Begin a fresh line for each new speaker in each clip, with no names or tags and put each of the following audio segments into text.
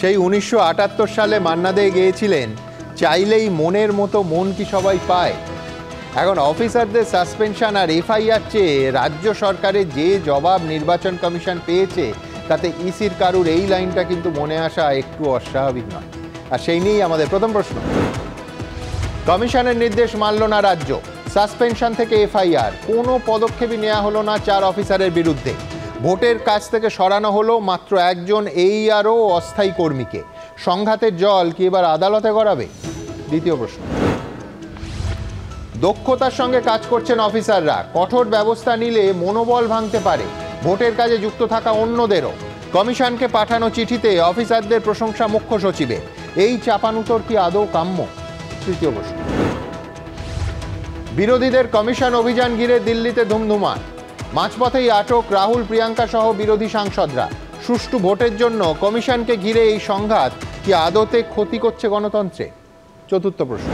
সেই 1978 সালে মান্না দে গেয়েছিলেন, চাইলেই মনের মতো মন কি সবাই পায়। এখন অফিসারদের সাসপেনশন আর এফআইআর চেয়ে রাজ্য সরকারের যে জবাব নির্বাচন কমিশন পেয়েছে তাতে ইসির কারুর এই লাইনটা কিন্তু মনে আসা একটু অস্বাভাবিক নয়। আর সেই নিয়েই আমাদের প্রথম প্রশ্ন। কমিশনের নির্দেশ মানল না রাজ্য, সাসপেনশন থেকে এফআইআর, কোনো পদক্ষেপই নেওয়া হলো না 4 অফিসারের বিরুদ্ধে। ভোটের কাছ থেকে সরানো হলো মাত্র একজন AERO অস্থায়ী কর্মীকে। সংঘাতের জল কি এবার আদালতে গড়াবে? দ্বিতীয় প্রশ্ন। দক্ষতার সঙ্গে কাজ করছেন অফিসাররা, কঠোর ব্যবস্থা নিলে মনোবল ভাঙতে পারে, ভোটের কাজে যুক্ত থাকা অন্যদেরও। কমিশনকে পাঠানো চিঠিতে অফিসারদের প্রশংসা মুখ্য সচিবের, এই চাপানুতর কি আদৌ কাম্য? তৃতীয় প্রশ্ন। বিরোধীদের কমিশন অভিযান ঘিরে দিল্লিতে ধুমধুমার, মাঝপথেই আটক রাহুল প্রিয়াঙ্কা সহ বিরোধী সাংসদরা। সুষ্ঠু ভোটের জন্য কমিশনকে ঘিরে এই সংঘাত কি আদতে ক্ষতি করছে গণতন্ত্রে? চতুর্থ প্রশ্ন।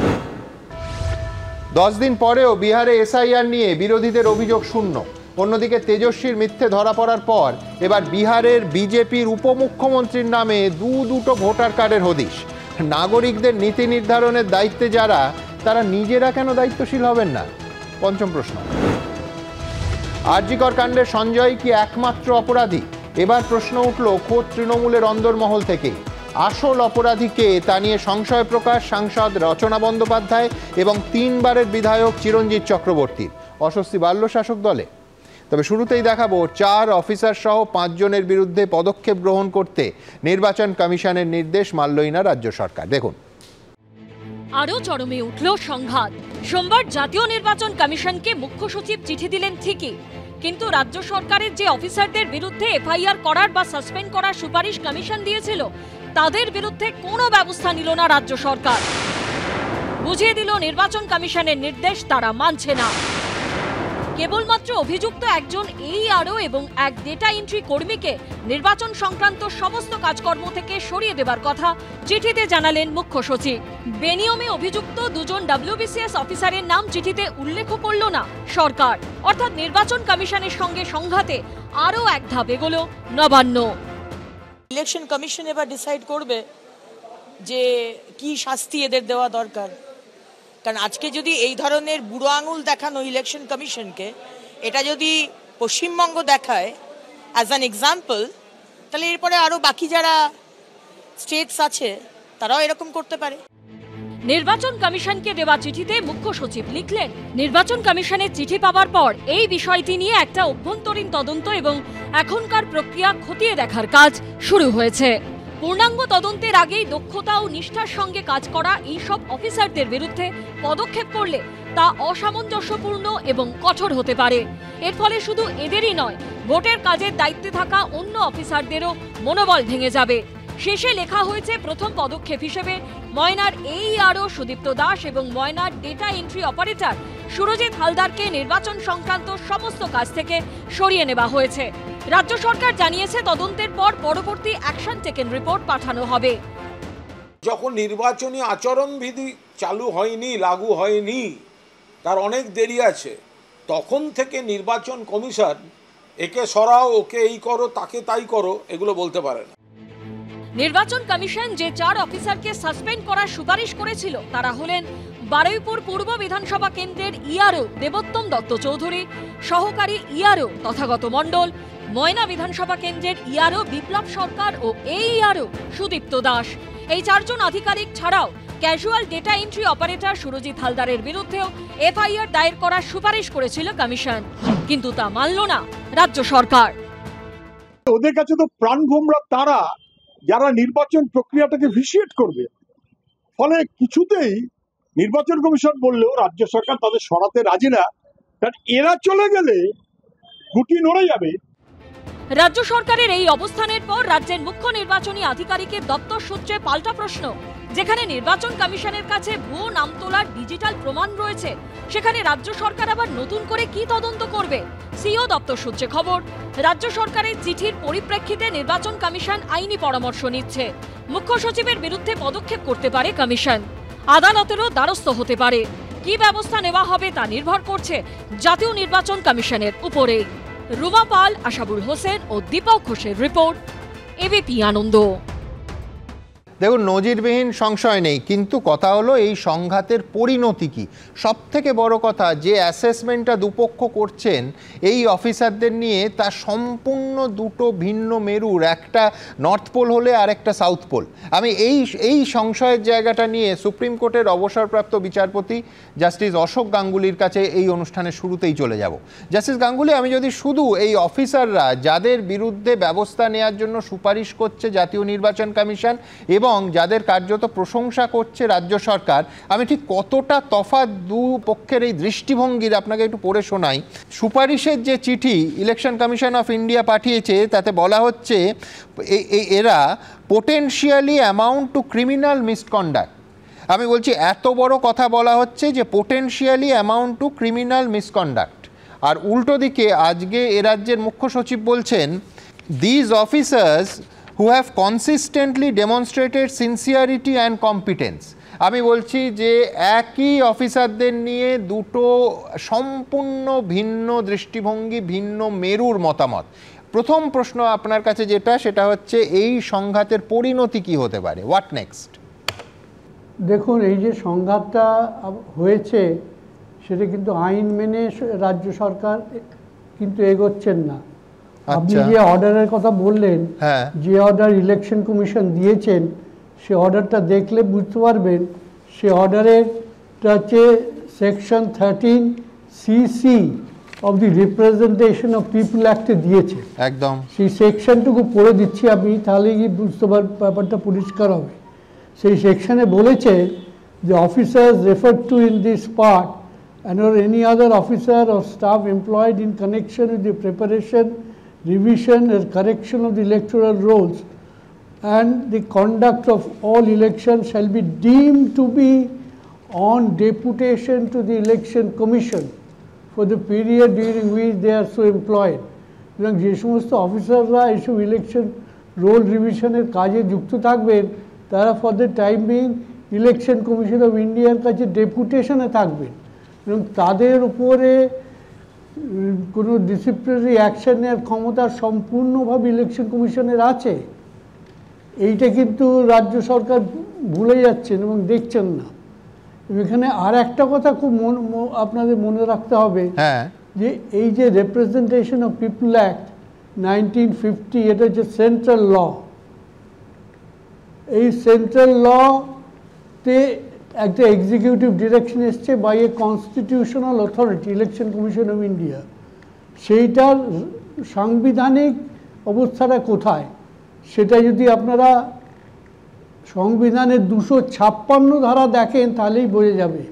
10 দিন পরেও বিহারে এসআইআর নিয়ে বিরোধীদের অভিযোগ শূন্য। অন্যদিকে তেজস্বীর মিথ্যে ধরা পড়ার পর এবার বিহারের বিজেপির উপমুখ্যমন্ত্রীর নামে দুটো ভোটার কার্ডের হদিশ। নাগরিকদের নীতি নির্ধারণের দায়িত্বে যারা, তারা নিজেরা কেন দায়িত্বশীল হবেন না? পঞ্চম প্রশ্ন। আরজিকর কাণ্ডে সঞ্জয় কি একমাত্র অপরাধী? এবার প্রশ্ন উঠল খোদ তৃণমূলের অন্দরমহল থেকে। আসল অপরাধী কে তা নিয়ে সংশয় প্রকাশ সাংসদ রচনা বন্দ্যোপাধ্যায় এবং 3 বারের বিধায়ক চিরঞ্জিত চক্রবর্তীর। অস্বস্তি বাড়ল শাসক দলে। তবে শুরুতেই দেখাবো 4 অফিসার সহ 5 জনের বিরুদ্ধে পদক্ষেপ গ্রহণ করতে নির্বাচন কমিশনের নির্দেশ মানলই না রাজ্য সরকার। দেখুন।
আরও চরমে উঠল সংঘাত। সোমবার জাতীয় নির্বাচন কমিশনকে মুখ্য সচিব চিঠি দিলেন ঠিকই, কিন্তু রাজ্য সরকারের যে অফিসারদের বিরুদ্ধে এফআইআর করার বা সাসপেন্ড করার সুপারিশ কমিশন দিয়েছিল তাদের বিরুদ্ধে কোনো ব্যবস্থা নিল না রাজ্য সরকার। বুঝিয়ে দিল নির্বাচন কমিশনের নির্দেশ তারা মানছে না। কেবলমাত্র অভিযুক্ত একজন AERO এবং এক ডেটা এন্ট্রি কর্মীকে নির্বাচন সংক্রান্ত সমস্ত কাজকর্ম থেকে সরিয়ে দেবার কথা চিঠিতে জানালেন মুখ্য সচিব। বেনিয়মে অভিযুক্ত 2 জন WBCS অফিসারের নাম চিঠিতে উল্লেখ করল না সরকার। অর্থাৎ নির্বাচন কমিশনের সঙ্গে সংঘাতে আরও এক ধাপ এগোলো নবান্ন।
ইলেকশন কমিশন এবার ডিসাইড করবে যে কি শাস্তি এদের দেওয়া দরকার। কারণ আজকে যদি এই ধরনের বুড়ো আঙুল দেখানো ইলেকশন কমিশনকে, এটা যদি পশ্চিমবঙ্গ দেখায় অ্যাজ অ্যান এক্সাম্পল, তাহলে এরপরে আরও বাকি যারা স্টেটস আছে তারাও এরকম করতে পারে।
নির্বাচন কমিশনকে দেওয়া চিঠিতে মুখ্য সচিব লিখলেন, নির্বাচন কমিশনের চিঠি পাওয়ার পর এই বিষয়টি নিয়ে একটা অভ্যন্তরীণ তদন্ত এবং এখনকার প্রক্রিয়া খতিয়ে দেখার কাজ শুরু হয়েছে। পূর্ণাঙ্গ তদন্তের আগেই দক্ষতা ও নিষ্ঠার সঙ্গে কাজ করা এইসব অফিসারদের বিরুদ্ধে পদক্ষেপ করলে তা অসামঞ্জস্যপূর্ণ এবং কঠোর হতে পারে। এর ফলে শুধু এদেরই নয়, ভোটের কাজের দায়িত্বে থাকা অন্য অফিসারদেরও মনোবল ভেঙে যাবে। শেষে লেখা হয়েছে প্রথম পদক্ষেপ হিসেবে ময়নার AERO সুদীপ্ত দাস এবং ময়নার ডেটা এন্ট্রি অপারেটর সুরজিৎ হালদারকে নির্বাচন সংক্রান্ত সমস্ত কাজ থেকে সরিয়ে নেওয়া হয়েছে। রাজ্য সরকার জানিয়েছে তদন্তের পর পরবর্তী অ্যাকশন টেকেন রিপোর্ট পাঠানো হবে।
যখন নির্বাচনী আচরণবিধি চালু হয়নি, লাগু হয়নি, তার অনেক দেরি আছে, তখন থেকে নির্বাচন কমিশন একে সরাও, ওকে এই করো, তাকে তাই করো, এগুলো বলতে পারে না।
নির্বাচন কমিশন যে 4 অফিসারকে সাসপেন্ড করার সুপারিশ করেছিল তারা হলেন বারুইপুর পূর্ব বিধানসভা কেন্দ্রের ERO দেবোত্তম দত্ত চৌধুরী, সহকারী ERO তথাগত মণ্ডল, ময়না বিধানসভা কেন্দ্রের ERO বিপ্লব সরকার ও AERO সুদীপ্ত দাস। এই 4 জন আধিকারিক ছাড়াও casual data entry operator Surajit হালদারের বিরুদ্ধেও এফআইআর দায়ের করার সুপারিশ করেছিল কমিশন, কিন্তু তা মানল না রাজ্য সরকার।
ওদের কাছে তো প্রাণভোমরা তারা যারা নির্বাচন প্রক্রিয়াটাকে ভিসিয়েট করবে। ফলে কিছুতেই নির্বাচন কমিশন বললেও রাজ্য সরকার তাদের সরাতে রাজি না, কারণ এরা চলে গেলে গুটি নড়ে যাবে।
রাজ্য সরকারের এই অবস্থানের পর রাজ্যের মুখ্য নির্বাচনী আধিকারিকের দপ্তর সূত্রে পাল্টা প্রশ্ন। যেখানে নির্বাচন কমিশনের কাছে ভুয়ো নাম তোলার ডিজিটাল প্রমাণ রয়েছে, সেখানে রাজ্য সরকার আবার নতুন করে কি তদন্ত করবে? সিও দপ্তর সূত্রে খবর, রাজ্য সরকারের চিঠির পরিপ্রেক্ষিতে নির্বাচন কমিশন আইনি পরামর্শ নিচ্ছে। মুখ্য সচিবের বিরুদ্ধে পদক্ষেপ করতে পারে কমিশন, আদালতেরও দ্বারস্থ হতে পারে। কি ব্যবস্থা নেওয়া হবে তা নির্ভর করছে জাতীয় নির্বাচন কমিশনের উপরে। রুমা পাল, আশাবুল হোসেন ও দীপক ঘোষের রিপোর্ট, এবিপি আনন্দ।
দেখুন, নজিরবিহীন সংশয় নেই, কিন্তু কথা হলো এই সংঘাতের পরিণতি কি। সব থেকে বড় কথা, যে অ্যাসেসমেন্টটা দুপক্ষ করছেন এই অফিসারদের নিয়ে, তা সম্পূর্ণ দুটো ভিন্ন মেরুর, একটা নর্থ পোল হলে আর একটা সাউথ পোল। আমি এই সংশয়ের জায়গাটা নিয়ে সুপ্রিম কোর্টের অবসরপ্রাপ্ত বিচারপতি জাস্টিস অশোক গাঙ্গুলির কাছে এই অনুষ্ঠানের শুরুতেই চলে যাব। জাস্টিস গাঙ্গুলি, আমি যদি শুধু এই অফিসাররা যাদের বিরুদ্ধে ব্যবস্থা নেওয়ার জন্য সুপারিশ করছে জাতীয় নির্বাচন কমিশন এবং যাদের কার্যত প্রশংসা করছে রাজ্য সরকার, আমি ঠিক কতটা তফাৎ দুপক্ষের এই দৃষ্টিভঙ্গির আপনাকে একটু পড়ে শোনাই। সুপারিশের যে চিঠি ইলেকশন কমিশন অফ ইন্ডিয়া পাঠিয়েছে, তাতে বলা হচ্ছে এরা potentially amount to criminal misconduct. আমি বলছি, এত বড় কথা বলা হচ্ছে যে potentially amount to criminal misconduct, আর উল্টো দিকে আজকে এ রাজ্যের মুখ্য সচিব বলছেন these officers who have consistently demonstrated sincerity and competence। আমি বলছি যে একই অফিসারদের নিয়ে দুটো সম্পূর্ণ ভিন্ন দৃষ্টিভঙ্গি, ভিন্ন মেরুর মতামত। প্রথম প্রশ্ন আপনার কাছে যেটা, সেটা হচ্ছে এই সংঘাতের পরিণতি কি হতে পারে, হোয়াট নেক্সট?
দেখুন, এই যে সংঘাতটা হয়েছে সেটা কিন্তু আইন মেনে রাজ্য সরকার কিন্তু এগোচ্ছেন না। আপনি যে অর্ডারের কথা বললেন, যে অর্ডার ইলেকশন কমিশন দিয়েছেন, সে অর্ডারটা দেখলে বুঝতে পারবেন সে অর্ডারের হচ্ছে section 13cc of the representation of people অ্যাক্টে দিয়েছে।
একদম
সেই সেকশনটুকু পড়ে দিচ্ছি আমি, তাহলে কি বুঝতে ব্যাপারটা পরিষ্কার হবে। সেই সেকশনে বলেছে যে officers referred to in this part and or any other officer or staff employed in connection with the preparation, revision or correction of the electoral rolls and the conduct of all elections shall be deemed to be on deputation to the election commission for the period during which they are so employed। এবং যে সমস্ত অফিসাররা এইসব election role রিভিশনের কাজে যুক্ত থাকবেন, তারা for the time being election commission of ইন্ডিয়ার কাছে ডেপুটেশনে থাকবেন এবং তাদের উপরে কোনো ডিসিপ্লিনারি অ্যাকশন নেওয়ার ক্ষমতা সম্পূর্ণভাবে ইলেকশন কমিশনের আছে। এইটা কিন্তু রাজ্য সরকার ভুলে যাচ্ছেন এবং দেখছেন না। এখানে আর একটা কথা খুব আপনাদের মনে রাখতে হবে, যে এই যে রিপ্রেজেন্টেশন অফ পিপল অ্যাক্ট 1950, এটা হচ্ছে সেন্ট্রাল ল। এই সেন্ট্রাল লতে একটা এক্সিকিউটিভ ডিরেকশন এসছে by a constitutional authority, election commission of India. সেইটার সাংবিধানিক অবস্থাটা কোথায়, সেটা যদি আপনারা সংবিধানের 256 ধারা দেখেন তাহলেই বোঝা যাবে।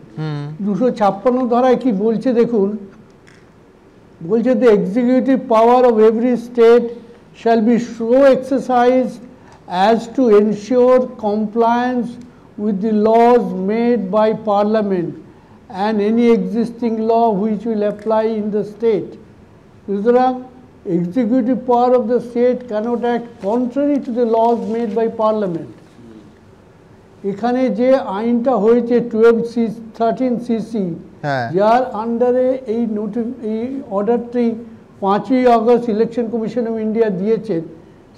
256 ধারায় কি বলছে দেখুন, বলছে the executive power of every state shall be so exercised as to ensure compliance with the laws made by Parliament and any existing law which will apply in the state। সুতরাং executive power of the state cannot act contrary to the laws made by Parliament। এখানে যে আইনটা হয়েছে 13cc, যার আন্ডারে এই অর্ডারটি 5ই August election commission of India দিয়েছে,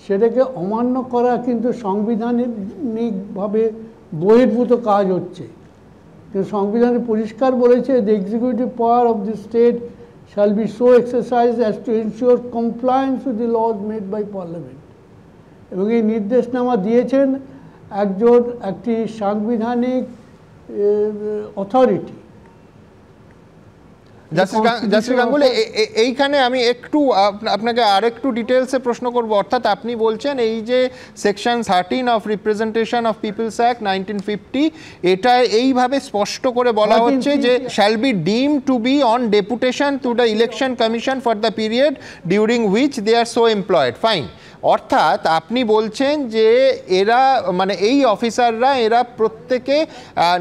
সেটাকে অমান্য করা কিন্তু সাংবিধানিকভাবে বহির্ভূত কাজ হচ্ছে। কিন্তু সংবিধানে পরিষ্কার বলেছে the executive power of the state shall be so exercised as to ensure compliance with the laws made by Parliament। এবং এই নির্দেশনামা দিয়েছেন একটি সাংবিধানিক অথরিটি।
জাস্টিস গাঙ্গুলি, এইখানে আমি একটু আপনাকে আরেকটু ডিটেলসে প্রশ্ন করব। অর্থাৎ আপনি বলছেন এই যে section 13 of representation of peoples act 1950, এটা এইভাবে স্পষ্ট করে বলা হচ্ছে যে shall be deem to be on deputation to the election commission for the period during which they are so employed. Fine. অর্থাৎ আপনি বলছেন যে এরা, মানে এই অফিসাররা, এরা প্রত্যেকে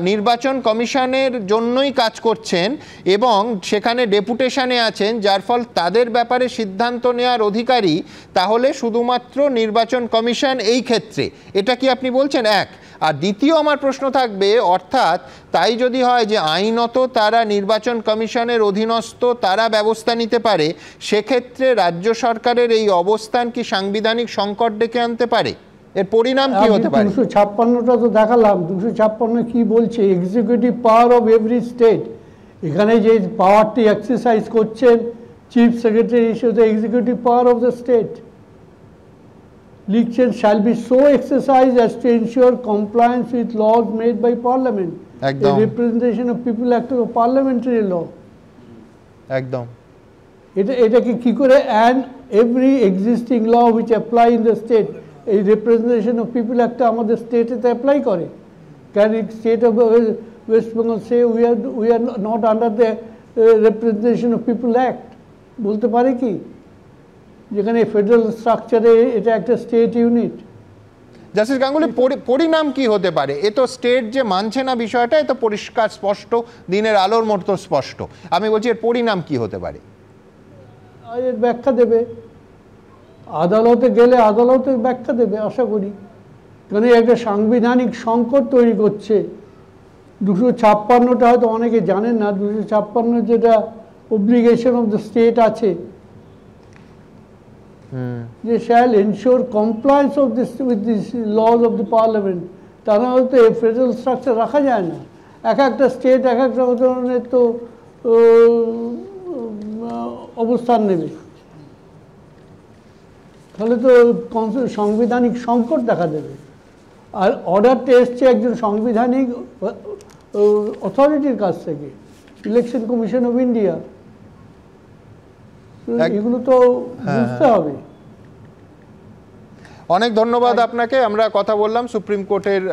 নির্বাচন কমিশনের জন্যই কাজ করছেন এবং সেখানে ডেপুটেশনে আছেন, যার ফল তাদের ব্যাপারে সিদ্ধান্ত নেওয়ার অধিকারী তাহলে শুধুমাত্র নির্বাচন কমিশন এই ক্ষেত্রে। এটা কি আপনি বলছেন? এক। আর দ্বিতীয় আমার প্রশ্ন থাকবে, অর্থাৎ তাই যদি হয় যে আইনত তারা নির্বাচন কমিশনের অধীনস্থ, তারা ব্যবস্থা নিতে পারে, সেক্ষেত্রে রাজ্য সরকারের এই অবস্থান কি সাংবিধানিক সংকট ডেকে আনতে পারে? এর পরিণাম কি হতে পারে?
256টা তো দেখালাম, 256 কি বলছে, executive power of every state. এখানে যে পাওয়ারটি এক্সারসাইজ করছেন চিফ সেক্রেটারি হিসেবে, executive power of the state লিখছেন, shall be so exercise as to ensure compliance with laws made by parliament.
একদম
representation of people act of parliamentary law.
একদম
এটাকে কি করে, and every existing law which apply in the state, এই representation of people একটা আমাদের স্টেটেতে apply করে? Can state of West Bengal say we are not under the representation of people act? বলতে পারে কি? যেখানে ফেডারেল স্ট্রাকচারে এটা একটা স্টেট ইউনিট।
জাস্টিস গাঙ্গুলি, পরিণাম কি হতে পারে? এ তো স্টেট যে মানছে না বিষয়টা, এ তো পরিষ্কার স্পষ্ট, দিনের আলোর মতো স্পষ্ট। আমি বলছি এর পরিণাম কি হতে পারে?
এর ব্যাখ্যা দেবে আদালতে গেলে, আদালতের ব্যাখ্যা দেবে আশা করি। কারণ একটা সাংবিধানিক সংকট তৈরি করছে। 256টা হয়তো অনেকে জানেন না, 256 যেটা অব্লিগেশন অফ দ্য স্টেট আছে, যে shall ensure compliance of this with this lodge of the parliament. তা না হলে তো ফেডারেল স্ট্রাকচার রাখা যায় না। এক একটা স্টেট এক একটা ধরনের তো অবস্থান নেবে, তাহলে তো সাংবিধানিক সংকট দেখা দেবে। আর অর্ডারটা এসছে একজন সাংবিধানিক অথরিটির কাছ থেকে, ইলেকশন কমিশন অফ ইন্ডিয়া। এগুলো তো বুঝতে হবে।
অনেক ধন্যবাদ আপনাকে। আমরা কথা বললাম সুপ্রিম কোর্টের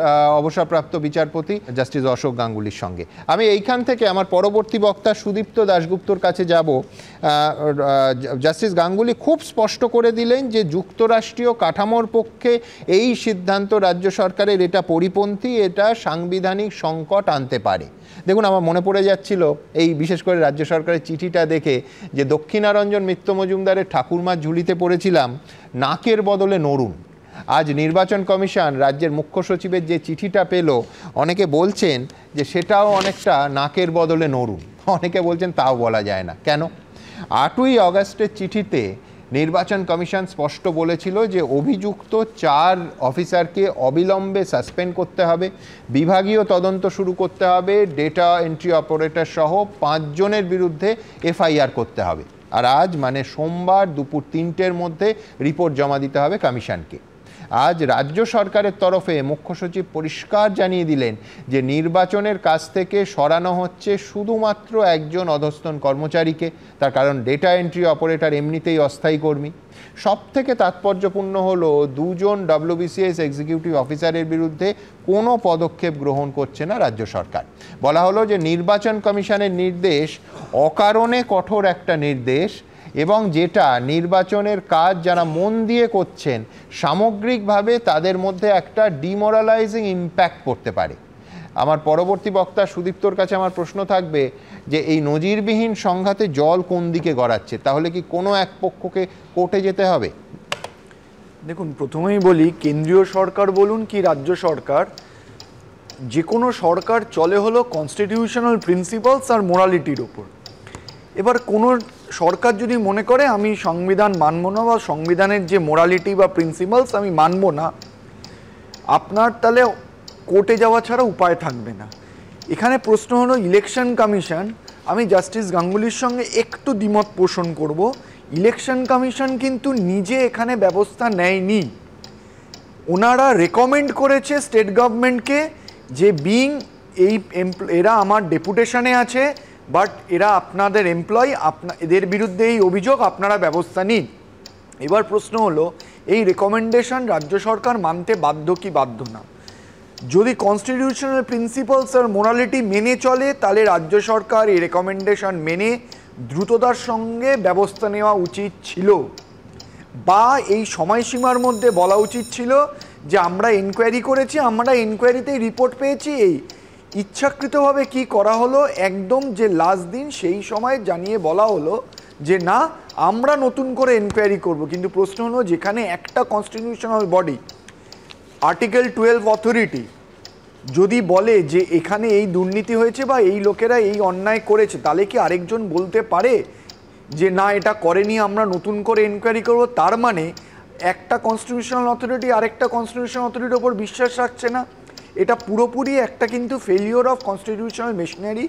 অবসরপ্রাপ্ত বিচারপতি জাস্টিস অশোক গাঙ্গুলির সঙ্গে। আমি এইখান থেকে আমার পরবর্তী বক্তা সুদীপ্ত দাশগুপ্তর কাছে যাব। জাস্টিস গাঙ্গুলি খুব স্পষ্ট করে দিলেন যে যুক্তরাষ্ট্রীয় কাঠামোর পক্ষে এই সিদ্ধান্ত রাজ্য সরকারের এটা পরিপন্থী, এটা সাংবিধানিক সংকট আনতে পারে। দেখুন, আমার মনে পড়ে যাচ্ছিল এই বিশেষ করে রাজ্য সরকারের চিঠিটা দেখে, যে দক্ষিণারঞ্জন মিত্র মজুমদারের ঠাকুরমার ঝুলিতে পড়েছিলাম নাকের বদলে নড়ুন। আজ নির্বাচন কমিশন রাজ্যের মুখ্য সচিবের যে চিঠিটা পেল, অনেকে বলছেন যে সেটাও অনেকটা নাকের বদলে নড়ুন, অনেকে বলছেন তাও বলা যায় না। কেন? 8ই অগাস্টের চিঠিতে নির্বাচন কমিশন স্পষ্ট বলেছিল যে অভিযুক্ত 4 অফিসারকে অবিলম্বে সাসপেন্ড করতে হবে, বিভাগীয় তদন্ত শুরু করতে হবে, ডেটা এন্ট্রি অপারেটর সহ 5 জনের বিরুদ্ধে এফআইআর করতে হবে। আর আজ মানে সোমবার দুপুর 3টের মধ্যে রিপোর্ট জমা দিতে হবে কমিশনকে। আজ রাজ্য সরকারের তরফে মুখ্য সচিব পরিষ্কার জানিয়ে দিলেন যে নির্বাচনের কাছ থেকে সরানো হচ্ছে শুধুমাত্র একজন অধস্তন কর্মচারীকে, তার কারণ ডেটা এন্ট্রি অপারেটর এমনিতেই অস্থায়ী কর্মী। সব থেকে তাৎপর্যপূর্ণ হলো 2 জন WBCS এক্সিকিউটিভ অফিসারের বিরুদ্ধে কোনো পদক্ষেপ গ্রহণ করছে না রাজ্য সরকার। বলা হলো যে নির্বাচন কমিশনের নির্দেশ অকারণে কঠোর একটা নির্দেশ, এবং যেটা নির্বাচনের কাজ যারা মন দিয়ে করছেন সামগ্রিকভাবে তাদের মধ্যে একটা ডিমোরালাইজিং ইম্প্যাক্ট পড়তে পারে। আমার পরবর্তী বক্তা সুদীপ্তর কাছে আমার প্রশ্ন থাকবে যে এই নজিরবিহীন সংঘাতে জল কোন দিকে গড়াচ্ছে? তাহলে কি কোনো এক পক্ষকে কোর্টে যেতে হবে?
দেখুন, প্রথমেই বলি, কেন্দ্রীয় সরকার বলুন কি রাজ্য সরকার, যে কোনো সরকার চলে হলো কনস্টিটিউশনাল প্রিন্সিপালস আর মোরালিটির ওপর। এবার কোনো সরকার যদি মনে করে আমি সংবিধান মানব না, বা সংবিধানের যে মোরালিটি বা প্রিন্সিপালস আমি মানব না, আপনার তাহলে কোর্টে যাওয়া ছাড়া উপায় থাকবে না। এখানে প্রশ্ন হলো ইলেকশন কমিশন, আমি জাস্টিস গাঙ্গুলির সঙ্গে একটু দ্বিমত পোষণ করব। ইলেকশন কমিশন কিন্তু নিজে এখানে ব্যবস্থা নেয়নি, ওনারা রেকমেন্ড করেছে স্টেট গভর্নমেন্টকে যে বিং এই এরা আমার ডেপুটেশনে আছে, বাট এরা আপনাদের এমপ্লয়ি, এদের বিরুদ্ধে এই অভিযোগ, আপনারা ব্যবস্থা নিন। এবার প্রশ্ন হলো এই রেকমেন্ডেশন রাজ্য সরকার মানতে বাধ্য কি বাধ্য না? যদি কনস্টিটিউশনাল প্রিন্সিপালস আর মোরালিটি মেনে চলে, তাহলে রাজ্য সরকার এই রেকমেন্ডেশন মেনে দ্রুততার সঙ্গে ব্যবস্থা নেওয়া উচিত ছিল, বা এই সময়সীমার মধ্যে বলা উচিত ছিল যে আমরা এনকোয়ারি করেছি, আমরা এনকোয়ারিতেই রিপোর্ট পেয়েছি। এই ইচ্ছাকৃতভাবে কি করা হলো, একদম যে লাস্ট দিন সেই সময় জানিয়ে বলা হলো যে না আমরা নতুন করে এনকোয়ারি করব। কিন্তু প্রশ্ন হলো, যেখানে একটা কনস্টিটিউশনাল বডি আর্টিকেল 12 অথরিটি যদি বলে যে এখানে এই দুর্নীতি হয়েছে বা এই লোকেরা এই অন্যায় করেছে, তাহলে কি আরেকজন বলতে পারে যে না এটা করেনি, আমরা নতুন করে এনকোয়ারি করব? তার মানে একটা কনস্টিটিউশনাল অথরিটি আরেকটা কনস্টিটিউশনাল অথরিটির ওপর বিশ্বাস রাখছে না, এটা পুরোপুরি একটা কিন্তু ফেলিওর অফ কনস্টিটিউশনাল মেশিনারি।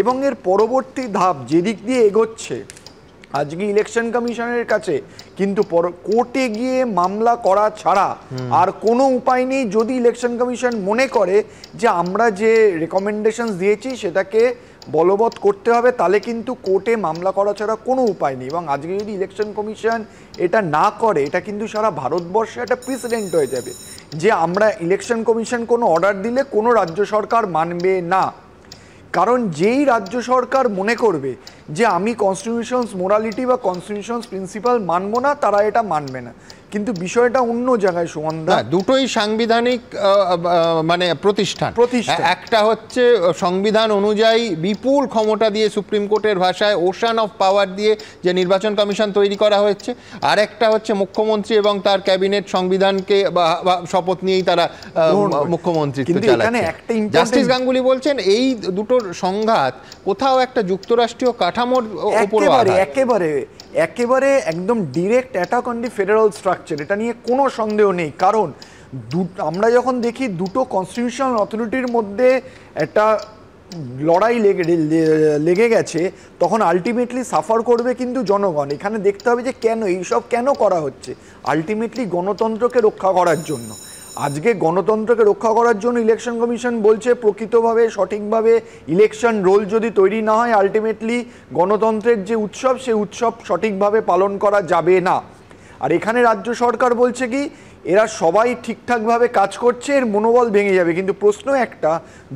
এবং এর পরবর্তী ধাপ যেদিক দিয়ে এগোচ্ছে, আজকে ইলেকশন কমিশনের কাছে কিন্তু কোর্টে গিয়ে মামলা করা ছাড়া আর কোনো উপায় নেই। যদি ইলেকশন কমিশন মনে করে যে আমরা যে রেকমেন্ডেশনস দিয়েছি সেটাকে বলবৎ করতে হবে, তাহলে কিন্তু কোর্টে মামলা করা ছাড়া কোনো উপায় নেই। এবং আজকে যদি ইলেকশন কমিশন এটা না করে, এটা কিন্তু সারা ভারতবর্ষে একটা প্রেসিডেন্ট হয়ে যাবে যে আমরা ইলেকশন কমিশন কোনো অর্ডার দিলে কোনো রাজ্য সরকার মানবে না। কারণ যেই রাজ্য সরকার মনে করবে যে আমি কনস্টিটিউশনস মোরালিটি বা কনস্টিটিউশনস প্রিন্সিপাল মানব না, তারা এটা মানবে না। কিন্তু বিষয়টা অন্য জায়গায় সুমনদা,
দুটোই সাংবিধানিক মানে প্রতিষ্ঠান। একটা হচ্ছে সংবিধান অনুযায়ী বিপুল ক্ষমতা দিয়ে সুপ্রিম কোর্টের ভাষায় ওশান অফ পাওয়ার দিয়ে যে নির্বাচন কমিশন তৈরি করা হয়েছে, আর একটা হচ্ছে মুখ্যমন্ত্রী এবং তার ক্যাবিনেট সংবিধানকে শপথ নিয়েই তারা মুখ্যমন্ত্রিত্ব চালাচ্ছে। জাস্টিস গাঙ্গুলি বলছেন এই দুটোর সংঘাত কোথাও একটা যুক্তরাষ্ট্রীয় কাঠামোর উপর
একেবারে একদম direct attack on the federal structure, এটা নিয়ে কোনো সন্দেহ নেই। কারণ আমরা যখন দেখি দুটো কনস্টিটিউশনাল অথরিটির মধ্যে একটা লড়াই লেগে গেছে, তখন আলটিমেটলি সাফার করবে কিন্তু জনগণ। এখানে দেখতে হবে যে কেন এইসব কেন করা হচ্ছে, আলটিমেটলি গণতন্ত্রকে রক্ষা করার জন্য। আজকে গণতন্ত্রকে রক্ষা করার জন্য ইলেকশন কমিশন বলছে প্রকৃতভাবে সঠিকভাবে ইলেকশন রোল যদি তৈরি না হয়, আলটিমেটলি গণতন্ত্রের যে উৎসব সেই উৎসব সঠিকভাবে পালন করা যাবে না। আর এখানে রাজ্য সরকার বলছে কি এরা সবাই ঠিকঠাকভাবে কাজ করছে, এর মনোবল ভেঙে যাবে। কিন্তু প্রশ্ন একটা,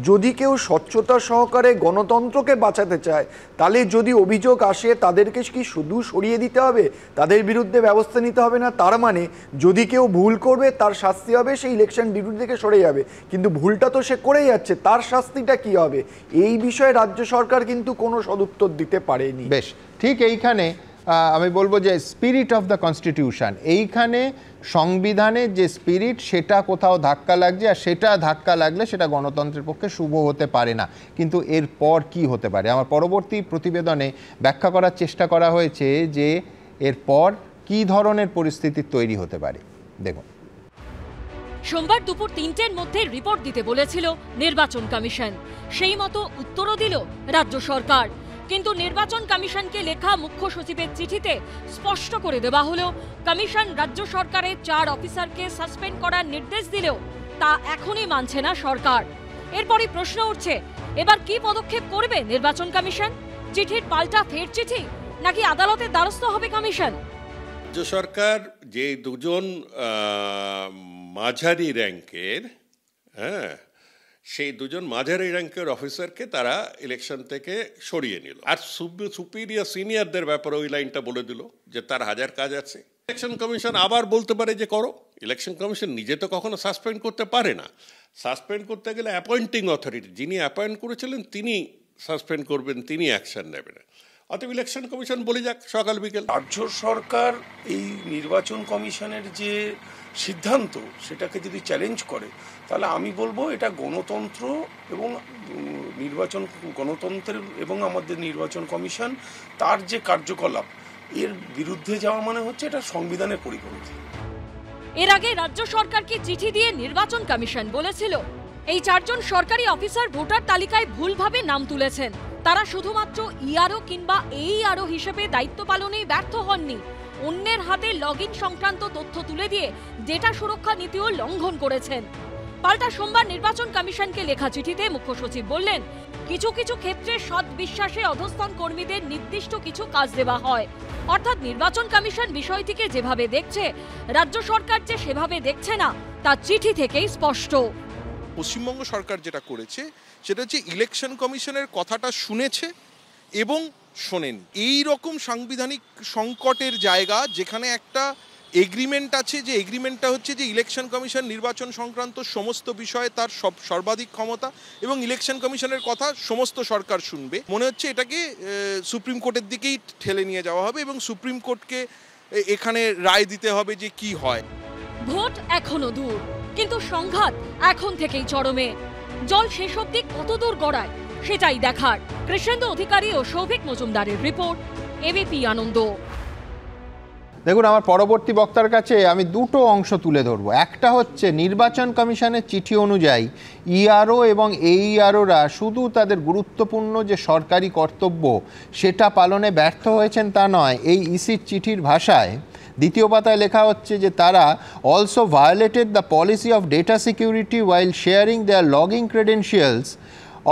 যদি কেউ স্বচ্ছতা সহকারে গণতন্ত্রকে বাঁচাতে চায়, তাহলে যদি অভিযোগ আসে তাদেরকে কি শুধু সরিয়ে দিতে হবে, তাদের বিরুদ্ধে ব্যবস্থা নিতে হবে না? তার মানে যদি কেউ ভুল করবে তার শাস্তি হবে, সেই ইলেকশন ডিউটি থেকে সরে যাবে। কিন্তু ভুলটা তো সে করেই যাচ্ছে, তার শাস্তিটা কি হবে? এই বিষয়ে রাজ্য সরকার কিন্তু কোনো সদুত্তর দিতে পারেনি।
বেশ, ঠিক এইখানে আমি বলবো যে স্পিরিট অফ দ্য কনস্টিটিউশন, এইখানে সংবিধানের যে স্পিরিট সেটা কোথাও ধাক্কা লাগছে, আর সেটা ধাক্কা লাগলে সেটা গণতন্ত্রের পক্ষে শুভ হতে পারে না। কিন্তু এরপর কি হতে পারে, আমার পরবর্তী প্রতিবেদনে ব্যাখ্যা করার চেষ্টা করা হয়েছে যে এরপর কি ধরনের পরিস্থিতি তৈরি হতে পারে। দেখুন,
সোমবার দুপুর ৩টের মধ্যে রিপোর্ট দিতে বলেছিল নির্বাচন কমিশন, সেই মতো উত্তরও দিল রাজ্য সরকার। কিন্তু নির্বাচন কমিশনকে লেখা মুখ্য সচিবের চিঠিতে স্পষ্ট করে দেওয়া হলো কমিশন রাজ্য সরকারের 4 অফিসারকে সাসপেন্ড করার নির্দেশ দিলেও তা এখনই মানছে না সরকার। এরপরই প্রশ্ন উঠছে, এবার কি পদক্ষেপ করবে নির্বাচন কমিশন? চিঠির পাল্টা ফের চিঠি, নাকি আদালতের দ্বারস্থ হবে কমিশন?
রাজ্য সরকার যে দুজন মাঝারি র্যাঙ্কের সেই দুজন মাঝারি র্যাঙ্কের অফিসারকে তারা ইলেকশন থেকে সরিয়ে নিল, আর সুপিরিয়র সিনিয়রদের ব্যাপারে ওই লাইনটা বলে দিল যে তার হাজার কাজ আছে। ইলেকশন কমিশন আবার বলতে পারে যে করো। ইলেকশন কমিশন নিজে তো কখনো সাসপেন্ড করতে পারে না। সাসপেন্ড করতে গেলে অ্যাপয়েন্টিং অথরিটি, যিনি অ্যাপয়েন্ট করেছিলেন তিনি সাসপেন্ড করবেন, তিনি অ্যাকশন নেবেন। অতএব ইলেকশন কমিশন বলে যাক সকাল বিকেল।
রাজ্য সরকার এই নির্বাচন কমিশনের যে সিদ্ধান্ত সেটাকে যদি চ্যালেঞ্জ করে, তাহলে আমি বলবো এটা গণতন্ত্র এবং গণতন্ত্রের এবং আমাদের নির্বাচন কমিশন তার যে কার্যকলাপ এর বিরুদ্ধে যাওয়া মানে হচ্ছে এটা সংবিধানের পরিপন্থী।
এর আগে রাজ্য সরকারকে চিঠি দিয়ে নির্বাচন কমিশন বলেছিল এই 4 জন সরকারি অফিসার ভোটার তালিকায় ভুলভাবে নাম তুলেছেন, তারা শুধুমাত্র ইআরও কিংবা এইআরও হিসেবে দায়িত্ব পালনেই ব্যর্থ হননি, অন্যের হাতে লগইন সংক্রান্ত তথ্য তুলে দিয়ে ডেটা সুরক্ষা নীতিও লঙ্ঘন করেছেন। পাল্টা সোমবার নির্বাচন কমিশনকে লেখা চিঠিতে মুখ্য সচিব বললেন, কিছু কিছু ক্ষেত্রে সৎ বিশ্বাসে অধস্তন কর্মীদের নির্দিষ্ট কিছু কাজ দেওয়া হয়। অর্থাৎ নির্বাচন কমিশন বিষয়টিকে যেভাবে দেখছে, রাজ্য সরকার যে সেভাবে দেখছে না তা চিঠি থেকেই স্পষ্ট।
পশ্চিমবঙ্গ সরকার যেটা করেছে সেটা হচ্ছে ইলেকশন কমিশনের কথাটা শুনেছে এবং শোনেন। এই রকম সাংবিধানিক সংকটের জায়গা যেখানে একটা এগ্রিমেন্ট আছে, যে এগ্রিমেন্টটা হচ্ছে যে ইলেকশন কমিশন নির্বাচন সংক্রান্ত সমস্ত বিষয়ে তার সর্বাধিক ক্ষমতা এবং ইলেকশন কমিশনের কথা সমস্ত সরকার শুনবে, মনে হচ্ছে এটাকে সুপ্রিম কোর্টের দিকেই ঠেলে নিয়ে যাওয়া হবে এবং সুপ্রিম কোর্টকে এখানে রায় দিতে হবে যে কি হয়।
ভোট এখনো দূর, কিন্তু সংঘাত এখন থেকেই চরমে। জল শেষ অবধি কত দূর গড়ায় সেটাই দেখার। কৃষ্ণেন্দু অধিকারী ও সৌভিক মজুমদারের রিপোর্ট, এবিপি আনন্দ।
দেখুন, আমার পরবর্তী বক্তার কাছে আমি দুটো অংশ তুলে ধরবো। একটা হচ্ছে নির্বাচন কমিশনের চিঠি অনুযায়ী ইআরও এবং এইআরওরা শুধু তাদের গুরুত্বপূর্ণ যে সরকারি কর্তব্য সেটা পালনে ব্যর্থ হয়েছেন তা নয়, এই ইসির চিঠির ভাষায় দ্বিতীয় পাতায় লেখা হচ্ছে যে তারা also violated the policy of data security while sharing their logging credentials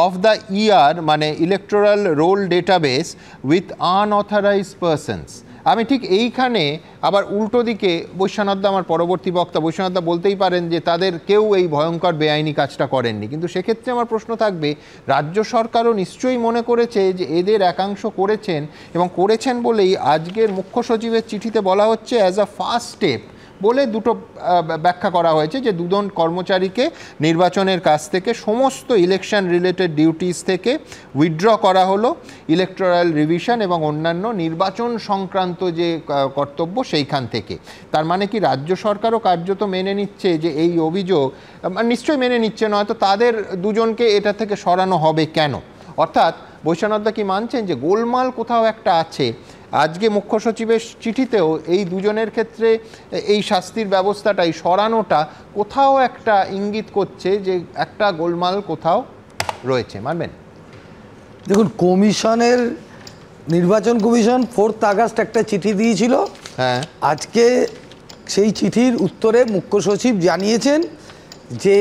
of the ER মানে electoral roll database with unauthorised persons. আমি ঠিক এইখানে আবার উল্টো দিকে বৈশ্বনাথদা, আমার পরবর্তী বক্তা বৈশ্বনাথদা বলতেই পারেন যে তাদের কেউ এই ভয়ঙ্কর বেআইনি কাজটা করেননি, কিন্তু সেক্ষেত্রে আমার প্রশ্ন থাকবে রাজ্য সরকারও নিশ্চয়ই মনে করেছে যে এদের একাংশ করেছেন, এবং করেছেন বলেই আজকের মুখ্য সচিবের চিঠিতে বলা হচ্ছে অ্যাজ আ ফার্স্ট স্টেপ বলে দুটো ব্যাখ্যা করা হয়েছে যে দুজন কর্মচারীকে নির্বাচনের কাছ থেকে সমস্ত ইলেকশন রিলেটেড ডিউটিস থেকে উইথড্র করা হলো, ইলেকটোরাল রিভিশন এবং অন্যান্য নির্বাচন সংক্রান্ত যে কর্তব্য সেইখান থেকে। তার মানে কি রাজ্য সরকারও কার্যত মেনে নিচ্ছে যে এই অভিযোগ, নিশ্চয়ই মেনে নিচ্ছে, নয়তো তাদের দুজনকে এটা থেকে সরানো হবে কেন? অর্থাৎ বৈশ্বনাথদা কি মানছেন যে গোলমাল কোথাও একটা আছে? আজকে মুখ্য সচিবের চিঠিতেও এই দুজনের ক্ষেত্রে এই শাস্তির ব্যবস্থাটাই সরানোটা কোথাও একটা ইঙ্গিত করছে যে একটা গোলমাল কোথাও রয়েছে, মানবেন?
দেখুন, কমিশনের নির্বাচন কমিশন 4 আগস্ট একটা চিঠি দিয়েছিল।
হ্যাঁ,
আজকে সেই চিঠির উত্তরে মুখ্য সচিব জানিয়েছেন যে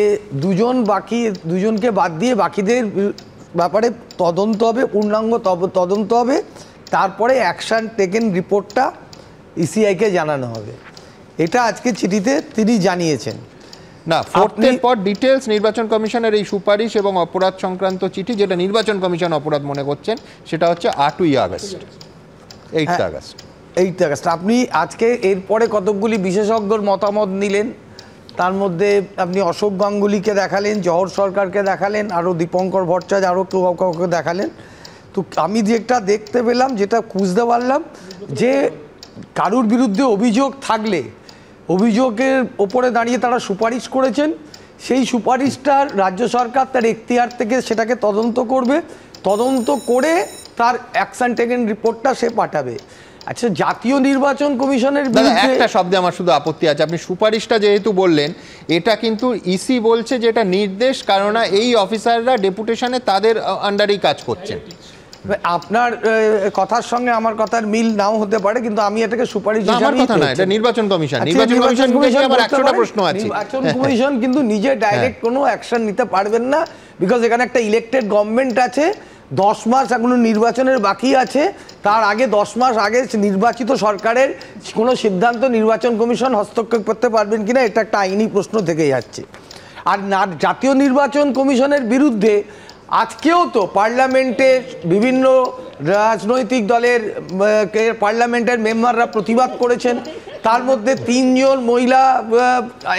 দুজনকে বাদ দিয়ে বাকিদের ব্যাপারে তদন্ত হবে, পূর্ণাঙ্গ তদন্ত হবে, তারপরে অ্যাকশন টেকেন রিপোর্টটা ইসিআইকে জানানো হবে। এটা আজকে চিঠিতে তিনি জানিয়েছেন।
না, 4 পর ডিটেলস নির্বাচন কমিশনের এই সুপারিশ এবং অপরাধ সংক্রান্ত চিঠি, যেটা নির্বাচন কমিশন অপরাধ মনে করছেন, সেটা হচ্ছে 8ই আগস্ট, 8 আগস্ট।
8 আগস্ট। আপনি আজকে এরপরে কতকগুলি বিশেষজ্ঞর মতামত নিলেন, তার মধ্যে আপনি অশোক গাঙ্গুলিকে দেখালেন, জহর সরকারকে দেখালেন, আরও দীপঙ্কর ভট্টাচার্য, আরও কাউকে দেখালেন। তো আমি যেটা দেখতে পেলাম, যেটা খুঁজতে পারলাম, যে কারুর বিরুদ্ধে অভিযোগ থাকলে অভিযোগের ওপরে দাঁড়িয়ে তারা সুপারিশ করেছেন, সেই সুপারিশটার রাজ্য সরকার তার এখতিয়ার থেকে সেটাকে তদন্ত করবে, তদন্ত করে তার অ্যাকশন টেকেন রিপোর্টটা সে পাঠাবে। আচ্ছা, জাতীয় নির্বাচন কমিশনের
একটা শব্দে আমার শুধু আপত্তি আছে। আপনি সুপারিশটা যেহেতু বললেন, এটা কিন্তু ইসি বলছে যে এটা নির্দেশ, কারণ এই অফিসাররা ডেপুটেশনে তাদের আন্ডারেই কাজ করছেন।
আপনার কথার সঙ্গে আমার কথার মিল নাও হতে পারে, কিন্তু আমি এটাকে সুপারিশ
আমার কথা না, এটা নির্বাচন কমিশন। নির্বাচন কমিশন আবার 100টা প্রশ্ন আছে।
নির্বাচন কমিশন কিন্তু নিজে ডাইরেক্ট কোনো অ্যাকশন নিতে পারবেন না, বিকজ এখানে একটা ইলেক্টেড গভর্নমেন্ট আছে, 10 মাস এখনো নির্বাচনের বাকি আছে, তার আগে 10 মাস আগে নির্বাচিত সরকারের কোনো সিদ্ধান্ত নির্বাচন কমিশন হস্তক্ষেপ করতে পারবেন কিনা, এটা একটা আইনি প্রশ্ন থেকে যাচ্ছে। আর জাতীয় নির্বাচন কমিশনের বিরুদ্ধে আজকেও তো পার্লামেন্টে বিভিন্ন রাজনৈতিক দলের পার্লামেন্টের মেম্বাররা প্রতিবাদ করেছেন, তার মধ্যে 3 জন মহিলা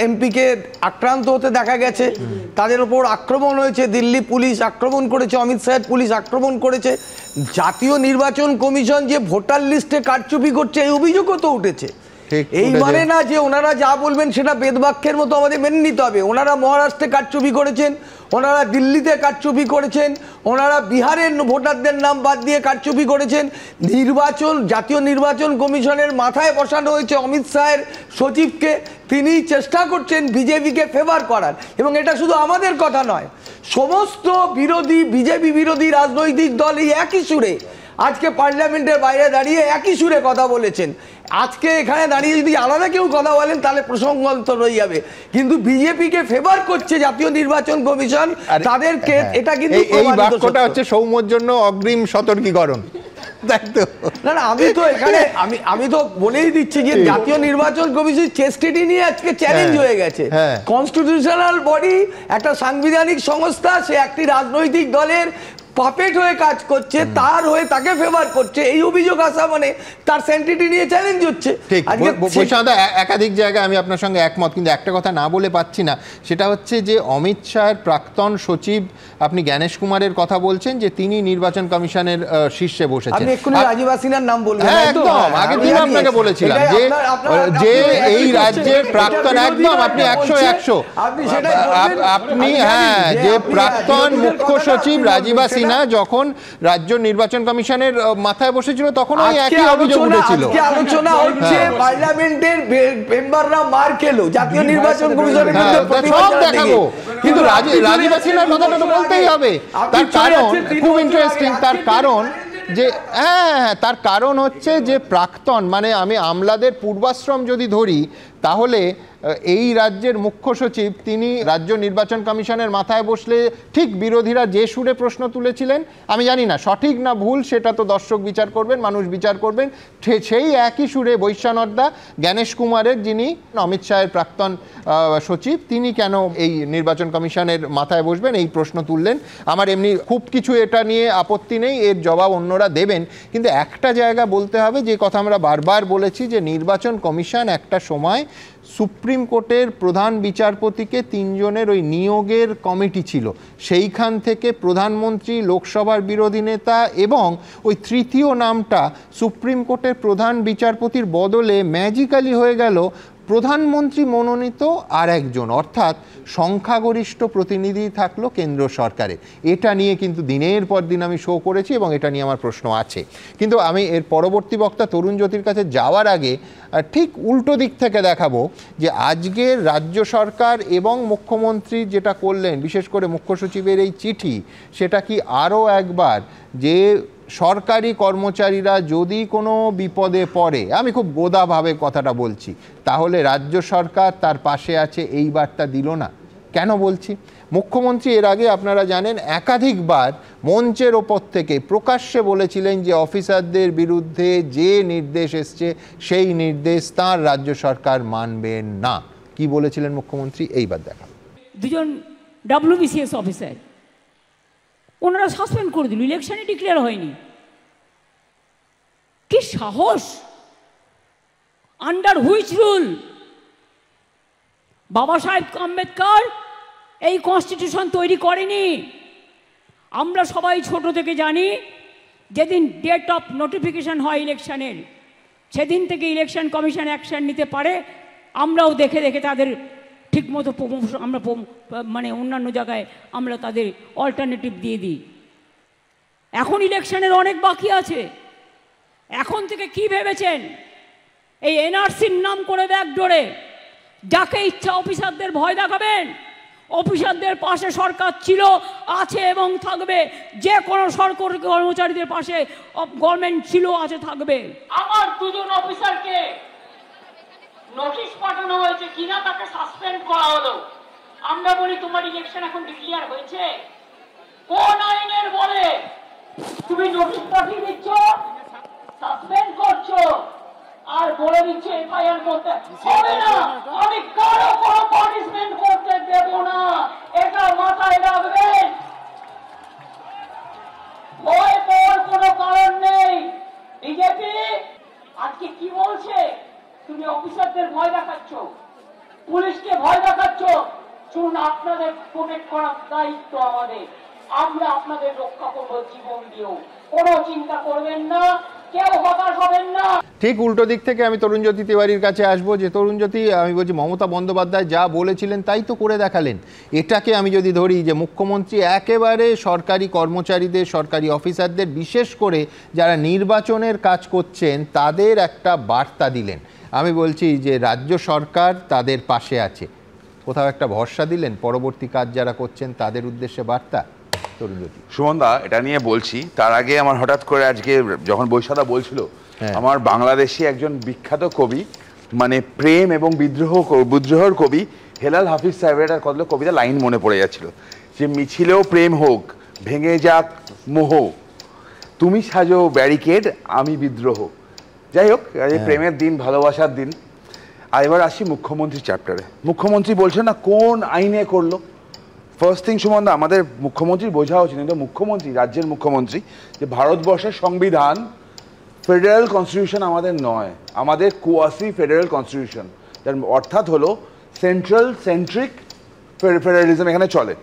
এমপিকে আক্রান্ত হতে দেখা গেছে, তাদের ওপর আক্রমণ হয়েছে, দিল্লি পুলিশ আক্রমণ করেছে, অমিত শাহের পুলিশ আক্রমণ করেছে। জাতীয় নির্বাচন কমিশন যে ভোটার লিস্টে কারচুপি করছে এই অভিযোগও তো উঠেছে। এই মানে না যে ওনারা যা বলবেন সেটা বেদবাক্যের মতো আমাদের মেনে নিতে হবে। ওনারা মহারাষ্ট্রে কারচুপি করেছেন, ওনারা দিল্লিতে কারচুপি করেছেন, ওনারা বিহারের ভোটারদের নাম বাদ দিয়ে কারচুপি করেছেন। জাতীয় নির্বাচন কমিশনের মাথায় বসানো হয়েছে অমিত শাহের সচিবকে, তিনি চেষ্টা করছেন বিজেপিকে ফেভার করার। এবং এটা শুধু আমাদের কথা নয়, সমস্ত বিজেপি বিরোধী রাজনৈতিক দল এই একই সুরে আজকে পার্লামেন্টের বাইরে দাঁড়িয়ে একই সুরে কথা বলেছেন। আজকে এখানে দাঁড়িয়ে যদি আলাদা কেউ কথা বলেন তাহলে প্রসঙ্গান্তর হয়ে যাবে, কিন্তু বিজেপিকে ফেভার করছে জাতীয় নির্বাচন কমিশন, তাদেরকে এটা কিন্তু
এই বাক্যটা হচ্ছে সৌম্যর জন্য অগ্রিম সতর্কীকরণ।
না, আমি তো এখানে আমি তো বলেই দিচ্ছি যে জাতীয় নির্বাচন কমিশন চেস্টিটি নিয়ে আজকে চ্যালেঞ্জ হয়ে গেছে। কনস্টিটিউশনাল বডি, একটা সাংবিধানিক সংস্থা, সে একটি রাজনৈতিক দলের পাপেট হয়ে কাজ করছে, তার হয়ে তাকে ফেভার করছে, এই অভিযোগ আসা মানে তার সেন্টিটি নিয়ে চ্যালেঞ্জ হচ্ছে।
ঠিক, একাধিক জায়গায় আমি আপনার সঙ্গে একমত, কিন্তু একটা কথা না বলে পাচ্ছি না, সেটা হচ্ছে যে অমিত শাহের প্রাক্তন সচিব আপনি জ্ঞানেশ কুমারের কথা বলছেন যে তিনি নির্বাচন কমিশনের শীর্ষে বসেছেন।
আপনি এক্ষুনি রাজীব হাসিনার নাম বললেন।
একদম, আগে দিন আপনাকে বলেছিলাম যে এই রাজ্যের প্রাক্তন, একদম আপনি 100 আপনি যে প্রাক্তন মুখ্য সচিব রাজীব হাসিনা হাসিনা যখন রাজ্য নির্বাচন কমিশনের মাথায় বসেছিল তখন ওই একই অভিযোগ উঠেছিল।
আলোচনা হচ্ছে পার্লামেন্টের মেম্বাররা মার খেলো, জাতীয় নির্বাচন কমিশনের বিরুদ্ধে প্রতিবাদ দেখাবো,
কিন্তু রাজীব হাসিনার কথাটা তো বলতেই হবে। তার কারণ খুব ইন্টারেস্টিং, তার কারণ যে তার কারণ হচ্ছে যে প্রাক্তন মানে আমি আমলাদের পূর্বাশ্রম যদি ধরি তাহলে এই রাজ্যের মুখ্য সচিব তিনি রাজ্য নির্বাচন কমিশনের মাথায় বসলে ঠিক বিরোধীরা যে সুরে প্রশ্ন তুলেছিলেন, আমি জানি না সঠিক না ভুল, সেটা তো দর্শক বিচার করবেন, মানুষ বিচার করবেন, সেই একই সুরে বৈশ্যানর্দা জ্ঞানেশ কুমারের যিনি অমিত শাহের প্রাক্তন সচিব তিনি কেন এই নির্বাচন কমিশনের মাথায় বসবেন এই প্রশ্ন তুললেন। আমার এমনি খুব কিছু এটা নিয়ে আপত্তি নেই, এর জবাব অন্যরা দেবেন, কিন্তু একটা জায়গা বলতে হবে যে কথা আমরা বারবার বলেছি যে নির্বাচন কমিশন একটা সময় সুপ্রিম কোর্টের প্রধান বিচারপতিকে 3 জনের ওই নিয়োগের কমিটি ছিল, সেইখান থেকে প্রধানমন্ত্রী, লোকসভার বিরোধী নেতা এবং ওই তৃতীয় নামটা সুপ্রিম কোর্টের প্রধান বিচারপতির বদলে ম্যাজিক্যালি হয়ে গেল প্রধানমন্ত্রী মনোনীত আর একজন, অর্থাৎ সংখ্যাগরিষ্ঠ প্রতিনিধি থাকলো কেন্দ্র সরকারে। এটা নিয়ে কিন্তু দিনের পর দিন আমি শো করেছি এবং এটা নিয়ে আমার প্রশ্ন আছে, কিন্তু আমি এর পরবর্তী বক্তা তরুণ জ্যোতির কাছে যাওয়ার আগে ঠিক উল্টো দিক থেকে দেখাবো যে আজকের রাজ্য সরকার এবং মুখ্যমন্ত্রী যেটা করলেন, বিশেষ করে মুখ্য সচিবের এই চিঠি, সেটা কি আরও একবার যে সরকারি কর্মচারীরা যদি কোনো বিপদে পড়ে, আমি খুব গোদাভাবে কথাটা বলছি, তাহলে রাজ্য সরকার তার পাশে আছে, এই বার্তা দিল না? কেন বলছি? মুখ্যমন্ত্রী এর আগে আপনারা জানেন একাধিকবার মঞ্চের ওপর থেকে প্রকাশ্যে বলেছিলেন যে অফিসারদের বিরুদ্ধে যে নির্দেশ এসছে সেই নির্দেশ তাঁর রাজ্য সরকার মানবেন না। কি বলেছিলেন মুখ্যমন্ত্রী? এইবার দেখা।
2 জন WBCS অফিসার ওনারা সাসপেন্ড করে দিল, ইলেকশনে ডিক্লেয়ার হয়নি। কি সাহস! Under which rule? বাবা সাহেব আম্বেদকর এই কনস্টিটিউশন তৈরি করেনি। আমরা সবাই ছোট থেকে জানি যেদিন ডেট অফ নোটিফিকেশন হয় ইলেকশনের, সেদিন থেকে ইলেকশন কমিশন অ্যাকশন নিতে পারে। আমরাও দেখে দেখে তাদের ঠিকমতো আমরা মানে অন্যান্য জায়গায় আমরা তাদের অল্টারনেটিভ দিয়ে দিই। এখন ইলেকশনের অনেক বাকি আছে, এখন থেকে কি ভেবেছেন এই এনআরসির নাম করে ব্যাকডোরে যাকে ইচ্ছা অফিসারদের ভয় দেখাবেন? অফিসারদের পাশে সরকার ছিল, আছে এবং থাকবে। যে কোনো সরকারি কর্মচারীদের পাশে গভর্নমেন্ট ছিল, আছে, থাকবে। আমার 2 জন অফিসারকে নোটিশ পাঠানো হয়েছে কিনা তাকে সাসপেন্ড করা হলো। আমরা বলি তোমার ইলেকশন এখন ডিক্লেয়ার হয়েছে, কোন আইনের বলে তুমি নোটিশ পাঠিয়ে দিচ্ছ, সাসপেন্ড করছো আর বলে দিচ্ছ এফআইআর করতে হবে না? আমি কারো কোনো পানিশমেন্ট করতে দেব না, এটা মাথায় রাখবেন। ভয় পাওয়ার কোনো কারণ নেই। বিজেপি আজকে কি বলছে? তুমি অফিসারদের ভয় দেখাচ্ছ, পুলিশকে ভয় দেখাচ্ছ। শুনুন, আপনাদের প্রোটেক্ট করার দায়িত্ব আমাদের, আমরা আপনাদের রক্ষা করবো জীবন দিয়েও, কোনো চিন্তা করবেন না, কেউ হতাশ হবেন না।
ঠিক উল্টো দিক থেকে আমি তরুণ জ্যোতি তিওয়ারির কাছে আসবো, যে তরুণ জ্যোতি, আমি বলছি মমতা বন্দ্যোপাধ্যায় যা বলেছিলেন তাই তো করে দেখালেন। এটাকে আমি যদি ধরি যে মুখ্যমন্ত্রী একেবারে সরকারি কর্মচারীদের, সরকারি অফিসারদের, বিশেষ করে যারা নির্বাচনের কাজ করছেন তাদের একটা বার্তা দিলেন। আমি বলছি যে রাজ্য সরকার তাদের পাশে আছে, কোথাও একটা ভরসা দিলেন, পরবর্তী কাজ যারা করছেন তাদের উদ্দেশ্যে বার্তা।
সুমনদা, এটা নিয়ে বলছি, তার আগে আমার হঠাৎ করে আজকে যখন বৈশাদা বলছিল, আমার বাংলাদেশি একজন বিখ্যাত কবি, মানে প্রেম এবং বিদ্রোহর কবি হেলাল হাফিজ সাহেবের একটা কবিতা লাইন মনে পড়ে যাচ্ছিল, যে মিছিলেও প্রেম হোক, ভেঙে যাক মোহ, তুমি সাজো ব্যারিকেড, আমি বিদ্রোহ। যাই হোক, প্রেমের দিন, ভালোবাসার দিন। আর এবার আসি মুখ্যমন্ত্রী চ্যাপ্টারে। মুখ্যমন্ত্রী বলছেন না কোন আইনে করলো। ফার্স্ট থিং সুমনদা, আমাদের মুখ্যমন্ত্রীর বোঝা উচিত, কিন্তু মুখ্যমন্ত্রী, রাজ্যের মুখ্যমন্ত্রী, যে ভারতবর্ষের সংবিধান ফেডারেল কনস্টিটিউশন আমাদের নয়, আমাদের কোয়াসি ফেডারেল কনস্টিটিউশন, যার অর্থাৎ হলো সেন্ট্রাল সেন্ট্রিক ফেডারেলিজম এখানে চলে।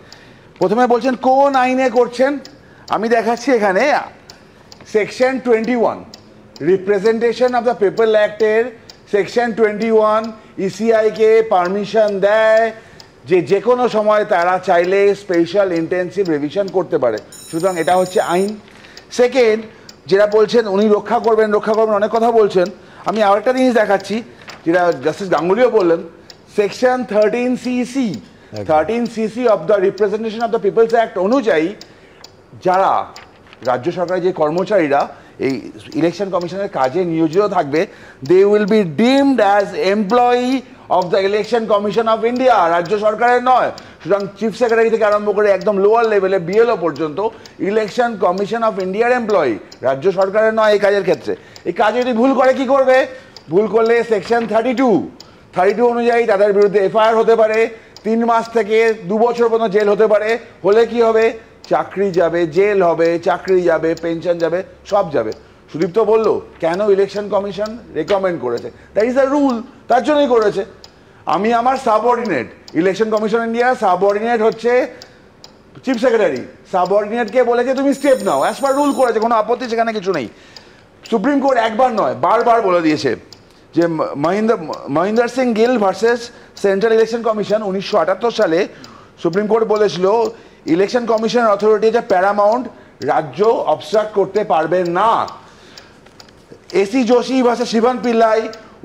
প্রথমে বলছেন কোন আইনে করছেন, আমি দেখাচ্ছি এখানে section 21 representation of the people অ্যাক্টের সেকশন 21 ইসিআই কে পারমিশন দেয় যে কোনো সময় তারা চাইলে স্পেশাল ইন্টেন্সিভ রিভিশন করতে পারে, সুতরাং এটা হচ্ছে আইন। সেকেন্ড, যেটা বলছেন উনি রক্ষা করবেন অনেক কথা বলছেন, আমি আরেকটা জিনিস দেখাচ্ছি যেটা জাস্টিস গাঙ্গুলিও বললেন, section 13cc of the representation of the peoples act অনুযায়ী যারা রাজ্য সরকারের যে কর্মচারীরা এই ইলেকশন কমিশনের কাজে নিয়োজিত থাকবে, they will be deemed as employee of the election commission of India, রাজ্য সরকারের নয়। সুতরাং চিফ সেক্রেটারি থেকে আরম্ভ করে একদম লোয়ার লেভেলে বিএলও পর্যন্ত ইলেকশন কমিশন অফ ইন্ডিয়ার এমপ্লয়ি, রাজ্য সরকারের নয় এই কাজের ক্ষেত্রে। এই কাজ যদি ভুল করে কি করবে? ভুল করলে সেকশন 32 অনুযায়ী তাদের বিরুদ্ধে এফআইআর হতে পারে, 3 মাস থেকে 2 বছর পর্যন্ত জেল হতে পারে। হলে কি হবে? চাকরি যাবে, জেল হবে, চাকরি যাবে, পেনশন যাবে, সব যাবে। সুদীপ্ত বললো কেন ইলেকশন কমিশন রেকমেন্ড করেছে, দ্যাট ইজ দ্য রুল, তার জন্যই করেছে। আমি আমার subordinate, election commission India subordinate হচ্ছে চিফ সেক্রেটারি, সাবঅর্ডিনেটকে বলেছে তুমি স্টেপ নাও, অ্যাজ পার রুল করেছে, কোনো আপত্তি সেখানে কিছু নেই। সুপ্রিম কোর্ট একবার নয় বারবার বলে দিয়েছে যে Mohinder Singh Gill versus central election commission 1978 সালে সুপ্রিম কোর্ট বলেছিল ইলেকশন কমিশনের অথরিটি যে প্যারামাউন্ট, রাজ্য অবস্ট্রাক্ট করতে পারবে না। এসি যোশী ভার্সেস শিবন পিল্লাই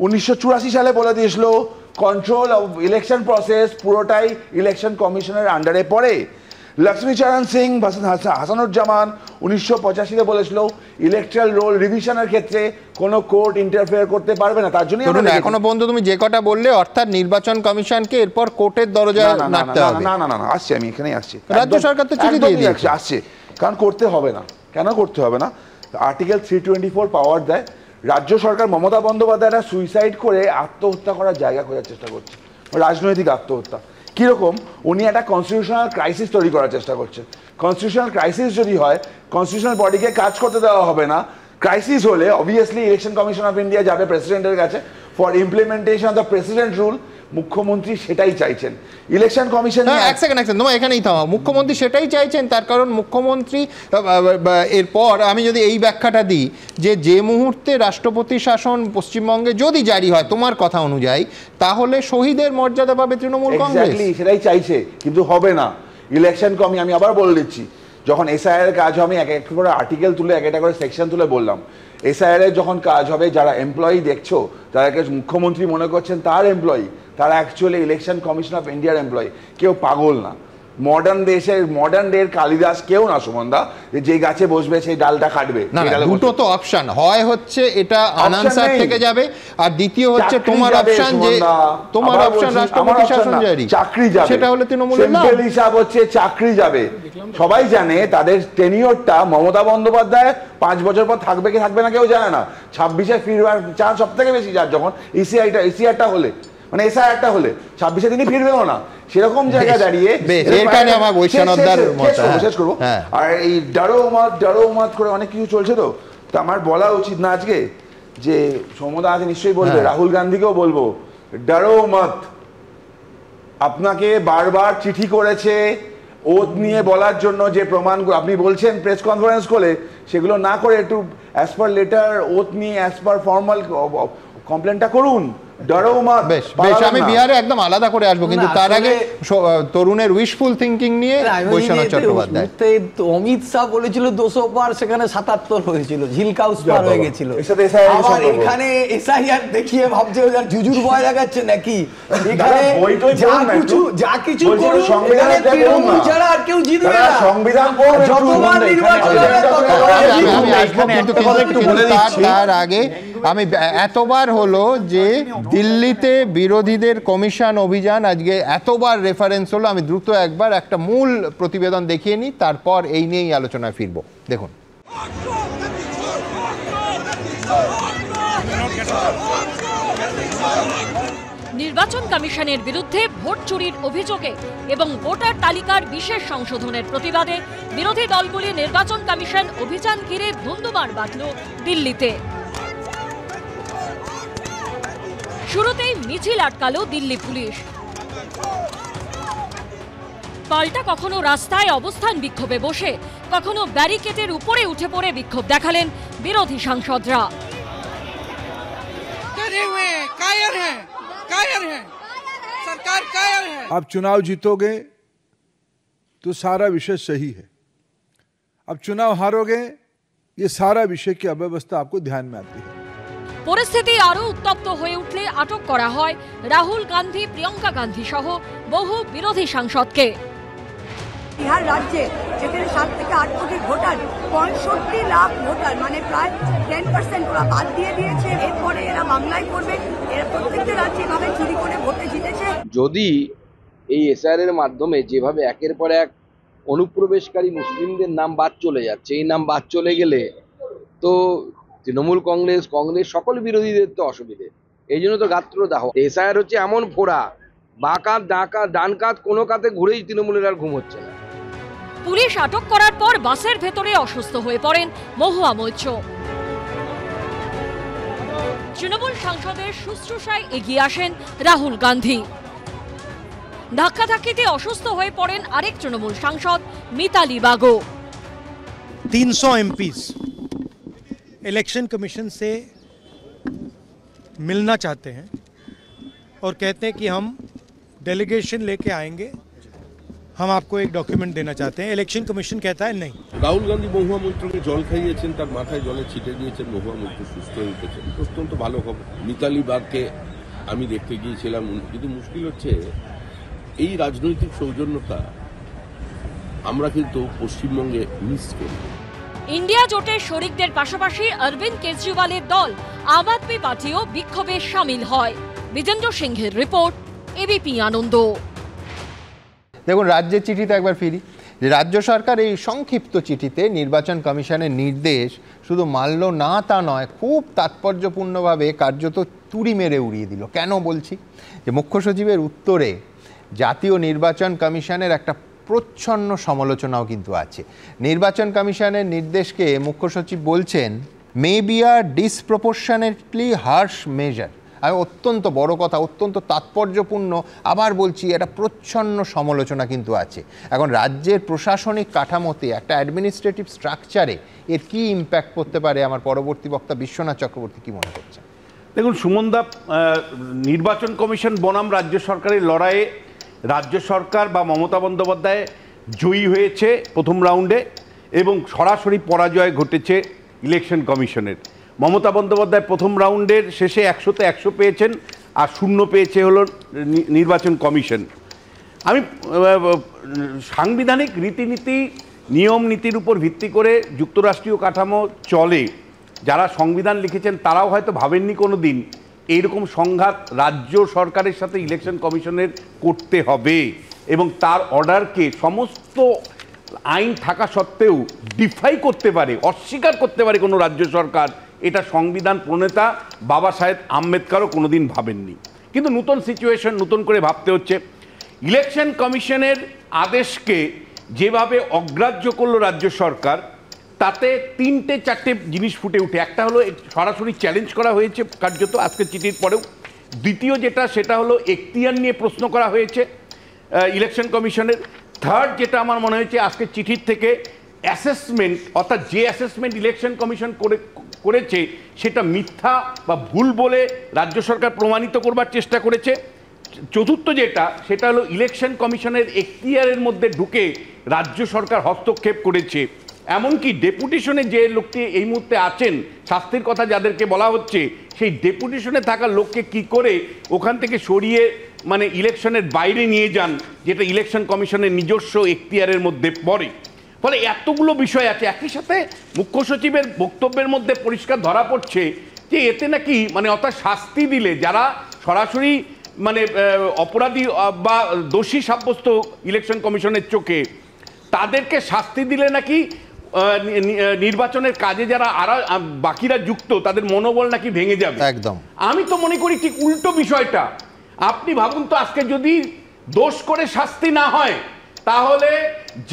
1984 সালে বলে দিয়েছিল কন্ট্রোল অফ ইলেকশন প্রসেস পুরোটাই ইলেকশন কমিশনের আন্ডারে পড়ে। লক্ষ্মীচরণ সিং ভার্সেস হাসানুজ্জামান 1985 বলেছিল ইলেকট্রাল রোল রিভিশনের ক্ষেত্রে কোনো কোর্ট ইন্টারফেয়ার করতে পারবে না। তার জন্য
এখনো পর্যন্ত তুমি যে কটা বললে, অর্থাৎ নির্বাচন কমিশনকে এরপর কোর্টের দরজায় নাড়তে হবে।
না আসছে, আমি এখানেই আসছি।
রাজ্য সরকার তো চিঠি দিয়ে দিয়েছে,
আসছে, কারণ করতে হবে না। কেন করতে হবে না? আর্টিকেল 324 পাওয়ার দেয়। রাজ্য সরকার মমতা বন্দ্যোপাধ্যায়রা সুইসাইড করে আত্মহত্যা করার জায়গা খোঁজার চেষ্টা করছে, রাজনৈতিক আত্মহত্যা। কিরকম? উনি একটা কনস্টিটিউশনাল ক্রাইসিস তৈরি করার চেষ্টা করছেন। কনস্টিটিউশনাল ক্রাইসিস যদি হয়, কনস্টিটিউশনাল বডিকে কাজ করতে দেওয়া হবে না। ক্রাইসিস হলে obviously election commission of India যাবে প্রেসিডেন্টের কাছে for implementation of the president rule. মুখ্যমন্ত্রী সেটাই চাইছেন। ইলেকশন কমিশন
এক সেকেন্ড তোমার এখানেই থামা। মুখ্যমন্ত্রী সেটাই চাইছেন, তার কারণ মুখ্যমন্ত্রী এরপর আমি যদি এই ব্যাখ্যাটা দিই যে মুহূর্তে রাষ্ট্রপতি শাসন পশ্চিমবঙ্গে যদি জারি হয় তোমার কথা অনুযায়ী, তাহলে শহীদের মর্যাদা পাবে তৃণমূল কংগ্রেস।
সেটাই চাইছে, কিন্তু হবে না। ইলেকশন আমি আবার বলে দিচ্ছি, যখন এসআইআর এর কাজ হবে, এক এক করে আর্টিকেল তুলে এক একটা করে সেকশন তুলে বললাম। এসআইআর এর যখন কাজ হবে, যারা এমপ্লয়ি দেখছো, যাদেরকে মুখ্যমন্ত্রী মনে করছেন তার এমপ্লয়ি, তারা অ্যাকচুয়ালি ইলেকশন কমিশন অফ ইন্ডিয়ার এমপ্লয়ি। কেউ পাগল না। মডার্ন ডের কালিদাস কেউ না সুমনদা, যে গাছে বসবে সেই ডালটা কাটবে।
দুটো তো অপশন হয়, হচ্ছে এটা আনআনসার থেকে যাবে, আর দ্বিতীয় হচ্ছে তোমার অপশন, যে তোমার অপশন রাষ্ট্রপতি শাসন জারি,
চাকরি যাবে।
সেটা হলে তৃণমূলের না।
সিম্পল হিসাব হচ্ছে চাকরি যাবে। সবাই জানে তাদের টেনিওরটা মমতা বন্দ্যোপাধ্যায় 5 বছর পর থাকবে কি থাকবে না কেউ জানে না। 26-এ ফিরবার চান্স সব থেকে বেশি, যার যখন ইসিআরটা হলে, মানে এসআইআরটা হলে 26-এ তিনি ফিরবেও না। সেরকম জায়গায় দাঁড়িয়ে শেষ করবো। আর এই ডারো মত করে অনেক কিছু চলছে, তো আমার বলা উচিত না আজকে যে সৌম্যদা আজ নিশ্চয়ই বলবে, রাহুল গান্ধীকেও বলবো, ডারো মত। আপনাকে বারবার চিঠি করেছে ওথ নিয়ে বলার জন্য, যে প্রমাণ আপনি বলছেন প্রেস কনফারেন্স করে, সেগুলো না করে একটু অ্যাজ পার লেটার ওথ নিয়ে অ্যাজ পার ফর্মাল কমপ্লেনটা করুন।
আমি বিহারে একদম আলাদা করে আসবো, কিন্তু তার আগে তরুণের উইশফুল থিঙ্কিং নিয়ে বৈশ্বনাথ চট্টোপাধ্যায়।
অমিত শাহ বলেছিল 200 পার, সেখানে 77 হয়েছিল, ঝিলকাউস পার হয়ে গেছিল। আবার এখানে এসআইআর দেখিয়ে ভাবছে জুজুর ভয় দেখাচ্ছে নাকি? এখানে যা কিছু তৃণমূল ছাড়া আর কেউ জিতবে না।
সংবিধান
যতবার নির্বাচন হবে,
তার আগে আমি এতবার হলো যে দিল্লিতে বিরোধীদের কমিশন অভিযান আজকে এতবার রেফারেন্স হলো, আমি দ্রুত একবার একটা মূল প্রতিবেদন দেখিয়ে নিই, তারপর এই নিয়েই আলোচনায় ফিরবো। দেখুন,
নির্বাচন কমিশনের বিরুদ্ধে ভোট চুরির অভিযোগে এবং ভোটার তালিকার বিশেষ সংশোধনের প্রতিবাদে বিরোধী দলগুলি নির্বাচন কমিশন অভিযান ঘিরে ধুন্ধুমার বাঁধল দিল্লিতে। শুরুতেই মিছিল আটকালো দিল্লি পুলিশ, পাল্টা কখনো রাস্তায় অবস্থান বিক্ষোভে বসে, কখনো ব্যারিকেডের উপরে উঠে পড়ে বিক্ষোভ দেখালেন বিরোধী সাংসদরা।
सरकार कायम है।
आप चुनाव जीतोगे तो सारा विषय सही है, अब चुनाव हारोगे ये सारा विषय की अव्यवस्था आपको ध्यान में आती है।
পরিস্থিতি আরো উত্তপ্ত হয়ে উঠলে আটক করা হয় রাহুল গান্ধী, প্রিয়ঙ্কা গান্ধী সহ বহু বিরোধী সাংসদকে।
বিহার রাজ্যে যেখানে 7 থেকে 8 কোটি ভোটার, 65 লাখ ভোটার মানে প্রায় 10% ওরা বাদ দিয়ে দিয়েছে। এরপরে এরা বাংলায় করবে, এরা প্রত্যেকটা রাজ্যে ভাবে চুরি করে ভোটে জিতেছে।
যদি এই এসআর এর মাধ্যমে যেভাবে একের পর এক অনুপ্রবেশকারী মুসলিমদের নাম বাদ চলে যাচ্ছে, এই নাম বাদ চলে গেলে তো তৃণমূল কংগ্রেস সকল বিরোধীদের তো অসুবিধে। এই জন্য তো গাত্রদাহ। এসআইআর হচ্ছে এমন ফোড়া, বাঁকা ডাকা ডান কাত কোনো কাতে ঘুরেই তৃণমূলের আর ঘুম হচ্ছে না।
পুলিশ আটক করার পর বাসের ভেতরে অসুস্থ হয়ে পড়েন মহুয়া মৈত্র। তৃণমূল সাংসদের শুশ্রূষায় এগিয়ে আসেন রাহুল গান্ধী। ধাক্কাধাক্কিতে অসুস্থ হয়ে পড়েন আরেক তৃণমূল সাংসদ মিতালি বাগো।
300 एमपीज इलेक्शन कमीशन से मिलना चाहते हैं और कहते हैं कि हम डेलीगेशन लेके आएंगे, हम आपको एक डॉक्यूमेंट देना चाहते हैं। इलेक्शन कमीशन कहता है नहीं।
রাহুল গান্ধী মহুয়া মৈত্রকে জল খাইয়েছেন, তার মাথায় জলে ছিটে দিয়েছেন, মহুয়া মৈত্র সুস্থ হয়ে উঠেছেন, অত্যন্ত ভালো খবর। মিতালি বাগকে আমি দেখতে গিয়েছিলাম, কিন্তু মুশকিল হচ্ছে এই রাজনৈতিক সৌজন্যতা আমরা কিন্তু পশ্চিমবঙ্গে মিস করি।
ইন্ডিয়া জোটের শরিকদের পাশাপাশি অরবিন্দ কেজরিওয়ালের দল আম আদমি পার্টিও বিক্ষোভে সামিল হয়। বিজেন্দ্র সিংহের রিপোর্ট, এবিপি আনন্দ।
দেখুন, রাজ্যের চিঠিতে একবার ফিরি। যে রাজ্য সরকার এই সংক্ষিপ্ত চিঠিতে নির্বাচন কমিশনের নির্দেশ শুধু মানল না তা নয়, খুব তাৎপর্যপূর্ণভাবে কার্যত তুড়ি মেরে উড়িয়ে দিল। কেন বলছি? যে মুখ্য সচিবের উত্তরে জাতীয় নির্বাচন কমিশনের একটা প্রচ্ছন্ন সমালোচনাও কিন্তু আছে। নির্বাচন কমিশনের নির্দেশকে মুখ্য সচিব বলছেন may be a disproportionately harsh measure. আর অত্যন্ত বড় কথা, অত্যন্ত তাৎপর্যপূর্ণ, আবার বলছি একটা প্রচ্ছন্ন সমালোচনা কিন্তু আছে। এখন রাজ্যের প্রশাসনিক কাঠামোতে, একটা অ্যাডমিনিস্ট্রেটিভ স্ট্রাকচারে এর কী ইম্প্যাক্ট করতে পারে? আমার পরবর্তী বক্তা বিশ্বনাথ চক্রবর্তী কী মনে করছেন?
দেখুন সুমনদা, নির্বাচন কমিশন বনাম রাজ্য সরকারের লড়াইয়ে রাজ্য সরকার বা মমতা বন্দ্যোপাধ্যায় জয়ী হয়েছে প্রথম রাউন্ডে এবং সরাসরি পরাজয় ঘটেছে ইলেকশন কমিশনের। মমতা বন্দ্যোপাধ্যায় প্রথম রাউন্ডের শেষে 100তে 100 পেয়েছেন আর 0 পেয়েছে হলো নির্বাচন কমিশন। আমি সাংবিধানিক রীতিনীতি, নিয়ম নীতির উপর ভিত্তি করে যুক্তরাষ্ট্রীয় কাঠামো চলে। যারা সংবিধান লিখেছেন তারাও হয়তো ভাবেননি কোনো দিন এইরকম সংঘাত রাজ্য সরকারের সাথে ইলেকশন কমিশনের করতে হবে এবং তার অর্ডারকে সমস্ত আইন থাকা সত্ত্বেও ডিফাই করতে পারে, অস্বীকার করতে পারে কোনো রাজ্য সরকার। এটা সংবিধান প্রণেতা বাবা সাহেব আম্বেদকরও কোনোদিন ভাবেননি। কিন্তু নতুন সিচুয়েশন, নতুন করে ভাবতে হচ্ছে। ইলেকশন কমিশনের আদেশকে যেভাবে অগ্রাহ্য করলো রাজ্য সরকার, তাতে 3-4টে জিনিস ফুটে উঠে। একটা হলো সরাসরি চ্যালেঞ্জ করা হয়েছে কার্যত আজকে চিঠির পরেও। দ্বিতীয় যেটা, সেটা হলো এখতিয়ার নিয়ে প্রশ্ন করা হয়েছে ইলেকশন কমিশনের। থার্ড যেটা আমার মনে হয়েছে আজকে চিঠির থেকে, অ্যাসেসমেন্ট, অর্থাৎ যে অ্যাসেসমেন্ট ইলেকশন কমিশন করেছে সেটা মিথ্যা বা ভুল বলে রাজ্য সরকার প্রমাণিত করবার চেষ্টা করেছে। চতুর্থ যেটা, সেটা হলো ইলেকশন কমিশনের এখতিয়ারের মধ্যে ঢুকে রাজ্য সরকার হস্তক্ষেপ করেছে। এমনকি ডেপুটেশনে যে লোকটি এই মুহূর্তে আছেন, শাস্তির কথা যাদেরকে বলা হচ্ছে, সেই ডেপুটেশনে থাকা লোককে কি করে ওখান থেকে সরিয়ে মানে ইলেকশনের বাইরে নিয়ে যান, যেটা ইলেকশন কমিশনের নিজস্ব এখতিয়ারের মধ্যে পড়ে। ফলে এতগুলো বিষয় আছে। একই সাথে মুখ্য সচিবের বক্তব্যের মধ্যে পরিষ্কার ধরা পড়ছে যে এতে নাকি মানে অর্থাৎ শাস্তি দিলে যারা সরাসরি মানে অপরাধী বা দোষী সাব্যস্ত ইলেকশন কমিশনের চোখে, তাদেরকে শাস্তি দিলে নাকি নির্বাচনের কাজে যারা আরো বাকিরা যুক্ত তাদের মনোবল নাকি ভেঙে যাবে।
একদম।
আমি তো মনে করি ঠিক উল্টো বিষয়টা। আপনি ভাবুন তো, আজকে যদি দোষ করে শাস্তি না হয়, তাহলে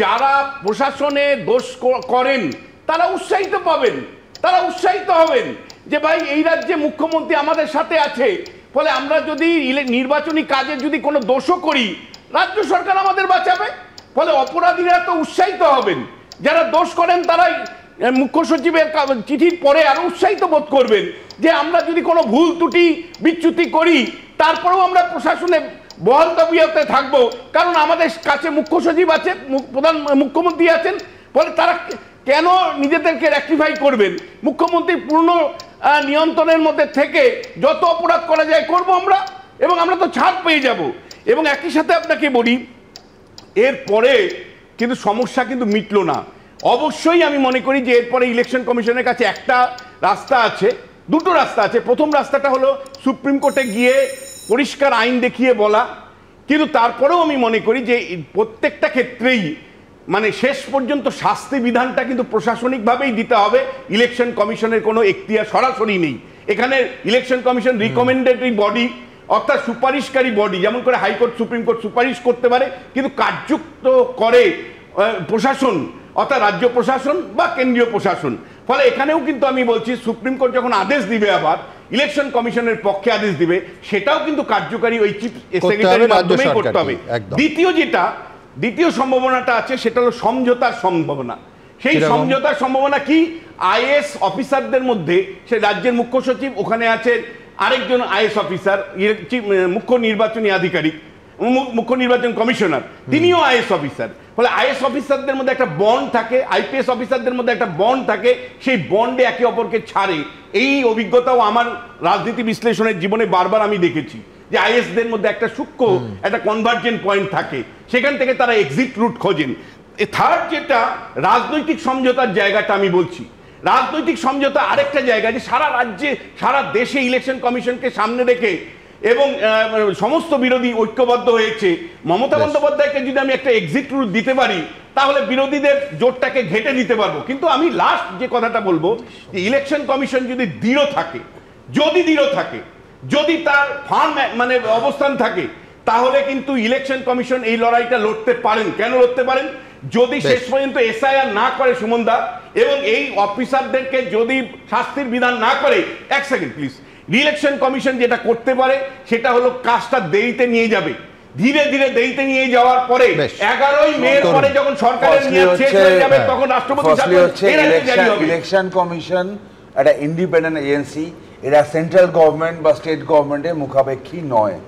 যারা প্রশাসনে দোষ করেন তারা উৎসাহিত পাবেন, তারা উৎসাহিত হবেন যে ভাই এই রাজ্যে মুখ্যমন্ত্রী আমাদের সাথে আছে, ফলে আমরা যদি নির্বাচনী কাজে যদি কোনো দোষও করি, রাজ্য সরকার আমাদের বাঁচাবে। ফলে অপরাধীরা তো উৎসাহিত হবেন, যারা দোষ করেন তারাই মুখ্য সচিবের চিঠির পরে আরো উৎসাহিত বোধ করবেন যে আমরা যদি কোনো ভুল ত্রুটি বিচ্যুতি করি, তারপরেও আমরা প্রশাসনে বহাল তবিয়তে থাকবো, কারণ আমাদের কাছে মুখ্য সচিব আছে, মুখ্যমন্ত্রী আছেন, ফলে তারা কেন নিজেদেরকে রেকটিফাই করবেন? মুখ্যমন্ত্রী পূর্ণ নিয়ন্ত্রণের মধ্যে থেকে যত অপরাধ করা যায় করব আমরা, এবং আমরা তো ছাড় পেয়ে যাব। এবং একই সাথে আপনাকে বলি, এরপরে কিন্তু সমস্যা কিন্তু মিটলো না। অবশ্যই আমি মনে করি যে এরপরে ইলেকশন কমিশনের কাছে একটা রাস্তা আছে, দুটো রাস্তা আছে। প্রথম রাস্তাটা হলো সুপ্রিম কোর্টে গিয়ে পরিষ্কার আইন দেখিয়ে বলা, কিন্তু তারপরেও আমি মনে করি যে প্রত্যেকটা ক্ষেত্রেই মানে শেষ পর্যন্ত শাস্তি বিধানটা কিন্তু প্রশাসনিকভাবেই দিতে হবে। ইলেকশন কমিশনের কোনো এখতিয়ার সরাসরি নেই এখানে। ইলেকশন কমিশন রিকমেন্ডেটরি বডি, অর্থাৎ সুপারিশকারী বডি, যেমন করে হাইকোর্ট সুপ্রিম কোর্ট সুপারিশ করতে পারে, কিন্তু কার্যযুক্ত করে প্রশাসন, অর্থাৎ রাজ্য প্রশাসন বা কেন্দ্রীয় প্রশাসন। ফলে এখানেও কিন্তু আমি বলছি সুপ্রিম কোর্ট যখন আদেশ দিবে, আবার ইলেকশন কমিশনের পক্ষে আদেশ দিবে, সেটাও কিন্তু কার্যকারী ওই চিফ সেক্রেটারির মাধ্যমেই করতে হবে। দ্বিতীয় সম্ভাবনাটা আছে, সেটা হলো সমঝোতার সম্ভাবনা। সেই সমঝোতার সম্ভাবনা কি? আইএস অফিসারদের মধ্যে, সে রাজ্যের মুখ্য সচিব, ওখানে আছে আরেকজন আইএস অফিসার, মুখ্য নির্বাচনী আধিকারিক, মুখ্য নির্বাচন কমিশনার, তিনিও আইএস অফিসার। ফলে আইএস অফিসারদের মধ্যে একটা বন্ড থাকে, আইপিএস অফিসারদের মধ্যে একটা বন্ড থাকে, সেই বন্ডে একে অপরকে ছাড়ে। এই অভিজ্ঞতাও আমার রাজনীতি বিশ্লেষণের জীবনে বারবার আমি দেখেছি যে আইএসদের মধ্যে একটা সূক্ষ্ম একটা কনভার্জেন্ট পয়েন্ট থাকে, সেখান থেকে তারা এক্সিট রুট খোঁজেন। থার্ড যেটা রাজনৈতিক সমঝোতার জায়গাটা আমি বলছি, রাজনৈতিক সমঝোতা আরেকটা জায়গা, যে সারা রাজ্যে সারা দেশে ইলেকশন কমিশনকে সামনে রেখে এবং সমস্ত বিরোধী ঐক্যবদ্ধ হয়েছে। মমতা বন্দ্যোপাধ্যায়কে যদি আমি একটা এক্সিট রুট দিতে পারি, তাহলে বিরোধীদের জোটটাকে ঘেটে দিতে পারবো। কিন্তু আমি লাস্ট যে কথাটা বলবো, যে ইলেকশন কমিশন যদি দৃঢ় থাকে, যদি তার ফার্ম মানে অবস্থান থাকে, তাহলে কিন্তু ইলেকশন কমিশন এই লড়াইটা লড়তে পারেন। কেন লড়তে পারেন? যদি শেষ পর্যন্ত এসআইআর না করে সুমন দা, এবং এই অফিসারদেরকে যদি শাস্তির বিধান না করে, এক সেকেন্ড প্লিজ, ইলেকশন কমিশন যেটা করতে পারে সেটা হলো কাজটা দেরিতে নিয়ে যাবে, ধীরে ধীরে দেরিতে নিয়ে যাওয়ার পরে 11ই মে পরে যখন সরকারের মেয়াদ শেষ হয়ে যাবে, তখন রাষ্ট্রপতি
ইলেকশন কমিশন একটা ইন্ডিপেন্ডেন্ট এজেন্সি, এরা সেন্ট্রাল গভর্নমেন্ট বা স্টেট গভর্নমেন্টের মুখাপেক্ষী নয়।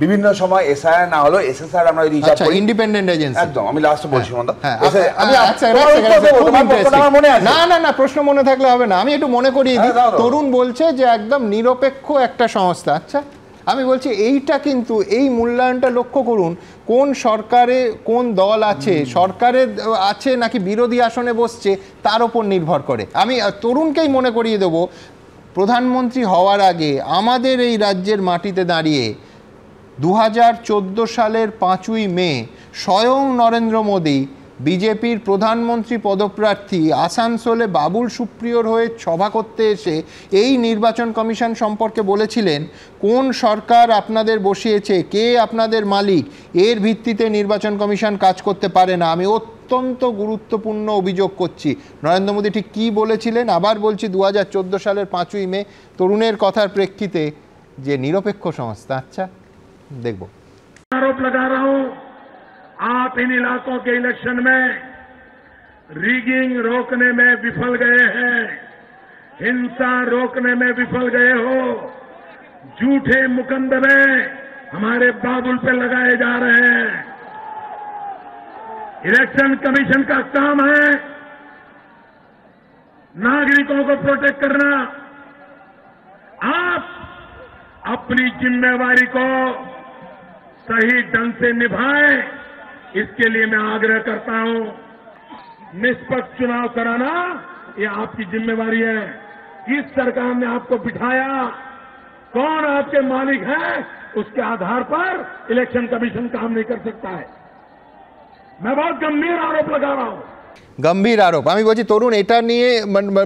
বিভিন্ন সময় এসআইআর না হলো এসএসআর আমরা রিচার্জ করি, ইন্ডিপেন্ডেন্ট এজেন্সি। একদম, আমি লাস্ট বলছি মন্দা,
না প্রশ্ন মনে থাকলে হবে না, আমি একটু মনে করিয়ে দিই। তরুণ বলছে যে একদম নিরপেক্ষ একটা সংস্থা। আচ্ছা, আমি বলছি এইটা কিন্তু এই মূল্যায়নটা লক্ষ্য করুন, কোন সরকারে কোন দল আছে, সরকারে আছে নাকি বিরোধী আসনে বসছে, তার উপর নির্ভর করে। আমি তরুণকেই মনে করিয়ে দেবো, প্রধানমন্ত্রী হওয়ার আগে আমাদের এই রাজ্যের মাটিতে দাঁড়িয়ে 2014 সালের 5ই মে স্বয়ং নরেন্দ্র মোদী বিজেপির প্রধানমন্ত্রী পদপ্রার্থী আসানসোলে বাবুল সুপ্রিয়র হয়ে সভা করতে এসে এই নির্বাচন কমিশন সম্পর্কে বলেছিলেন, কোন সরকার আপনাদের বসিয়েছে, কে আপনাদের মালিক, এর ভিত্তিতে নির্বাচন কমিশন কাজ করতে পারে না। আমি অত্যন্ত গুরুত্বপূর্ণ অভিযোগ করছি। নরেন্দ্র মোদী ঠিক কী বলেছিলেন আবার বলছি, 2014 সালের 5ই মে, তরুণের কথার প্রেক্ষিতে, যে নিরপেক্ষ সংস্থা। আচ্ছা देखो,
आरोप लगा रहा हूं, आप इन इलाकों के इलेक्शन में रिगिंग रोकने में विफल गए हैं, हिंसा रोकने में विफल गए हो, झूठे मुकदमे हमारे बाबुल पे लगाए जा रहे हैं। इलेक्शन कमीशन का काम है नागरिकों को प्रोटेक्ट करना। आप अपनी जिम्मेवारी को सही ढंग से निभाएं, इसके लिए मैं आग्रह करता हूं। निष्पक्ष चुनाव कराना ये आपकी जिम्मेवारी है। किस सरकार ने आपको बिठाया, कौन आपके मालिक हैं, उसके आधार पर इलेक्शन कमीशन काम नहीं कर सकता है। मैं बहुत गंभीर आरोप लगा रहा हूं,
গম্ভীর আরোপ। আমি বলছি তরুণ, এটা নিয়ে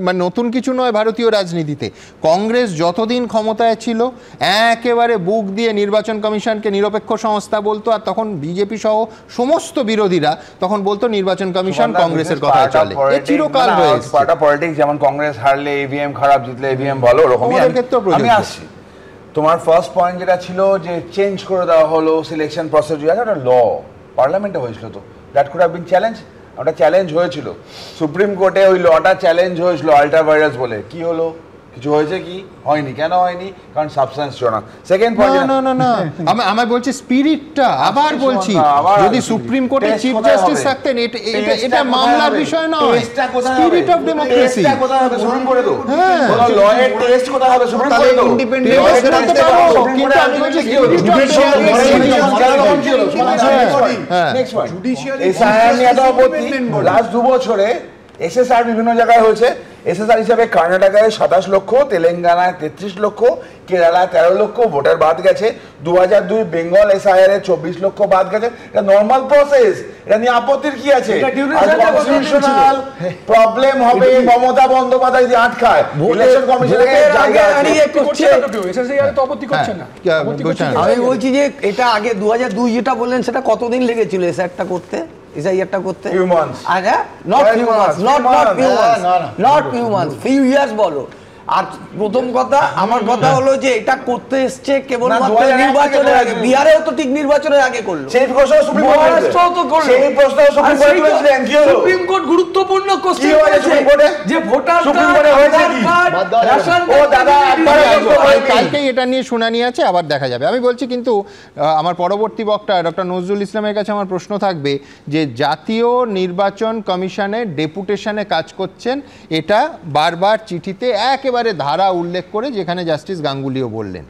মানে নতুন কিছু নয় ভারতীয় রাজনীতিতে। কংগ্রেস যতদিন ক্ষমতায় ছিল একেবারে বুক দিয়ে নির্বাচন কমিশনকে নিরপেক্ষ সংস্থা বলতো, আর তখন বিজেপি সহ সমস্ত বিরোধীরা তখন বলতো নির্বাচন কমিশন কংগ্রেসের কথায় চলে। চিরকাল রয়েছে
পার্টা পলিটিক্স, যেমন কংগ্রেস হারলে ইভিএম খারাপ, জিতলে ইভিএম ভালো, ওরকমই আমি আসছি। তোমার ফার্স্ট পয়েন্ট যেটা ছিল যে চেঞ্জ করে দেওয়া হলো সিলেকশন প্রসিডিউর, একটা ল পার্লামেন্টে হয়েছিল, তো that could have been challenge. ওটা চ্যালেঞ্জ হয়েছিল সুপ্রিম কোর্টে, ওই লটা চ্যালেঞ্জ হয়েছিল আল্ট্রা ভাইরাস বলে। কি হলো? কিছু হয়েছে কি হয়নি, কেন হয়নি? কারণ সাবস্টেন্স ছিল না। সেকেন্ড পয়েন্ট,
না না না আমি বলছি স্পিরিটটা, আবার বলছি যদি সুপ্রিম কোর্টে চিফ জাস্টিস থাকতেন এটা মামলার বিষয় নয়, স্পিরিট অফ ডেমোক্রেসি
কোথায় হবে? সুপ্রিম কোর্টে তো লয়ের টেস্ট কোথায় হবে? সুপ্রিম কোর্টে তো ইন্ডিপেন্ডেন্ট কিন্তু আমি বলছি এসআইআর নিয়ে এত আপত্তি লাস্ট 2 বছরে এসএসআর বিভিন্ন জায়গায় হয়েছে। এসএসআর হিসাবে কর্ণাটকায় 27 লক্ষ, তেলেঙ্গানায় 33 লক্ষ, কেরালায় 13 লক্ষ ভোটার বাদ গেছে। 2002 বেঙ্গল এসআইআর এ 24 লক্ষ বাদ গেছে। এটা নর্মাল প্রসেস, এটা নিয়ে আপত্তির কি আছে? কনস্টিটিউশনাল প্রবলেম হবে মমতা বন্দ্যোপাধ্যায় যদি আটকায় ইলেকশন কমিশনের জায়গা আছে।
আমি বলছি যে এটা আগে 2002 যেটা বললেন সেটা কতদিন লেগেছিল এসআইআরটা করতে? এসআইআরটা করতে
few months,
not few months, not few months, few years বলো। আর প্রথম কথা আমার কথা হলো যে এটা করতে এসছে কেবল মাত্র নির্বাচনের আগে। বিহারেও তো ঠিক নির্বাচনের আগে করলো,
সেই প্রশ্ন সুপ্রিম কোর্ট তো করলো, সেই প্রশ্ন সুপ্রিম কোর্ট করেছিলেন। কি হলো?
সুপ্রিম কোর্ট গুরুত্বপূর্ণ কোশ্চেন
করেছে যে
ভোটার
সুপ্রিম কোর্টে হয়েছে কি? ও দাদা
কালকেই এটা নিয়ে শুনানি আছে, আবার দেখা যাবে। আমি বলছি কিন্তু আমার পরবর্তী বক্তা ডক্টর নজরুল ইসলামের কাছে আমার প্রশ্ন থাকবে যে জাতীয় নির্বাচন কমিশনের ডেপুটেশনে কাজ করছেন, এটা বারবার চিঠিতে একেবারে ধারা উল্লেখ করে, যেখানে জাস্টিস গাঙ্গুলিও বললেন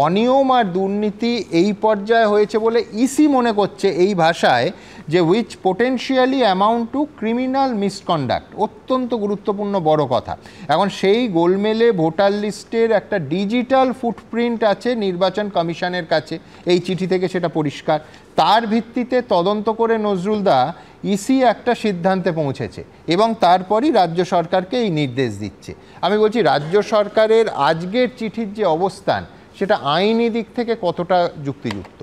অনিয়ম আর দুর্নীতি এই পর্যায়ে হয়েছে বলে ইসি মনে করছে এই ভাষায় যে which potentially amount to criminal misconduct. অত্যন্ত গুরুত্বপূর্ণ বড় কথা। এখন সেই গোলমেলে ভোটার লিস্টের একটা ডিজিটাল ফুটপ্রিন্ট আছে নির্বাচন কমিশনের কাছে, এই চিঠি থেকে সেটা পরিষ্কার। তার ভিত্তিতে তদন্ত করে নজরুলদা ইসি একটা সিদ্ধান্তে পৌঁছেছে এবং তারপরই রাজ্য সরকারকে এই নির্দেশ দিচ্ছে। আমি বলছি রাজ্য সরকারের আজকের চিঠির যে অবস্থান সেটা আইনি দিক থেকে কতটা যুক্তিযুক্ত?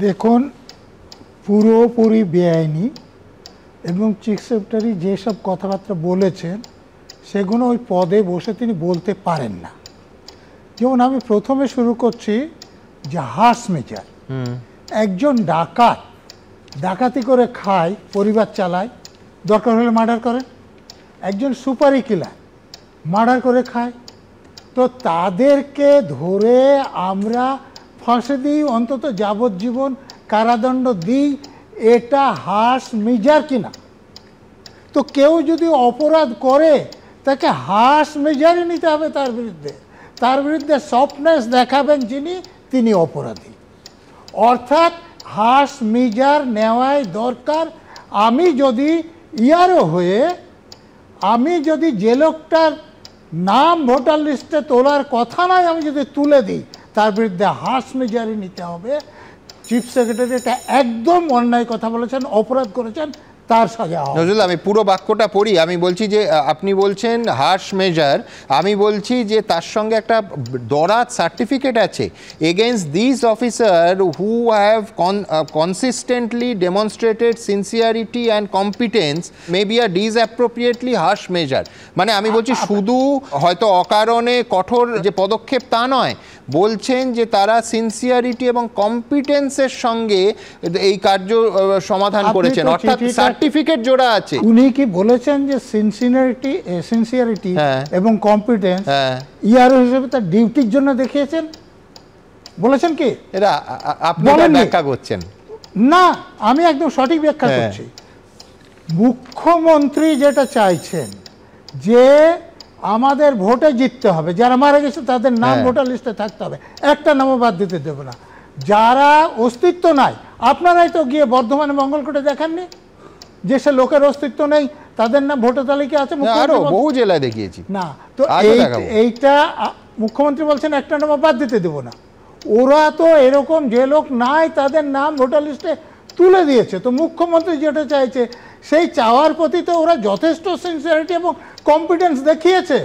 দেখুন, পুরোপুরি বেআইনি এবং চিফ সেক্রেটারি যেসব কথাবার্তা বলেছেন সেগুলো ওই পদে বসে তিনি বলতে পারেন না। যেমন আমি প্রথমে শুরু করছি যে হার্স মেজার, একজন ডাকাত ডাকাতি করে খায়, পরিবার চালায়, দরকার হলে মার্ডার করেন। একজন সুপারি কিলার মার্ডার করে খায়, তো তাদেরকে ধরে আমরা ফাঁসি দিই, অন্তত যাবজ্জীবন কারাদণ্ড দিই, এটা হার্স মেজার কিনা? তো কেউ যদি অপরাধ করে তাকে হার্স মেজারই নিতে হবে তার বিরুদ্ধে সফটনেস দেখাবেন যিনি, তিনি অপরাধী। অর্থাৎ হার্স মেজার নেওয়াই দরকার। আমি যদি ইয়ারও হয়ে আমি যদি যে লোকটার নাম ভোটার লিস্টে তোলার কথা নয় আমি যদি তুলে দিই, তার বিরুদ্ধে হার্স মেজারই নিতে হবে। চিফ সেক্রেটারি এটা একদম অন্যায় কথা বলেছেন, অপরাধ করেছেন, তার সাজা হবে।
নজরুল, আমি পুরো বাক্যটা পড়ি। আমি বলছি যে আপনি বলছেন হার্শ মেজার, আমি বলছি যে তার সঙ্গে একটা দরাজ সার্টিফিকেট আছে against this officer who have consistently demonstrated sincerity and competence may be a disappropriately harsh measure. মানে আমি বলছি শুধু হয়তো অকারণে কঠোর যে পদক্ষেপ তা নয়, বলছেন যে তারা সিনসিয়ারিটি এবং কম্পিটেন্সের সঙ্গে এই কার্য সমাধান করেছেন, অর্থাৎ সার্টিফিকেট জোড়া আছে।
উনি কি বলেছেন যে সিনসিয়ারিটি এবং কম্পিটেন্স ইয়ারও হিসেবে তার ডিউটির জন্য দেখিয়েছেন? বলেছেন কি?
এটা আপনি ব্যাখ্যা করছেন
না, আমি একদম সঠিক ব্যাখ্যা করছি। মুখ্যমন্ত্রী যেটা চাইছেন যে আমাদের ভোটে জিততে হবে, যারা মারা গেছে তাদের নাম ভোটার লিস্টে থাকতে হবে, একটা নামও বাদ দিতে দেবে না। যারা অস্তিত্ব নাই, আপনারাই তো গিয়ে বর্ধমানে মঙ্গলকোটে দেখাননি যে সে লোকের অস্তিত্ব নেই, তাদের নাম ভোটার তালিকা আছে,
বহু জেলায় দেখিয়েছি
না। তো এইটা মুখ্যমন্ত্রী বলছেন একটা নাম বাদ দিতে দেবো না। ওরা তো এরকম যে লোক নাই তাদের নাম ভোটার লিস্টে তুলে দিয়েছে। তো মুখ্যমন্ত্রী যেটা চাইছে সেই চাওয়ার প্রতি তো ওরা যথেষ্ট সিনসিয়ারিটি এবং কম্পিটেন্স দেখিয়েছে।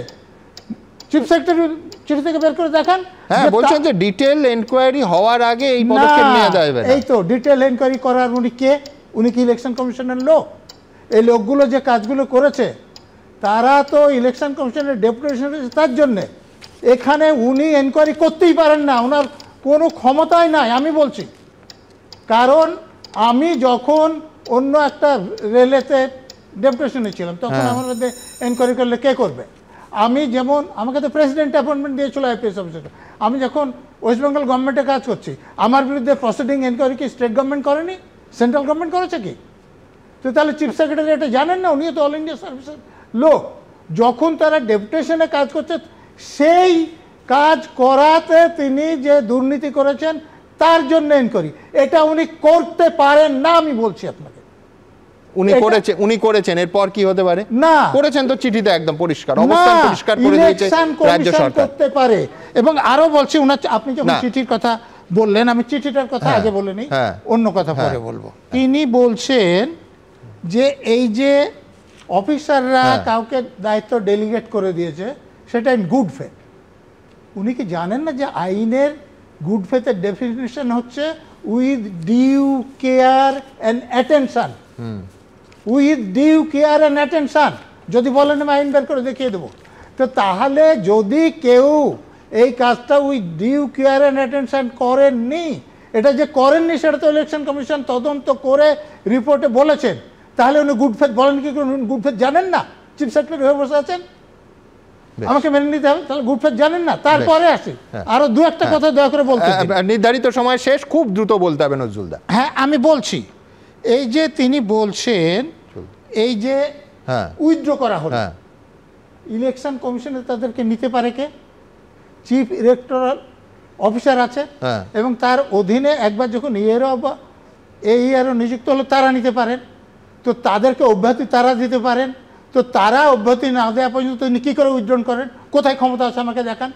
চিফ সেক্রেটারি চিঠি থেকে বের করে দেখান।
হ্যাঁ, বলছেন যে ডিটেইল এনকোয়ারি হওয়ার আগে এই পদক্ষেপ নেওয়া যাবে না।
এই তো ডিটেইল এনকোয়ারি করার উনি কে? উনি কি ইলেকশন কমিশনের লোক? এই লোকগুলো যে কাজগুলো করেছে তারা তো ইলেকশন কমিশনের ডেপুটেশন তার জন্যে। এখানে উনি এনকোয়ারি করতেই পারেন না, ওনার কোনো ক্ষমতাই নাই আমি বলছি। কারণ আমি যখন অন্য একটা রেলেতে ডেপুটেশনে ছিলাম তখন আমাদের এনকোয়ারি করলে কে করবে?
আমি যেমন আমাকে তো প্রেসিডেন্ট অ্যাপয়েন্টমেন্ট দিয়েছিল আইপিএস অফিসার, আমি যখন ওয়েস্ট বেঙ্গল গভর্নমেন্টে কাজ করছি আমার বিরুদ্ধে প্রসিডিং এনকোয়ারি কি স্টেট গভর্নমেন্ট করেনি, সেন্ট্রাল গভর্নমেন্ট করেছে কি? তো তাহলে চিফ সেক্রেটারি এটা জানেন না? উনিও তো অল ইন্ডিয়া সার্ভিসের লোক। যখন তারা ডেপুটেশনে কাজ করছে সেই কাজ করাতে তিনি যে দুর্নীতি করেছেন তার জন্য এনকোয়ারি, এটা উনি করতে পারেন না। আমি বলছি আপনাকে
উনি করেছেন, এরপর কি হতে পারে?
না
করেছেন তো, চিঠিতে একদম পরিষ্কার অবস্থান পরিষ্কার করে দিয়েছে রাজ্য সরকার
করতে পারে। এবং আরো বলছি উনার, আপনি যখন চিঠির কথা বললেন আমি চিঠিটার কথা আগে বলিনি, অন্য কথা পরে বলবো। তিনি বলছেন যে এই যে অফিসাররা কাউকে দায়িত্ব ডেলিগেট করে দিয়েছে সেটা ইন গুড ফেথ। উনি কি জানেন না যে আইনের গুড ফেথের ডেফিনিশন হচ্ছে with due care and attention, with due care and attention. যদি বলেন আমি আইন বের করে দেখিয়ে দেবো। তো তাহলে যদি কেউ এই কাজটা with due care and attention করেননি, এটা যে করেননি সেটা তো ইলেকশন কমিশন তদন্ত করে রিপোর্টে বলেছেন, তাহলে উনি গুড ফেথ বলেন কি? গুড ফেথ জানেন না? চিফ সেক্রেটারি হয়ে বসে আছেন, আমাকে মেনে নিতে হবে। তাহলে গুড ফেথ জানেন না? তারপরে আসি আরো দু একটা কথা দয়া করে বলতে।
নির্ধারিত সময় শেষ, খুব দ্রুত বলতে হবে নজরুলদা।
হ্যাঁ আমি বলছি, এই যে তিনি বলছেন এই যে উইথড্র করা হলো, ইলেকশন কমিশনে তাদেরকে নিতে পারে কে? চিফ ইলেকটোরাল অফিসার আছে এবং তার অধীনে একবার যখন ইয়ারও নিযুক্ত হলো তারা নিতে পারেন। তো তাদেরকে অব্যাহতি তারা দিতে পারেন। তো তারা অব্যাহতি না দেওয়া পর্যন্ত তিনি কী করে উইথড্র করেন? কোথায় ক্ষমতা আছে আমাকে দেখান।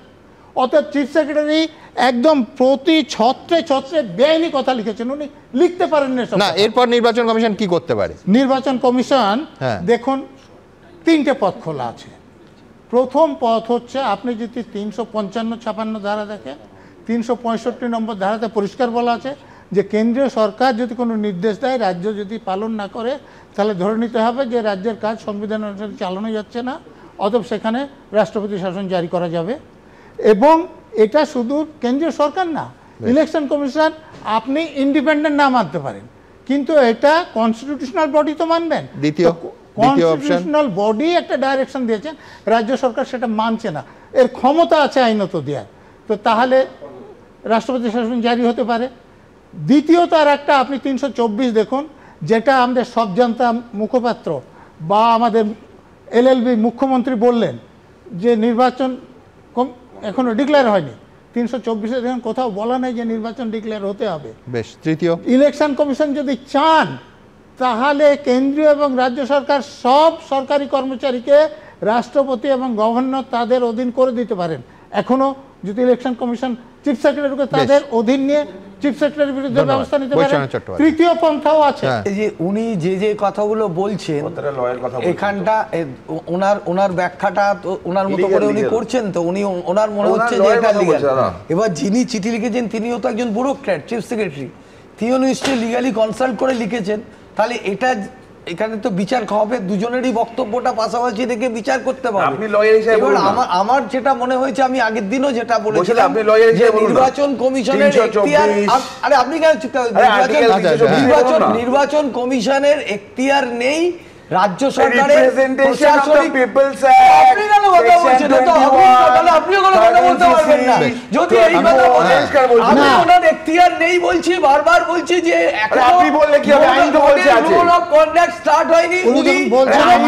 অর্থাৎ চিফ সেক্রেটারি একদম প্রতি ছত্রে ছত্রে বেআইনি কথা লিখেছেন, উনি লিখতে পারেন না।
এরপর নির্বাচন কমিশন কি করতে পারে?
নির্বাচন কমিশন দেখুন তিনটে পথ খোলা আছে। প্রথম পথ হচ্ছে আপনি যদি 355-56 ধারা দেখেন, 365 নম্বর ধারাতে পরিষ্কার বলা আছে যে কেন্দ্রীয় সরকার যদি কোনো নির্দেশ দেয় রাজ্য যদি পালন না করে তাহলে ধরে নিতে হবে যে রাজ্যের কাজ সংবিধান অনুসারে চালানো যাচ্ছে না, অতএব সেখানে রাষ্ট্রপতি শাসন জারি করা যাবে। এবং এটা শুধু কেন্দ্রীয় সরকার না, ইলেকশন কমিশন আপনি ইন্ডিপেন্ডেন্ট না মানতে পারেন কিন্তু এটা কনস্টিটিউশনাল বডি তো মানবেন। কনস্টিটিউশনাল বডি একটা ডাইরেকশন দিয়েছেন, রাজ্য সরকার সেটা মানছে না, এর ক্ষমতা আছে আইনত দেওয়ার, তো তাহলে রাষ্ট্রপতি শাসন জারি হতে পারে। দ্বিতীয়ত আর একটা আপনি 324 দেখুন, যেটা আমাদের সব জানতা মুখপাত্র বা আমাদের এলএলবি মুখ্যমন্ত্রী বললেন যে নির্বাচন এখনো ডিক্লেয়ার হয়নি। 324-এ দেখুন কোথাও বলা নেই যে নির্বাচন ডিক্লেয়ার হতে হবে।
বেশ, তৃতীয়,
ইলেকশন কমিশন যদি চান তাহলে কেন্দ্রীয় এবং রাজ্য সরকার সব সরকারি কর্মচারীকে রাষ্ট্রপতি এবং গভর্নর তাদের অধীন করে দিতে পারেন। এখনো যদি ইলেকশন কমিশন চিফ সেক্রেটারিকে তাদের অধীন নিয়ে চিফ সেক্রেটারির বিরুদ্ধে ব্যবস্থা নিতে পারেন। তৃতীয় পন্থাও আছে।
এই যে উনি যে কথাগুলো বলছেন এখানটা ওনার ব্যাখ্যাটা ওনার মতো করে উনি করছেন, তো উনি ওনার মনে হচ্ছে যে এটা লিগ্যাল। এবার যিনি চিঠি লিখেছেন তিনিও তো একজন ব্যুরোক্র্যাট, চিফ সেক্রেটারি, তিনিও নিশ্চয়ই লিগালি কনসাল্ট করে লিখেছেন। তাহলে এটা এখানে তো বিচার হবে, দুজনেরই বক্তব্যটা পাশাপাশি রেখে বিচার করতে পারবে।
আপনি লয়ার হিসেবে বলুন।
আমার যেটা মনে হয়েছে, আমি আগের দিনও যেটা বলেছিলাম যে নির্বাচন কমিশনের এখতিয়ার, আরে আপনি কেন নির্বাচন কমিশনের এখতিয়ার নেই রাজ্য সরকারের প্রশাসনিক। আপনি কেন কথা বলছেন? আপনিও কোনো কথা বলতে পারবেন না যদি এই কথা বলেন। আমি ওনার এখতিয়ার নেই বলছি, বারবার বলছি যে
আপনি বললে কি হবে? আইন তো বলছে আছে,
রুল অফ কন্ডাক্ট স্টার্ট হয়নি, উনি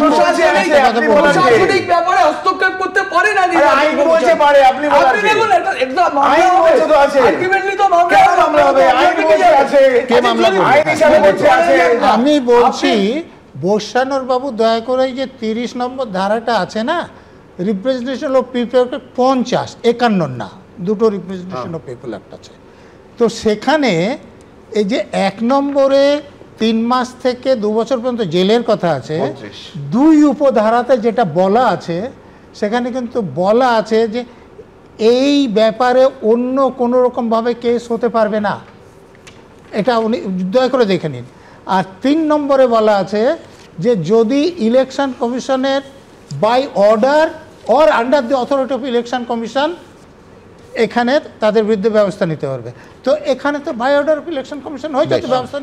প্রশাসনিক ব্যাপারে হস্তক্ষেপ করতে পারে না।
আইন বলছে পারে, আপনি বলেন
আপনি দেখুন এটা
আইন বলছে তো আছে,
আলটিমেটলি তো মামলা হবে, আইন বলছে আছে,
কে মামলা করবে?
আইন হিসাবে বলছে আছে।
আমি বলছি বোসানোর বাবু দয়া করে যে 30 নম্বর ধারাটা আছে না, রিপ্রেজেন্টেশন অফ পিপল 50, 51 না, দুটো রিপ্রেজেন্টেশন অফ পিপল একটা আছে। তো সেখানে এই যে 1 নম্বরে 3 মাস থেকে 2 বছর পর্যন্ত জেলের কথা আছে, 2 উপধারাতে যেটা বলা আছে সেখানে কিন্তু বলা আছে যে এই ব্যাপারে অন্য কোনো রকমভাবে কেস হতে পারবে না, এটা উনি দয়া করে দেখে নিন। আর 3 নম্বরে বলা আছে যে যদি ইলেকশন কমিশনের by order or under the authority of election commission এখানে তাদের বিরুদ্ধে ব্যবস্থা নিতে পারবে। তো এখানে তো by order of election commission হয়েছে, তো ব্যবস্থা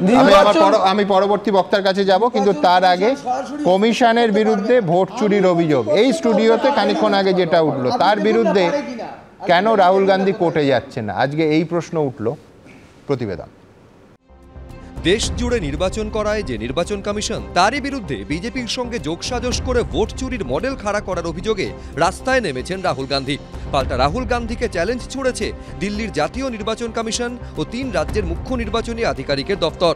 আমি পরবর্তী বক্তার কাছে যাব, কিন্তু তার আগে কমিশনের বিরুদ্ধে ভোট চুরির অভিযোগ এই স্টুডিওতে খানিকক্ষণ আগে যেটা উঠলো, তার বিরুদ্ধে কেন রাহুল গান্ধী কোর্টে যাচ্ছেন না, আজকে এই প্রশ্ন উঠলো। প্রতিবেদন।
দেশ জুড়ে নির্বাচন করায় যে নির্বাচন কমিশন, তারই বিরুদ্ধে বিজেপির সঙ্গে যোগসাজশ করে ভোট চুরির মডেল খাড়া করার অভিযোগে রাস্তায় নেমেছেন রাহুল গান্ধী। পাল্টা রাহুল গান্ধীকে চ্যালেঞ্জ ছুড়েছে দিল্লির জাতীয় নির্বাচন কমিশন ও 3 রাজ্যের মুখ্য নির্বাচনী আধিকারিকের দপ্তর।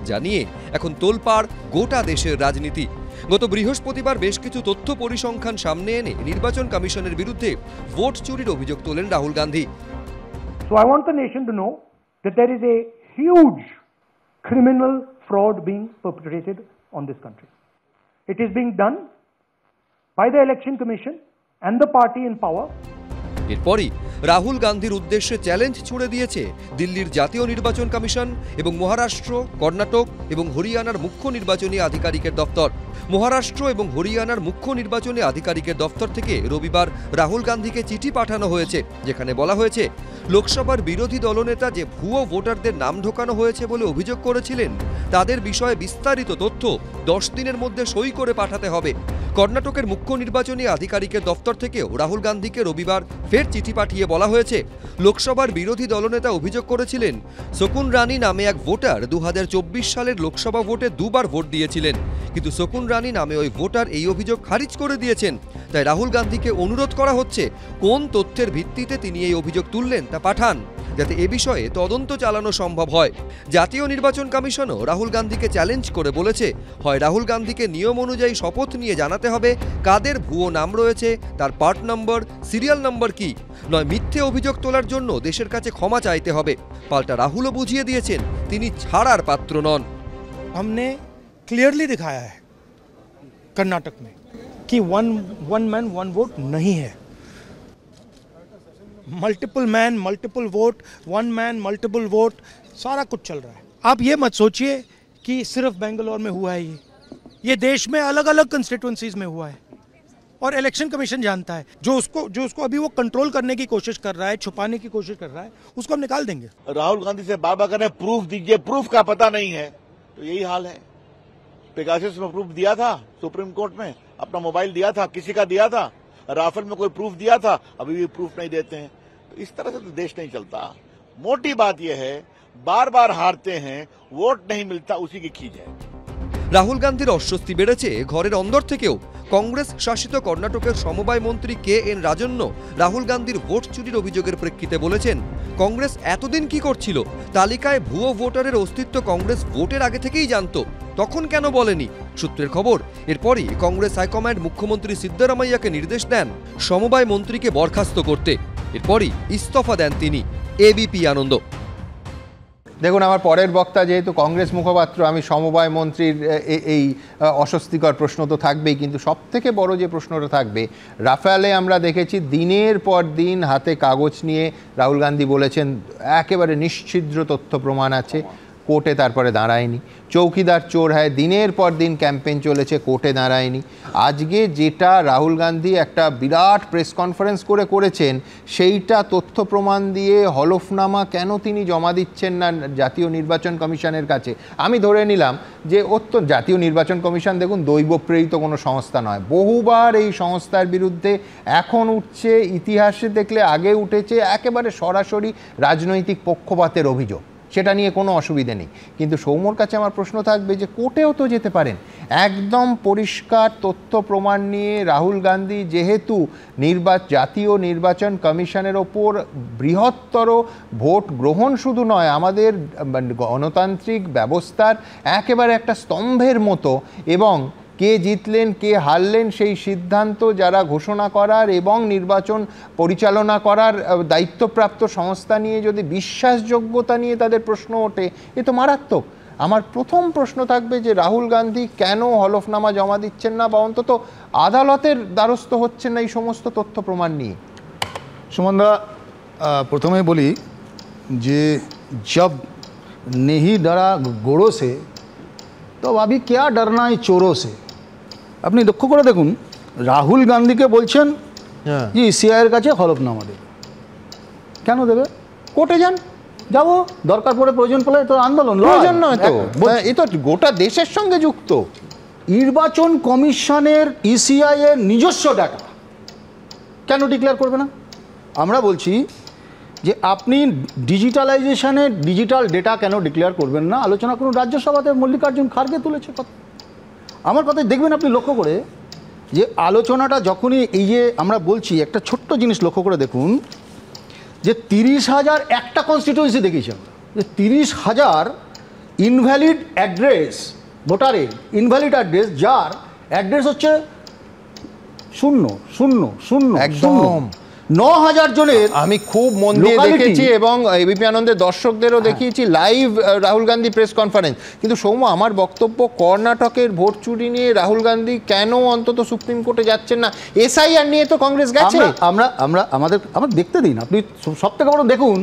জানিয়ে এখন তোলপাড় গোটা দেশের রাজনীতি। গত বৃহস্পতিবার বেশ কিছু তথ্য পরিসংখ্যান সামনে এনে নির্বাচন কমিশনের বিরুদ্ধে ভোট চুরির অভিযোগ তোলেন Rahul Gandhi.
So I want the nation to know that there is a huge criminal fraud being perpetrated on this country. It is being done by the Election Commission and the party in power.
এরপরই রাহুল গান্ধীর উদ্দেশ্যে challenge ছুড়ে দিয়েছে দিল্লির জাতীয় নির্বাচন commission এবং মহারাষ্ট্র, কর্ণাটক এবং হরিয়ানার মুখ্য নির্বাচনী আধিকারিকের দপ্তর। মহারাষ্ট্র এবং হরিয়ানার মুখ্য নির্বাচনী আধিকারিকের দপ্তর থেকে রবিবার রাহুল গান্ধীকে চিঠি পাঠানো হয়েছে, যেখানে বলা হয়েছে লোকসভার বিরোধী দলনেতা যে ভুয়ো ভোটারদের নাম ঢোকানো হয়েছে বলে অভিযোগ করেছিলেন, তাদের বিষয়ে বিস্তারিত তথ্য 10 দিনের মধ্যে সই করে পাঠাতে হবে। কর্ণাটকের মুখ্য নির্বাচনী আধিকারিকের দপ্তর থেকেও রাহুল গান্ধীকে রবিবার ফের চিঠি পাঠিয়ে বলা হয়েছে লোকসভার বিরোধী দলনেতা অভিযোগ করেছিলেন শকুন রানী নামে এক ভোটার 2024 সালের লোকসভা ভোটে 2 বার ভোট দিয়েছিলেন, কিন্তু শকুন রানী নামে ওই ভোটার এই অভিযোগ খারিজ করে দিয়েছেন। তাই রাহুল গান্ধীকে অনুরোধ করা হচ্ছে কোন তথ্যের ভিত্তিতে তিনি এই অভিযোগ তুললেন তা পাঠান, যাতে এ বিষয়ে তদন্ত চালানো সম্ভব হয়। জাতীয় নির্বাচন কমিশনও রাহুল গান্ধীকে চ্যালেঞ্জ করে বলেছে, হয় রাহুল গান্ধীকে নিয়ম অনুযায়ী শপথ নিয়ে জানাতে হবে কাদের ভুয়ো নাম রয়েছে, তার পার্ট নম্বর, সিরিয়াল নম্বর কি, নয় মিথ্যে অভিযোগ তোলার জন্য দেশের কাছে ক্ষমা চাইতে হবে। পাল্টা রাহুলও বুঝিয়ে দিয়েছেন তিনি ছাড়ার পাত্র নন।
हमने क्लियरली दिखाया है कर्नाटक में कि वन मैन वन वोट नहीं है। Multiple man multiple vote, one man multiple vote, सारा कुछ चल रहा है। आप ये मत सोचिए कि सिर्फ बेंगलोर में हुआ है, ये देश में अलग अलग कंस्टिट्यूंसीज में हुआ है और इलेक्शन कमीशन जानता है। जो उसको अभी वो कंट्रोल करने की कोशिश कर रहा है, छुपाने की कोशिश कर रहा है, उसको हम निकाल देंगे।
राहुल गांधी से बार बार करें प्रूफ दीजिए, प्रूफ का पता नहीं है, तो यही हाल है। पेगासस में प्रूफ दिया था सुप्रीम कोर्ट में, अपना मोबाइल दिया था, किसी का दिया था, राफेल में कोई प्रूफ दिया था, अभी भी प्रूफ नहीं देते हैं। तो इस तरह से तो देश नहीं चलता। मोटी बात यह है बार बार हारते हैं, वोट नहीं मिलता, उसी की खींच है।
রাহুল গান্ধীর অস্বস্তি বেড়েছে ঘরের অন্দর থেকেও। কংগ্রেস শাসিত কর্ণাটকের সমবায় মন্ত্রী KN রাজন্য রাহুল গান্ধীর ভোট চুরির অভিযোগের প্রেক্ষিতে বলেছেন, কংগ্রেস এতদিন কি করছিল? তালিকায় ভুয়ো ভোটারের অস্তিত্ব কংগ্রেস ভোটের আগে থেকেই জানতো, তখন কেন বলেনি? সূত্রের খবর, এরপরই কংগ্রেস হাইকমান্ড মুখ্যমন্ত্রী সিদ্ধরামাইয়াকে নির্দেশ দেন সমবায় মন্ত্রীকে বরখাস্ত করতে। এরপরই ইস্তফা দেন তিনি। ABP আনন্দ।
দেখুন, আমার পরের বক্তা যেহেতু কংগ্রেস মুখপাত্র, আমি সমবায় মন্ত্রীর এই অস্বস্তিকর প্রশ্ন তো থাকবেই, কিন্তু সবথেকে বড় যে প্রশ্নটা থাকবে, রাফেলে আমরা দেখেছি দিনের পর দিন হাতে কাগজ নিয়ে রাহুল গান্ধী বলেছেন একেবারে নিশ্ছিদ্র তথ্য প্রমাণ আছে, কোর্টে তারপরে দাঁড়ায়নি। চৌকিদার চোর হয়, দিনের পর দিন ক্যাম্পেইন চলেছে, কোর্টে দাঁড়ায়নি। আজকে যেটা রাহুল গান্ধী একটা বিরাট প্রেস কনফারেন্স করেছেন, সেইটা তথ্য প্রমাণ দিয়ে হলফনামা কেন তিনি জমা দিচ্ছেন না জাতীয় নির্বাচন কমিশনের কাছে? আমি ধরে নিলাম যে জাতীয় নির্বাচন কমিশন দেখুন দৈবপ্রেরিত কোনো সংস্থা নয়, বহুবার এই সংস্থার বিরুদ্ধে এখন উঠছে, ইতিহাসে দেখলে আগে উঠেছে একেবারে সরাসরি রাজনৈতিক পক্ষপাতের অভিযোগ, সেটা নিয়ে কোনো অসুবিধে নেই। কিন্তু সৌম্যর কাছে আমার প্রশ্ন থাকবে যে কোর্টেও তো যেতে পারেন, একদম পরিষ্কার তথ্য প্রমাণ নিয়ে রাহুল গান্ধী যেহেতু জাতীয় নির্বাচন কমিশনের ওপর বৃহত্তর ভোট গ্রহণ শুধু নয়, আমাদের গণতান্ত্রিক ব্যবস্থার একেবারে একটা স্তম্ভের মতো, এবং কে জিতলেন কে হারলেন সেই সিদ্ধান্ত যারা ঘোষণা করার এবং নির্বাচন পরিচালনা করার দায়িত্বপ্রাপ্ত সংস্থা নিয়ে যদি বিশ্বাসযোগ্যতা নিয়ে তাদের প্রশ্ন ওঠে, এ তো মারাত্মক। আমার প্রথম প্রশ্ন থাকবে যে রাহুল গান্ধী কেন হলফনামা জমা দিচ্ছেন না, বা অন্তত আদালতের দ্বারস্থ হচ্ছেন না এই সমস্ত তথ্য প্রমাণ নিয়ে?
সুমনদা, প্রথমে বলি যে जब नहीं डरा गोड़ों से तो अभी क्या डरना है चोरों से। আপনি লক্ষ্য করে দেখুন, রাহুল গান্ধীকে বলছেন যে ইসিআইয়ের কাছে হলফনামা দেবে, কেন দেবে? কোর্টে যান, যাবো, দরকার পড়ে প্রয়োজন পড়লে তো আন্দোলন,
প্রয়োজন নয় তো, এই তো গোটা দেশের সঙ্গে যুক্ত।
নির্বাচন কমিশনের ইসিআই এর নিজস্ব ডাটা কেন ডিক্লেয়ার করবে না? আমরা বলছি যে আপনি ডিজিটালাইজেশনের ডিজিটাল ডেটা কেন ডিক্লেয়ার করবেন না? আলোচনা করুন। রাজ্যসভাতে মল্লিকার্জুন খার্গে তুলেছে কথা। আমার কথায় দেখবেন আপনি লক্ষ্য করে যে আলোচনাটা যখনই এই যে আমরা বলছি, একটা ছোট্ট জিনিস লক্ষ্য করে দেখুন যে 30,000 একটা কনস্টিটিউয়েন্সি দেখিয়েছি আমরা, যে 30,000 ইনভ্যালিড অ্যাড্রেস, ভোটারের ইনভ্যালিড অ্যাড্রেস, যার অ্যাড্রেস হচ্ছে 000
একদম
9,000 জনের।
আমি খুব মন দিয়ে দেখেছি এবং এবিপি আনন্দের দর্শকদেরও দেখিয়েছি live Rahul Gandhi press conference. কিন্তু সৌম্য, আমার বক্তব্য কর্ণাটকের ভোট চুরি নিয়ে রাহুল গান্ধী কেন অন্তত সুপ্রিম কোর্টে যাচ্ছেন না? এসআইআর নিয়ে তো কংগ্রেস গেছে।
আমাদের দেখতে দিন, আপনি সব থেকে বড় দেখুন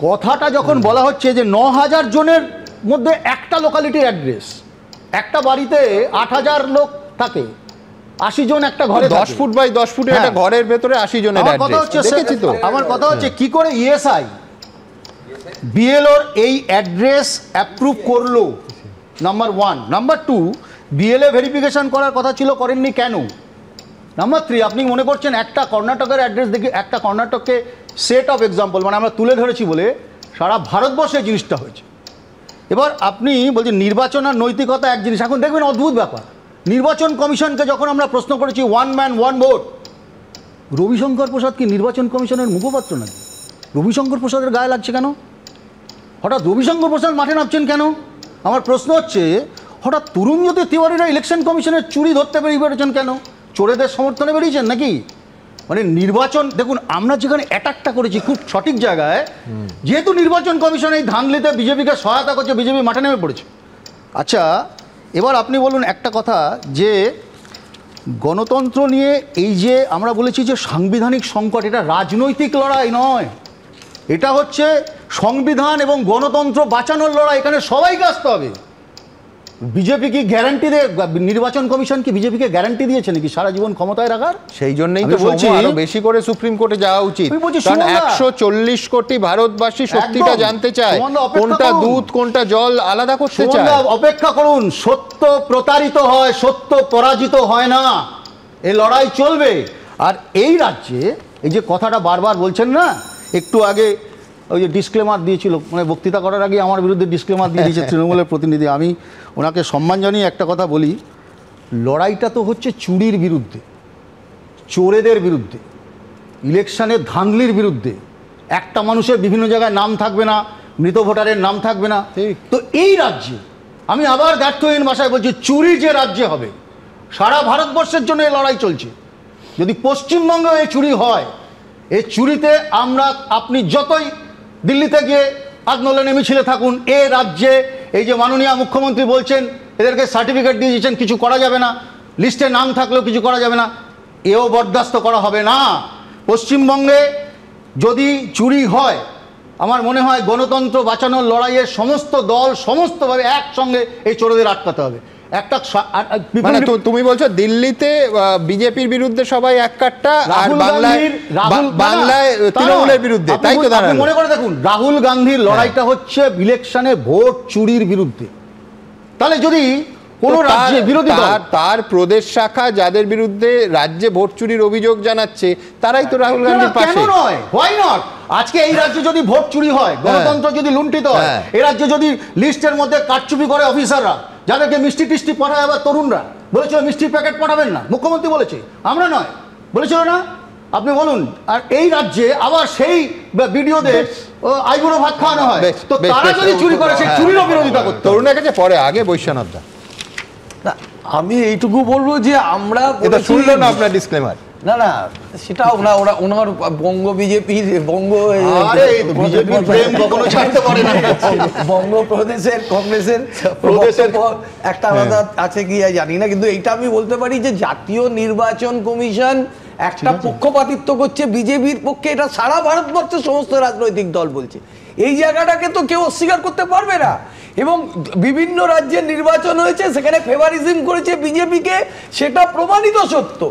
কথাটা যখন বলা হচ্ছে যে 9,000 জনের মধ্যে একটা লোকালিটির অ্যাড্রেস, একটা বাড়িতে 8,000 লোক থাকে, 80 জন একটা ঘরে,
10 ফুট বাই 10 ফুটের একটা ঘরের ভেতরে 80 জনের অ্যাড্রেস দেখেছি তো।
আমার কথা হচ্ছে কি করে ইএসআই বিএলওর এই অ্যাড্রেস অ্যাপ্রুভ করলো, নাম্বার 1। নাম্বার 2, বিএলএ ভেরিফিকেশন করার কথা ছিল, করেননি কেন? নাম্বার 3, আপনি মনে করছেন একটা কর্ণাটকের অ্যাড্রেস দেখে, একটা কর্ণাটককে সেট অফ এক্সাম্পল মানে আমরা তুলে ধরেছি বলে সারা ভারতবর্ষে জিনিসটা হয়েছে। এবার আপনি বলছেন নির্বাচন আর নৈতিকতা এক জিনিস। এখন দেখবেন অদ্ভুত ব্যাপার, নির্বাচন কমিশনকে যখন আমরা প্রশ্ন করেছি 1 ম্যান 1 ভোট, রবিশঙ্কর প্রসাদ কি নির্বাচন কমিশনের মুখপাত্র নাকি? রবিশঙ্কর প্রসাদের গায়ে লাগছে কেন? হঠাৎ রবিশঙ্কর প্রসাদ মাঠে নামছেন কেন? আমার প্রশ্ন হচ্ছে হঠাৎ তরুণজ্যোতি তিওয়ারিরা ইলেকশন কমিশনের চুরি ধরতে বেরিয়ে বেরিয়েছেন কেন? চোরেদের সমর্থনে বেরিয়েছেন নাকি? মানে নির্বাচন দেখুন, আমরা যেখানে অ্যাটাকটা করেছি খুব সঠিক জায়গায়, যেহেতু নির্বাচন কমিশন এই ধানলিতে বিজেপিকে সহায়তা করছে, বিজেপি মাঠে নেমে পড়েছে। আচ্ছা, এবার আপনি বলুন একটা কথা, যে গণতন্ত্র নিয়ে এই যে আমরা বলেছি যে সাংবিধানিক সংকট, এটা রাজনৈতিক লড়াই নয়, এটা হচ্ছে সংবিধান এবং গণতন্ত্র বাঁচানোর লড়াই। এখানে সবাইকে আসতে হবে। বিজেপি কি গ্যারান্টি দেয়, নির্বাচন কমিশন কি বিজেপিকে গ্যারান্টি দিয়েছে নাকি সারা জীবন ক্ষমতায় রাখার?
সেই জন্যই তো বলছি আরো বেশি করে সুপ্রিম কোর্টে যাওয়া উচিত, কারণ 140 কোটি ভারতবাসী সত্যিটা জানতে চায়, কোনটা দুধ কোনটা জল আলাদা করতে চায়।
অপেক্ষা করুন, সত্য প্রতারিত হয়, সত্য পরাজিত হয় না, এই লড়াই চলবে। আর এই রাজ্যে এই যে কথাটা বারবার বলছেন না, একটু আগে ওই যে ডিসক্লেমার দিয়েছিল, মানে বক্তৃতা করার আগে আমার বিরুদ্ধে ডিসক্লেমার দিয়ে দিয়েছে তৃণমূলের প্রতিনিধি, আমি ওনাকে সম্মান জানিয়ে একটা কথা বলি, লড়াইটা তো হচ্ছে চুরির বিরুদ্ধে, চোরেদের বিরুদ্ধে, ইলেকশনের ধান্দলির বিরুদ্ধে। একটা মানুষের বিভিন্ন জায়গায় নাম থাকবে না, মৃত ভোটারের নাম থাকবে না। তো এই রাজ্যে আমি আবার ব্যর্থহীন ভাষায় বলছি, চুরি যে রাজ্যে হবে, সারা ভারতবর্ষের জন্য এই লড়াই চলছে। যদি পশ্চিমবঙ্গে এই চুরি হয়, এই চুরিতে আমরা আপনি যতই দিল্লিতে গিয়ে আন্দোলনে মিছিলে থাকুন, এ রাজ্যে এই যে মাননীয় মুখ্যমন্ত্রী বলছেন এদেরকে সার্টিফিকেট দিয়ে দিয়েছেন, কিছু করা যাবে না, লিস্টে নাম থাকলেও কিছু করা যাবে না, এও বরদাস্ত করা হবে না। পশ্চিমবঙ্গে যদি চুরি হয়, আমার মনে হয় গণতন্ত্র বাঁচানোর লড়াইয়ের সমস্ত দল সমস্তভাবে একসঙ্গে এই চোরদের আটকাতে হবে। একটা
মানে তুমি বলছো দিল্লিতে বিজেপির বিরুদ্ধে সবাই এক কাট্টা, আর বাংলায় তৃণমূলের বিরুদ্ধে, তাই তো?
আপনি মনে করে দেখুন, রাহুল গান্ধীর লড়াইটা হচ্ছে ইলেকশনে ভোট চুরির বিরুদ্ধে। তাহলে যদি কোন রাজ্যে বিরোধী দল,
তার প্রদেশ শাখা যাদের বিরুদ্ধে রাজ্যে ভোট চুরির অভিযোগ জানাচ্ছে, তারাই তো রাহুল গান্ধীর পাশে।
কেন নয়? Why not? আজকে এই রাজ্যে যদি ভোট চুরি হয়, গণতন্ত্র যদি লুণ্ঠিত হয়, এই রাজ্যে যদি লিস্টের মধ্যে কারচুপি করে অফিসাররা, যাদেরকে মিষ্টি টিষ্টি পাঠায়, আবার তরুণরা বলেছিল মিষ্টির প্যাকেট পাঠাবেন না, মুখ্যমন্ত্রী বলেছে, আমরা নয়, বলেছিল না? আপনি বলুন। আর এই রাজ্যে আবার সেই ভিডিওদের আইবুড়ো ভাত খাওয়ানো হয়, তো তারা যদি চুরি করে সেই চুরিরও বিরোধিতা করতে।
তরুণের কাছে পরে, আগে বৈশ্বনাথদা।
না, আমি এইটুকু বলবো যে আমরা
শুনলো না আপনার ডিসক্লেমার।
না না, সেটাও না, ওনার বঙ্গ বিজেপির বঙ্গ বঙ্গ প্রদেশের কংগ্রেসের একটা আলাদা আছে কি জানি না, কিন্তু এইটা আমি বলতে পারি যে জাতীয় নির্বাচন কমিশন একটা পক্ষপাতিত্ব করছে বিজেপির পক্ষে, এটা সারা ভারতবর্ষের সমস্ত রাজনৈতিক দল বলছে। এই জায়গাটাকে তো কেউ অস্বীকার করতে পারবে না। এবং বিভিন্ন রাজ্যের নির্বাচন হয়েছে, সেখানে ফেভারিজম করেছে বিজেপিকে, সেটা প্রমাণিত সত্য।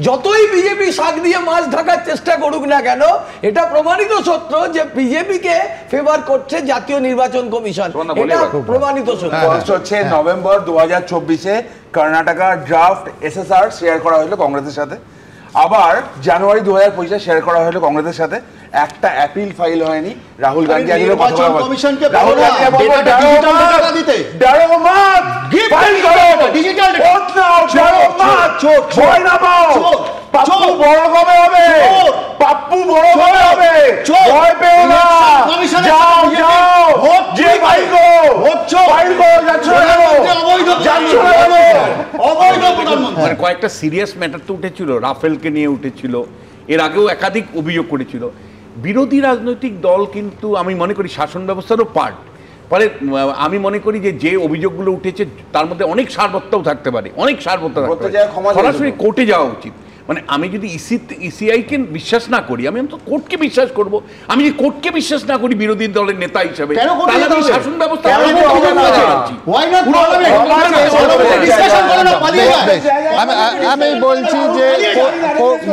যতই বিজেপি শাক দিয়ে মাছ ঢাকার চেষ্টা করুক না কেন, এটা প্রমাণিত সত্য যে বিজেপিকে ফেভার করছে জাতীয় নির্বাচন কমিশন, এটা প্রমাণিত সত্য।
হচ্ছে নভেম্বর 2024-এ কর্ণাটকা ড্রাফট এসএসআর শেয়ার করা হলো কংগ্রেসের সাথে, আবার জানুয়ারি 2025-এ শেয়ার করা হলো কংগ্রেসের সাথে। একটা অ্যাপিল ফাইল হয়নি। রাহুল গান্ধী আগে কথা বলা,
কমিশনকে
রাহুল গান্ধী বলল ডিজিটাল টাকা দিতে, ডারো মাত ফাইল করো, ডিজিটাল ডারো মাত, ভয় না পাও, পাপ্পু বড় কবে হবে, পাপ্পু বড় কবে হবে, ভয় পেও না, যাও যাও যে ফাইল করো, ফাইল করো, যাচ্ছ না যাচ্ছ না অবৈধ প্রধানমন্ত্রী।
মানে কয়েকটা সিরিয়াস ম্যাটার তো উঠেছিল, রাফেলকে নিয়ে উঠেছিল, এর আগেও একাধিক অভিযোগ করেছিল। বিরোধী রাজনৈতিক দল কিন্তু আমি মনে করি শাসন ব্যবস্থারও পার্ট, ফলে আমি মনে করি যে অভিযোগগুলো উঠেছে তার মধ্যে অনেক সারবত্তাও থাকতে পারে, অনেক সারবত্তা থাকতে পারে, সরাসরি কোর্টে যাওয়া উচিত। মানে আমি যদি ইসিআইকে বিশ্বাস না করি, আমি তো কোর্টকে বিশ্বাস করব। আমি যদি কোর্টকে বিশ্বাস না করি বিরোধী দলের নেতা হিসেবে, তাহলে আমি শাসন ব্যবস্থা
আমি বলছি যে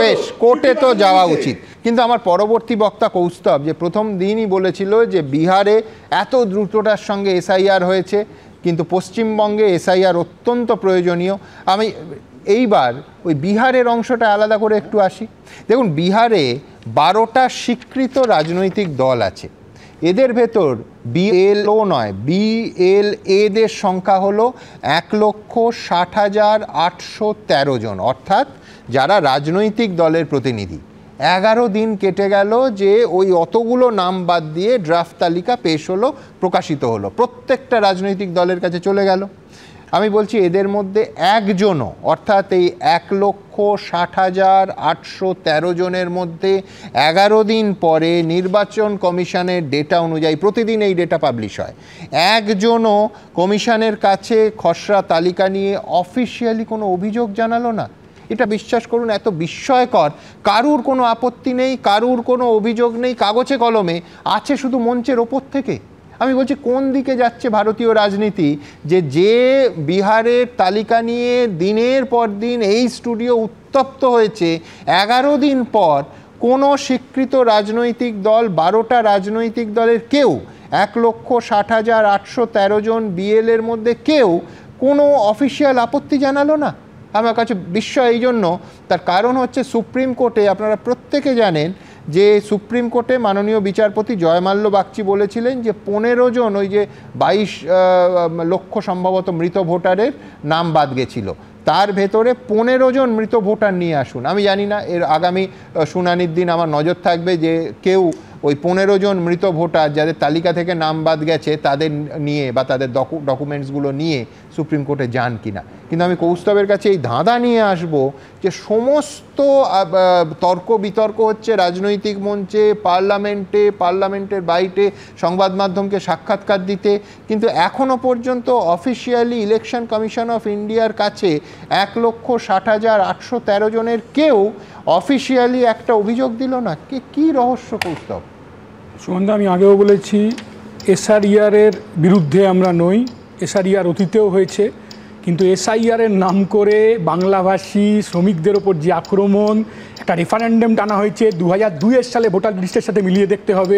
বেশ কোর্টে তো যাওয়া উচিত, কিন্তু আমার পরবর্তী বক্তা কৌস্তব যে প্রথম দিনই বলেছিল যে বিহারে এত দ্রুততার সঙ্গে এসআইআর হয়েছে, কিন্তু পশ্চিমবঙ্গে এসআইআর অত্যন্ত প্রয়োজনীয়। আমি এইবার ওই বিহারের অংশটা আলাদা করে একটু আসি। দেখুন, বিহারে 12টা স্বীকৃত রাজনৈতিক দল আছে, এদের ভেতর বিএলও নয় বিএলএদের সংখ্যা হলো 1,60,813 জন, অর্থাৎ যারা রাজনৈতিক দলের প্রতিনিধি। 11 দিন কেটে গেল যে ওই অতগুলো নাম বাদ দিয়ে ড্রাফট তালিকা পেশ হলো, প্রকাশিত হলো, প্রত্যেকটা রাজনৈতিক দলের কাছে চলে গেল। আমি বলছি এদের মধ্যে একজনও, অর্থাৎ এই 1,60,813 জনের মধ্যে 11 দিন পরে নির্বাচন কমিশনের ডেটা অনুযায়ী, প্রতিদিন এই ডেটা পাবলিশ হয়, একজনও কমিশনের কাছে খসড়া তালিকা নিয়ে অফিসিয়ালি কোনো অভিযোগ জানালো না। এটা বিশ্বাস করুন এত বিস্ময়কর, কারুর কোনো আপত্তি নেই, কারুর কোনো অভিযোগ নেই, কাগজে কলমে আছে, শুধু মঞ্চের ওপর থেকে। আমি বলছি কোন দিকে যাচ্ছে ভারতীয় রাজনীতি, যে বিহারের তালিকা নিয়ে দিনের পর দিন এই স্টুডিও উত্তপ্ত হয়েছে, 11 দিন পর কোনো স্বীকৃত রাজনৈতিক দল, 12টা রাজনৈতিক দলের কেউ, 1,60,813 জন বিএলের মধ্যে কেউ কোনো অফিসিয়াল আপত্তি জানালো না। আমার কাছে বিস্ময় এই জন্য, তার কারণ হচ্ছে সুপ্রিম কোর্টে আপনারা প্রত্যেকে জানেন যে সুপ্রিম কোর্টে মাননীয় বিচারপতি জয়মাল্য বাগচি বলেছিলেন যে 15 জন, ওই যে 22 লক্ষ সম্ভবত মৃত ভোটারের নাম বাদ গেছিল, তার ভেতরে 15 জন মৃত ভোটার নিয়ে আসুন। আমি জানি না এর আগামী শুনানির দিন আমার নজর থাকবে যে কেউ ওই 15 জন মৃত ভোটার যাদের তালিকা থেকে নাম বাদ গেছে তাদের নিয়ে বা তাদের ডকুমেন্টসগুলো নিয়ে সুপ্রিম কোর্টে যান কিনা। কিন্তু আমি কৌস্তবের কাছে এই ধাঁধা নিয়ে আসব যে সমস্ত তর্ক বিতর্ক হচ্ছে রাজনৈতিক মঞ্চে, পার্লামেন্টের বাইরে, সংবাদ মাধ্যমকে সাক্ষাৎকার দিতে, কিন্তু এখনও পর্যন্ত অফিসিয়ালি ইলেকশন কমিশন অফ ইন্ডিয়ার কাছে 1,60,813 জনের কেউ অফিসিয়ালি একটা অভিযোগ দিল না। কি রহস্য কৌস্তব?
সুমনদা, আমি আগেও বলেছি এসআইআরের বিরুদ্ধে আমরা নই, এসআইআর অতীতেও হয়েছে, কিন্তু এসআইআরের নাম করে বাংলাভাষী শ্রমিকদের ওপর যে আক্রমণ, একটা রেফারেন্ডাম টানা হয়েছে 2002 সালে ভোটার লিস্টের সাথে মিলিয়ে দেখতে হবে,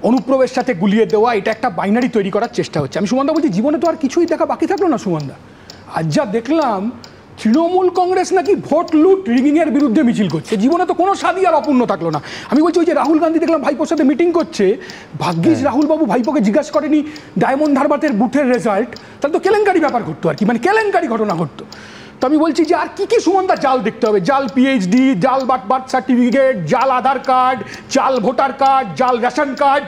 অনুপ্রবেশের সাথে গুলিয়ে দেওয়া, এটা একটা বাইনারি তৈরি করার চেষ্টা হচ্ছে। আমি সুমনদা বলছি জীবনে তো আর কিছুই দেখা বাকি থাকলো না সুমনদা। আজ যা দেখলাম তৃণমূল কংগ্রেস নাকি ভোট লুট রিগিংয়ের বিরুদ্ধে মিছিল করছে, জীবনে তো কোনো স্বাদই আর অপূর্ণ থাকলো না। আমি বলছি ওই যে রাহুল গান্ধী দেখলাম ভাইপোর সাথে মিটিং করছে, ভাগ্যিস রাহুলবাবু ভাইপোকে জিজ্ঞাসা করেনি ডায়মন্ড হারবারের বুথের রেজাল্ট, তাহলে তো কেলেঙ্কারি ব্যাপার ঘটতো আর কি, মানে কেলেঙ্কারি ঘটনা ঘটতো। তো আমি বলছি যে আর কি সুমনদা জাল দেখতে হবে, জাল পিএইচডি, জাল বার্থ সার্টিফিকেট, জাল আধার কার্ড, জাল ভোটার কার্ড, জাল রেশন কার্ড,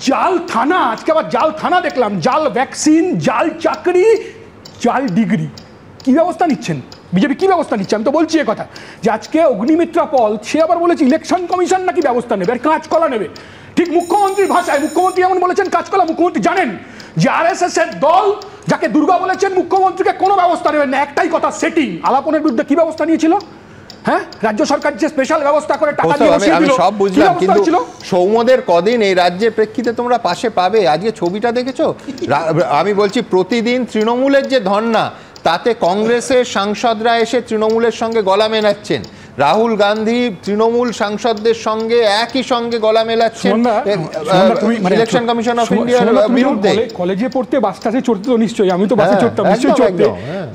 জাল থানা, আজকে আবার জাল থানা দেখলাম, জাল ভ্যাকসিন, জাল চাকরি, জাল ডিগ্রি। কি ব্যবস্থা নিচ্ছেন বিজেপি, কি ব্যবস্থা নিচ্ছে? আমি তো বলছি এ কথা যে আজকে অগ্নিমিত্রা পল সে আবার বলেছে ইলেকশন কমিশন নাকি ব্যবস্থা নেবে, আর কাঁচকলা নেবে। ঠিক মুখ্যমন্ত্রীর ভাষায়, মুখ্যমন্ত্রী এমন বলেছেন কাঁচকলা। মুখ্যমন্ত্রী জানেন যে আরএসএস এর দল যাকে দুর্গা বলেছেন মুখ্যমন্ত্রীকে কোনো ব্যবস্থা নেবেন না, একটাই কথা, সেটিং। আলাপনের বিরুদ্ধে কি ব্যবস্থা নিয়েছিল? হ্যাঁ, রাজ্য সরকার যে স্পেশাল ব্যবস্থা করে টাকা দিয়ে বসিয়ে দিল,
সব বুঝলাম, কিন্তু সৌম্যদের কদিন এই রাজ্যের প্রেক্ষিতে তোমরা পাশে পাবে। আজকে ছবিটা দেখেছো? আমি বলছি প্রতিদিন তৃণমূলের যে ধর্না, তাতে কংগ্রেসের সাংসদরা এসে তৃণমূলের সঙ্গে গলা মেলাচ্ছেন, রাহুল গান্ধী তৃণমূল সাংসদদের সঙ্গে একই সঙ্গে গলা মেলাচ্ছেন ইলেকশন কমিশন অফ ইন্ডিয়ার বিরুদ্ধে।
কলেজে পড়তে বাসটাতে চড়তে তো নিশ্চয়ই, আমি তো বাসে চড়তাম, নিশ্চয়ই চড়তে।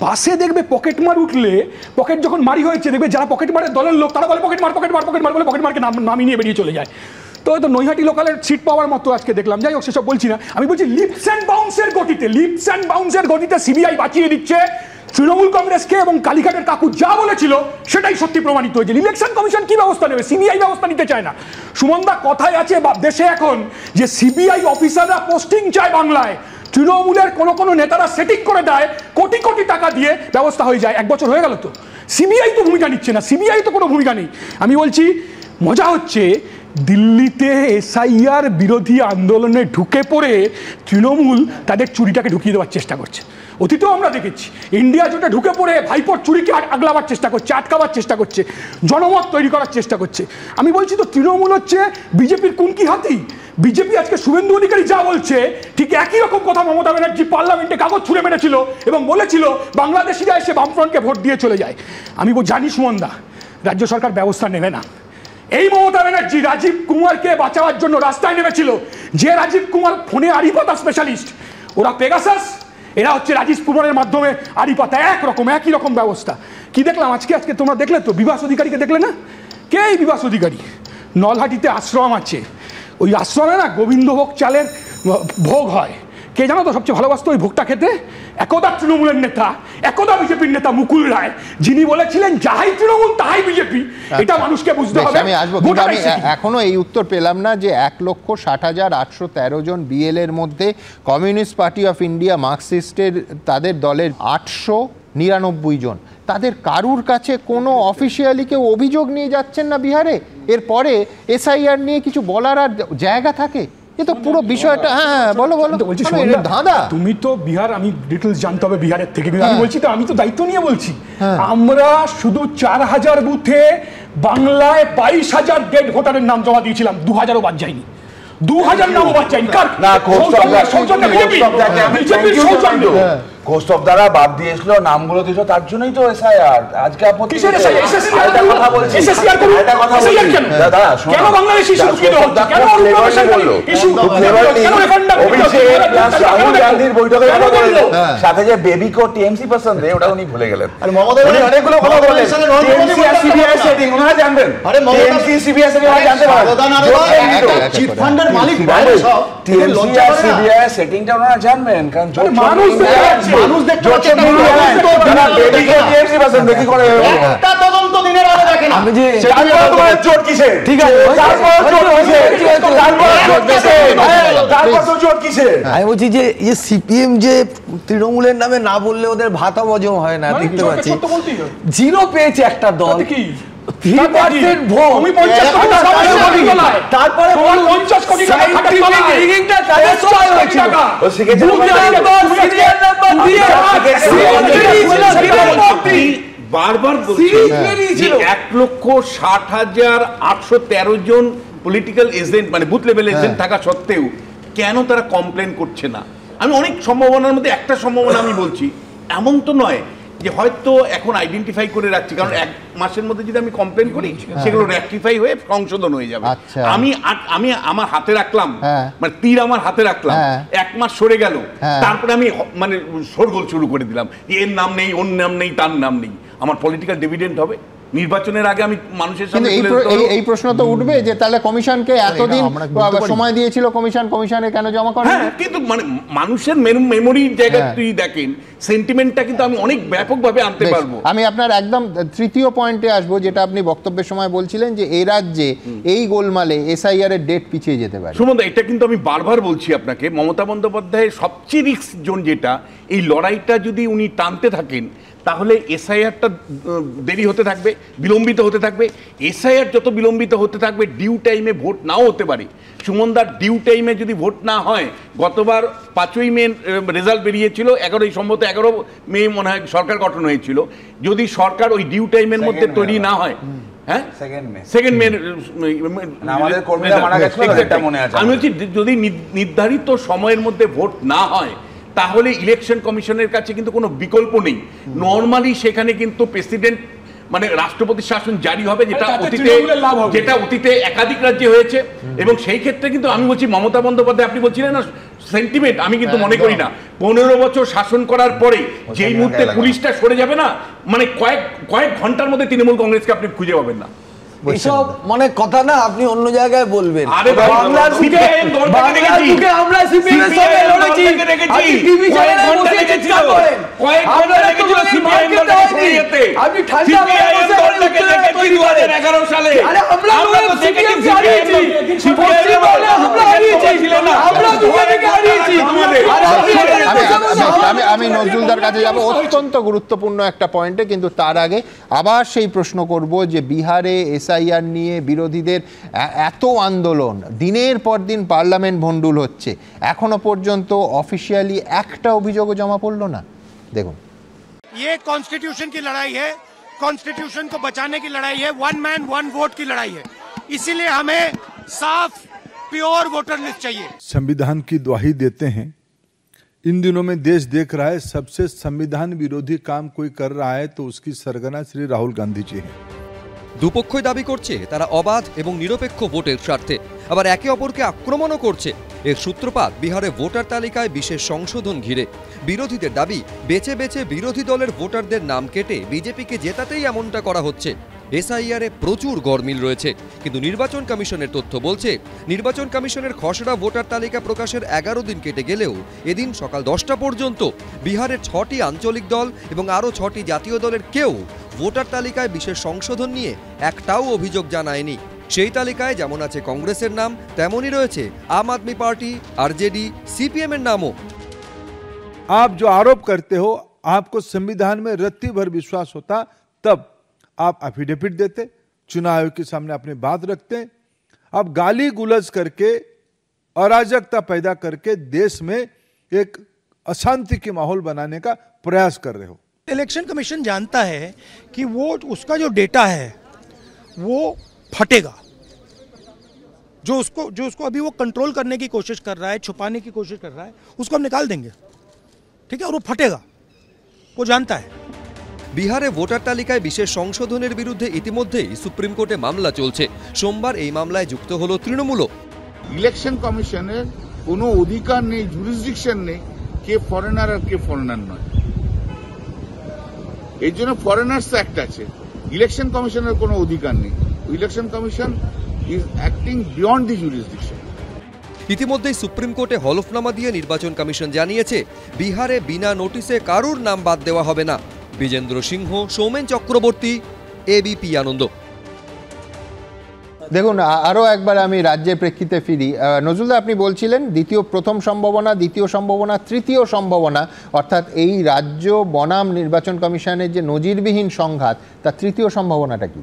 বাসে দেখবে পকেট মার উঠলে, পকেট যখন মারি হয়েছে দেখবে যারা পকেট মারের দলের লোক তারা বলে পকেট মার পকেট মার পকেট মার বলে পকেট মারকে নামিয়ে নিয়ে বেরিয়ে চলে যায়। তো নৈহাটি লোকালের সিট পাওয়ার মতো আজকে দেখলাম। যাই হোক, সেসব বলছি না, আমি বলছি লিপস অ্যান্ড বাউন্সের গতিতে সিবিআই বাঁচিয়ে দিচ্ছে তৃণমূল কংগ্রেসকে, এবং কালীঘাটের কাকু যা বলেছিল সেটাই সত্যি প্রমাণিত হয়েছে। ইলেকশন কমিশন কি ব্যবস্থা নেবে? সিবিআই ব্যবস্থা নিতে চায় না। সুমনদা, কথায় আছে দেশে এখন যে সিবিআই অফিসাররা পোস্টিং চায় বাংলায়, তৃণমূলের কোনো নেতারা সেটিং করে দেয়, কোটি কোটি টাকা দিয়ে ব্যবস্থা হয়ে যায়। 1 বছর হয়ে গেল তো, সিবিআই তো ভূমিকা নিচ্ছে না, সিবিআই তো কোনো ভূমিকা নেই। আমি বলছি মজা হচ্ছে, দিল্লিতে এসআইআর বিরোধী আন্দোলনে ঢুকে পড়ে তৃণমূল তাদের চুরিটাকে ঢুকিয়ে দেওয়ার চেষ্টা করছে। অতীতেও আমরা দেখেছি ইন্ডিয়া জোটে ঢুকে পড়ে ভাইপোর চুরিকে আগলাবার চেষ্টা করছে, আটকাবার চেষ্টা করছে, জনমত তৈরি করার চেষ্টা করছে। আমি বলছি তো তৃণমূল হচ্ছে বিজেপির কুনকি হাতি। বিজেপি আজকে শুভেন্দু অধিকারী যা বলছে ঠিক একই রকম কথা মমতা ব্যানার্জি পার্লামেন্টে কাগজ ছুঁড়ে মেরেছিল এবং বলেছিল বাংলাদেশিরা এসে বামফ্রন্টকে ভোট দিয়ে চলে যায়। আমি জানি সুমনদা, রাজ্য সরকার ব্যবস্থা নেবে না। এই মমতা ব্যানার্জি রাজীব কুমারকে বাঁচাবার জন্য রাস্তায় নেমেছিল। যে রাজীব কুমার ফোনে আড়িপাতা স্পেশালিস্ট, ওরা পেগাসাস, এরা হচ্ছে রাজীব কুমারের মাধ্যমে আড়িপাতা, একই রকম ব্যবস্থা। কি দেখলাম আজকে তোমরা দেখলে তো, বিভাস অধিকারীকে দেখলে না? কে এই বিভাস অধিকারী? নলহাটিতে আশ্রম আছে, ওই আশ্রমে না গোবিন্দভোগ চালের ভোগ হয়। কে জানো তো সবচেয়ে ভালোবাসতো ওই ভোগটা খেতে? একদা তৃণমূলের নেতা, একদা বিজেপির নেতা মুকুল রায়, যিনি বলেছিলেন যাহাই তৃণমূল তাহাই বিজেপি। এটা মানুষকে বুঝতে হবে।
আমি আসবো, আমি এখনো এই উত্তর পেলাম না যে 1,60,813 জন বিএল এর মধ্যে কমিউনিস্ট পার্টি অফ ইন্ডিয়া মার্কসিস্টের তাদের দলের 899 জন, তাদের কারুর কাছে কোনো অফিসিয়ালি কেউ অভিযোগ নিয়ে যাচ্ছেন না বিহারে? এরপরে এসআইআর নিয়ে কিছু বলার আর জায়গা থাকে? এ তো পুরো বিষয়টা, হ্যাঁ বলো বলছি ধাঁধা। তুমি তো বিহার, আমি ডিটেলস জানতে হবে বিহারের থেকে, আমি বলছি তো, আমি তো দায়িত্ব নিয়ে বলছি। আমরা শুধু 4000 বুথে বাংলায় 22,000 ডেড ভোটারের নাম জমা দিয়েছিলাম, 2000ও বাদ যায়নি। 2000 নামও বাদ যায়নি।
কৌস্তব দ্বারা বাদ দিয়েছিল, নামগুলো দিয়েছিল, তার জন্যই তো এসআইআর। আজকে আপত্তি রাহুল গান্ধীর বৈঠকে সাথে যে বেবি কো টিএমসি পছন্দ, ওটা উনি ভুলে গেলেন। অনেকগুলো কথা বলেন, টিএমসি আর সিবিআই সেটিং ওনারা জানবেন, টিএমসি সিবিআই সেটিং ওনারা জানতে পারেন, চিট ফান্ডের মালিক বাইরে সব, টিএমসি আর সিবিআই সেটিংটা ওনারা জানবেন, কারণ মানুষ দেখতে পাচ্ছে না। যারা বেবিকে টিএমসি পছন্দ কি করে, একটা তদন্ত দিনের আগে দেখেন। আমি যে তারপর তোমার চোট কিসে? ঠিক আছে, তারপর চোট কিসে? তারপর তো চোট কিসে?
আমি বলছি যে এই সিপিএম যে তৃণমূলের নামে না বললে ওদের ভাতা বজম হয় না, দেখতে পাচ্ছি 0 পেয়েছে একটা দল।
বারবার বলছি 1,60,813 জন পলিটিক্যাল এজেন্ট, মানে বুথ লেভেল এজেন্ট থাকা সত্ত্বেও কেন তারা কমপ্লেন করছে না? আমি অনেক সম্ভাবনার মধ্যে একটা সম্ভাবনা আমি বলছি, এমন তো নয় যে হয়তো এখন আইডেন্টিফাই করে রাখছি, কারণ 1 মাসের মধ্যে যদি আমি কমপ্লেন করি সেগুলো রেকটিফাই হয়ে সংশোধন হয়ে যাবে। আমি আমার হাতে রাখলাম, মানে তীর আমার হাতে রাখলাম, 1 মাস সরে গেল, তারপরে আমি মানে শোরগোল শুরু করে দিলাম, এর নাম নেই, ওর নাম নেই, তার নাম নেই। আমার পলিটিক্যাল ডিভিডেন্ড হবে? নির্বাচনের আগে আমি মানুষের সামনে
এই প্রশ্ন তো উঠবে যে তাহলে কমিশনকে এতদিন সময় দিয়েছিল, কমিশনে কেন জমা করে?
কিন্তু মানে মানুষের মেমোরির জায়গা তুই দেখেন, সেন্টিমেন্টটা কিন্তু আমি অনেক ব্যাপকভাবে আনতে পারবো।
আমি আপনার একদম তৃতীয় পয়েন্টে আসবো, যেটা আপনি বক্তব্যের সময় বলছিলেন যে এই রাজ্যে এই গোলমালে এসআইআর এর ডেট পিছিয়ে যেতে পারে।
সুমন্ত, এটা কিন্তু আমি বারবার বলছি আপনাকে, মমতা বন্দ্যোপাধ্যায়ের সবচেয়ে রিস্ক জোন যেটা, এই লড়াইটা যদি উনি টানতে থাকেন তাহলে এসআইআরটা দেরি হতে থাকবে, বিলম্বিত হতে থাকবে। এসআইআর যত বিলম্বিত হতে থাকবে, ডিউ টাইমে ভোট নাও হতে পারে। সুমনদার ডিউ টাইমে যদি ভোট না হয়, গতবার 5ই মে রেজাল্ট বেরিয়েছিল, 11 মে মনে হয় সরকার গঠন হয়েছিল, যদি সরকার ওই ডিউ টাইমের মধ্যে তৈরি না হয়, আমি বলছি যদি নির্ধারিত সময়ের মধ্যে ভোট না হয় তাহলে ইলেকশন কমিশনের কাছে কিন্তু কোনো বিকল্প নেই। নর্মালি সেখানে কিন্তু প্রেসিডেন্ট মানে রাষ্ট্রপতি শাসন জারি হবে, যেটা অতীতে একাধিক রাজ্যে হয়েছে। এবং সেই ক্ষেত্রে কিন্তু আমি বলছি, মমতা বন্দ্যোপাধ্যায় আপনি বলছিলেন না সেন্টিমেন্ট, আমি কিন্তু মনে করি না 15 বছর শাসন করার পরে যেই মুহূর্তে পুলিশটা সরে যাবে না, মানে কয়েক ঘন্টার মধ্যে তৃণমূল কংগ্রেসকে আপনি খুঁজে পাবেন না।
এসব মানে কথা না আপনি অন্য জায়গায় বলবেন।
আরে বাংলার বুকে
আমরা সিপিএম এর সঙ্গে লড়েছি, আপনি টিভি চ্যানেলে বসে চিৎকার করেন, কয়েক ঘন্টা লেগেছিল সিপিএম দলটাকে সরিয়েতে, আপনি ঠান্ডা মাথায় বসে দলটাকে তৈরি করেন 2011 সালে। আরে আমরা সিপিএম হারিয়েছি, সিপিএম আমরা হারিয়েছি, আমরা দুজনকে হারিয়েছি।
আমি নজরুলদার কাছে যাব অত্যন্ত গুরুত্বপূর্ণ একটা পয়েন্টে, কিন্তু তার আগে আবার সেই প্রশ্ন করব যে বিহারে এসআইআর নিয়ে বিরোধীদের এত আন্দোলন, দিনের পর দিন পার্লামেন্ট ভণ্ডুল হচ্ছে, এখনো পর্যন্ত অফিসিয়ালি একটা অভিযোগও জমা পড়লো না। দেখুন,
ये कॉन्स्टिट्यूशन की लड़ाई है, कॉन्स्टिट्यूशन को बचाने की लड़ाई है, वन मैन वन वोट की लड़ाई है, इसीलिए हमें साफ प्योर वोटर लिस्ट चाहिए।
संविधान की दुहाई देते हैं, इन दिनों में देश देख रहा है सबसे संविधान विरोधी काम कोई कर रहा है तो उसकी सरगना श्री राहुल गांधी जी हैं।
দুপক্ষই দাবি করছে তারা অবাধ এবং নিরপেক্ষ ভোটের স্বার্থে, আবার একে অপরকে আক্রমণও করছে। এর সূত্রপাত বিহারে ভোটার তালিকায় বিশেষ সংশোধন ঘিরে। বিরোধীদের দাবি, বেছে বেছে বিরোধী দলের ভোটারদের নাম কেটে বিজেপিকে জেতাতেই এমনটা করা হচ্ছে। এসআইআরে প্রচুর গরমিল রয়েছে, কিন্তু নির্বাচন কমিশনের তথ্য বলছে নির্বাচন কমিশনের খসড়া ভোটার তালিকা প্রকাশের 11 দিন কেটে গেলেও এদিন সকাল 10টা পর্যন্ত বিহারের 6টি আঞ্চলিক দল এবং আরও 6টি জাতীয় দলের কেউ ভোটার তালিকায় বিশেষ সংশোধন নিয়ে একটাও অভিযোগ জানায়নি। সেই তালিকায় যেমন আছে কংগ্রেসের নাম, তেমনই রয়েছে আম আদমি পার্টি, আরজেডি, সিপিএম এর নামও।
आप जो आरोप करते हो, आपको संविधान में रत्ती भर विश्वास होता तब आप एफिडेविट देते, चुनाव आयोग के सामने अपनी बात रखते। अब गाली गुलज करके, अराजकता पैदा करके देश में एक अशांति की माहौल बनाने का प्रयास कर रहे हो।
इलेक्शन कमीशन जानता है कि वो उसका जो डेटा है वो फटेगा, जो उसको अभी वो कंट्रोल करने की कोशिश कर रहा है, छुपाने की कोशिश कर रहा है, उसको हम निकाल देंगे, ठीक है, और वो फटेगा, वो जानता है।
বিহারে ভোটার তালিকায় বিশেষ সংশোধনের বিরুদ্ধে ইতিমধ্যেই সুপ্রিম কোর্টে মামলা চলছে। সোমবার এই মামলায় যুক্ত হলো তৃণমূলও।
ইলেকশন কমিশনের কোনো অধিকার নেই, জুরিসডিকশন নেই কে ফরেনার আর কে ফরেনার নয়। এই জন্য ফরেনার্স অ্যাক্ট আছে, ইলেকশন কমিশনের কোনো অধিকার নেই। Election commission is acting beyond the jurisdiction.
ইতিমধ্যেই সুপ্রিম কোর্টে হলফনামা দিয়ে নির্বাচন কমিশন জানিয়েছে বিহারে বিনা নোটিশে কারুর নাম বাদ দেওয়া হবে না। বিজেন্দ্র সিংহ, সৌমেন চক্রবর্তী, এবিপি আনন্দ।
দেখুন, আরও একবার আমি রাজ্যের প্রেক্ষিতে ফিরি। নজরুলদা, আপনি বলছিলেন প্রথম সম্ভাবনা, দ্বিতীয় সম্ভাবনা, তৃতীয় সম্ভাবনা, অর্থাৎ এই রাজ্য বনাম নির্বাচন কমিশনের যে নজিরবিহীন সংঘাত, তার তৃতীয় সম্ভাবনাটা কি?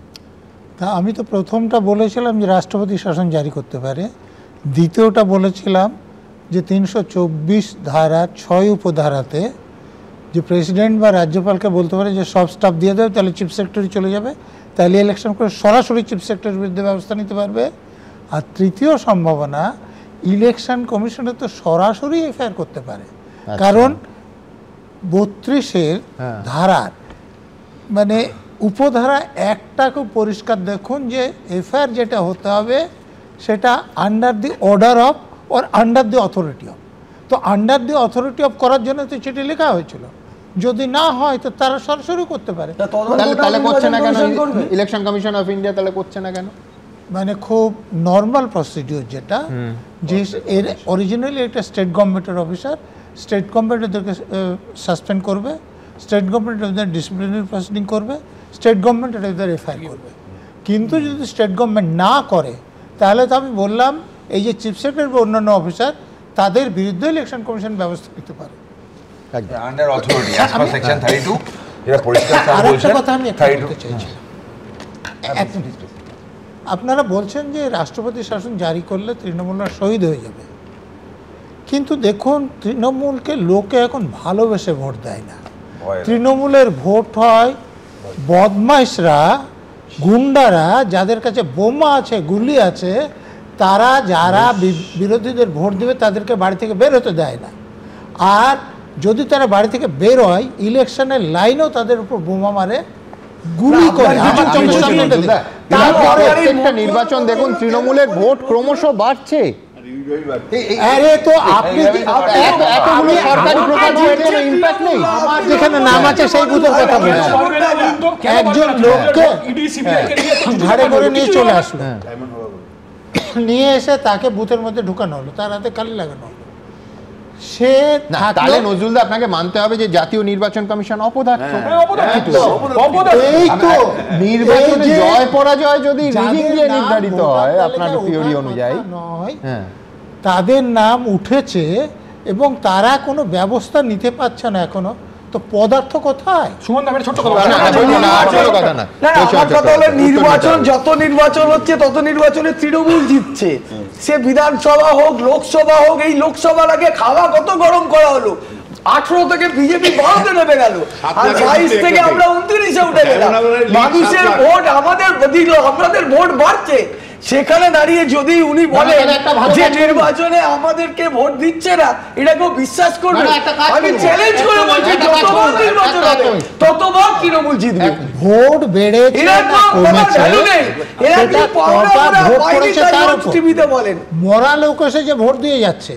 তা আমি তো প্রথমটা বলেছিলাম যে রাষ্ট্রপতি শাসন জারি করতে পারে, দ্বিতীয়টা বলেছিলাম যে 324 ধারা 6 উপধারাতে যে প্রেসিডেন্ট বা রাজ্যপালকে বলতে পারে যে সব স্টাফ দিয়ে দেবে, তাহলে চিফ সেক্রেটারি চলে যাবে, তাহলে ইলেকশন করে সরাসরি চিফ সেক্রেটারির বিরুদ্ধে ব্যবস্থা নিতে পারবে। আর তৃতীয় সম্ভাবনা, ইলেকশন কমিশনে তো সরাসরি এফআইআর করতে পারে, কারণ 32-এর ধারার মানে উপধারা 1টা খুব পরিষ্কার দেখুন যে এফআইআর যেটা হতে হবে সেটা under the order of or under the authority of. তো আন্ডার দি অথরিটি অফ করার জন্য তো চিঠি লেখা হয়েছিল, যদি না হয় তো তারা সরাসরি করতে পারে।
তাহলে করছে না কেন ইলেকশন কমিশন অফ ইন্ডিয়া? তাহলে করছে না কেন?
মানে খুব নর্মাল প্রসিডিওর যেটা, যে এর অরিজিনালি একটা স্টেট গভর্নমেন্টের অফিসার, স্টেট গভর্নমেন্ট ওদেরকে সাসপেন্ড করবে, স্টেট গভর্নমেন্ট ওদের ডিসিপ্লিনারি প্রসিডিং করবে, স্টেট গভর্নমেন্ট ওদের এফআইআর করবে। কিন্তু যদি স্টেট গভর্নমেন্ট না করে তাহলে তো আমি বললাম এই যে চিফ সেক্রেটারি বা অন্যান্য অফিসার তাদের বিরুদ্ধে ইলেকশন কমিশন ব্যবস্থা নিতে পারে।
Under authority as per section 32 এটা পরিষ্কার করে বলছেন।
আরেকটা কথা আমি বলতে চাইছি, আপনারা বলছেন যে রাষ্ট্রপতি শাসন জারি করলে তৃণমূলরা শহীদ হয়ে যাবে, কিন্তু দেখুন তৃণমূলকে লোকে এখন ভালোবেসে ভোট দেয় না। তৃণমূলের ভোট হয় বদমাইশরা, গুন্ডারা, যাদের কাছে বোমা আছে, গুলি আছে, তারা যারা বিরোধীদের ভোট দেবে তাদেরকে বাড়ি থেকে বের হতে দেয় না। আর যদি তারা বাড়ি থেকে বের হয়, ইলেকশনের লাইনেও তাদের উপর বোমা মারে, গুলি করে
প্রত্যেকটা নির্বাচন দেখুন তৃণমূলের ভোট ক্রমশ বাড়ছে।
আরে তো আপনি এতগুলো সরকারি প্রকল্পের কোনো ইমপ্যাক্ট নেই। আমার যেখানে নাম আছে সেই বুথের কথা বলছি, একজন লোককে ঘাড়ে করে নিয়ে চলে আসলো, নিয়ে এসে তাকে বুথের মধ্যে ঢুকানো হলো, তার হাতে কালি লাগানো হলো। সে
তাহলে নজরুলদা আপনাকে মানতে হবে যে জাতীয় নির্বাচন কমিশন অপদার্থ।
এই তো
নির্বাচনে জয় পরাজয় যদি রিগিং দিয়ে নির্ধারিত হয় আপনার থিওরি অনুযায়ী
নয়, তাদের নাম উঠেছে এবং তারা কোনো ব্যবস্থা নিতে পারছে না এখনো, তো পদার্থ কোথায়?
নির্বাচন যত নির্বাচন হচ্ছে তত নির্বাচনে তৃণমূল জিতছে, সে বিধানসভা হোক লোকসভা হোক। এই লোকসভার আগে খাওয়া কত গরম করা হলো, 18 থেকে বিজেপি 12তে নেমে গেল, আর 22 থেকে আমরা 29-এ উঠে গেলাম। মানুষের ভোট আমাদের দিল, আমাদের ভোট বাড়ছে। সেখানে দাঁড়িয়ে যদি উনি বলেন যে নির্বাচনে আমাদেরকে ভোট দিচ্ছে না, এটা কেউ বিশ্বাস করবে? আমি চ্যালেঞ্জ করে বলছি যতবার নির্বাচন হবে ততবার তৃণমূল জিতবে।
ভোট বেড়েছে না কমেছে সেটা কটা ভোট করেছে তার উপর।
বলেন
মরা লোক এসে যে ভোট দিয়ে যাচ্ছে,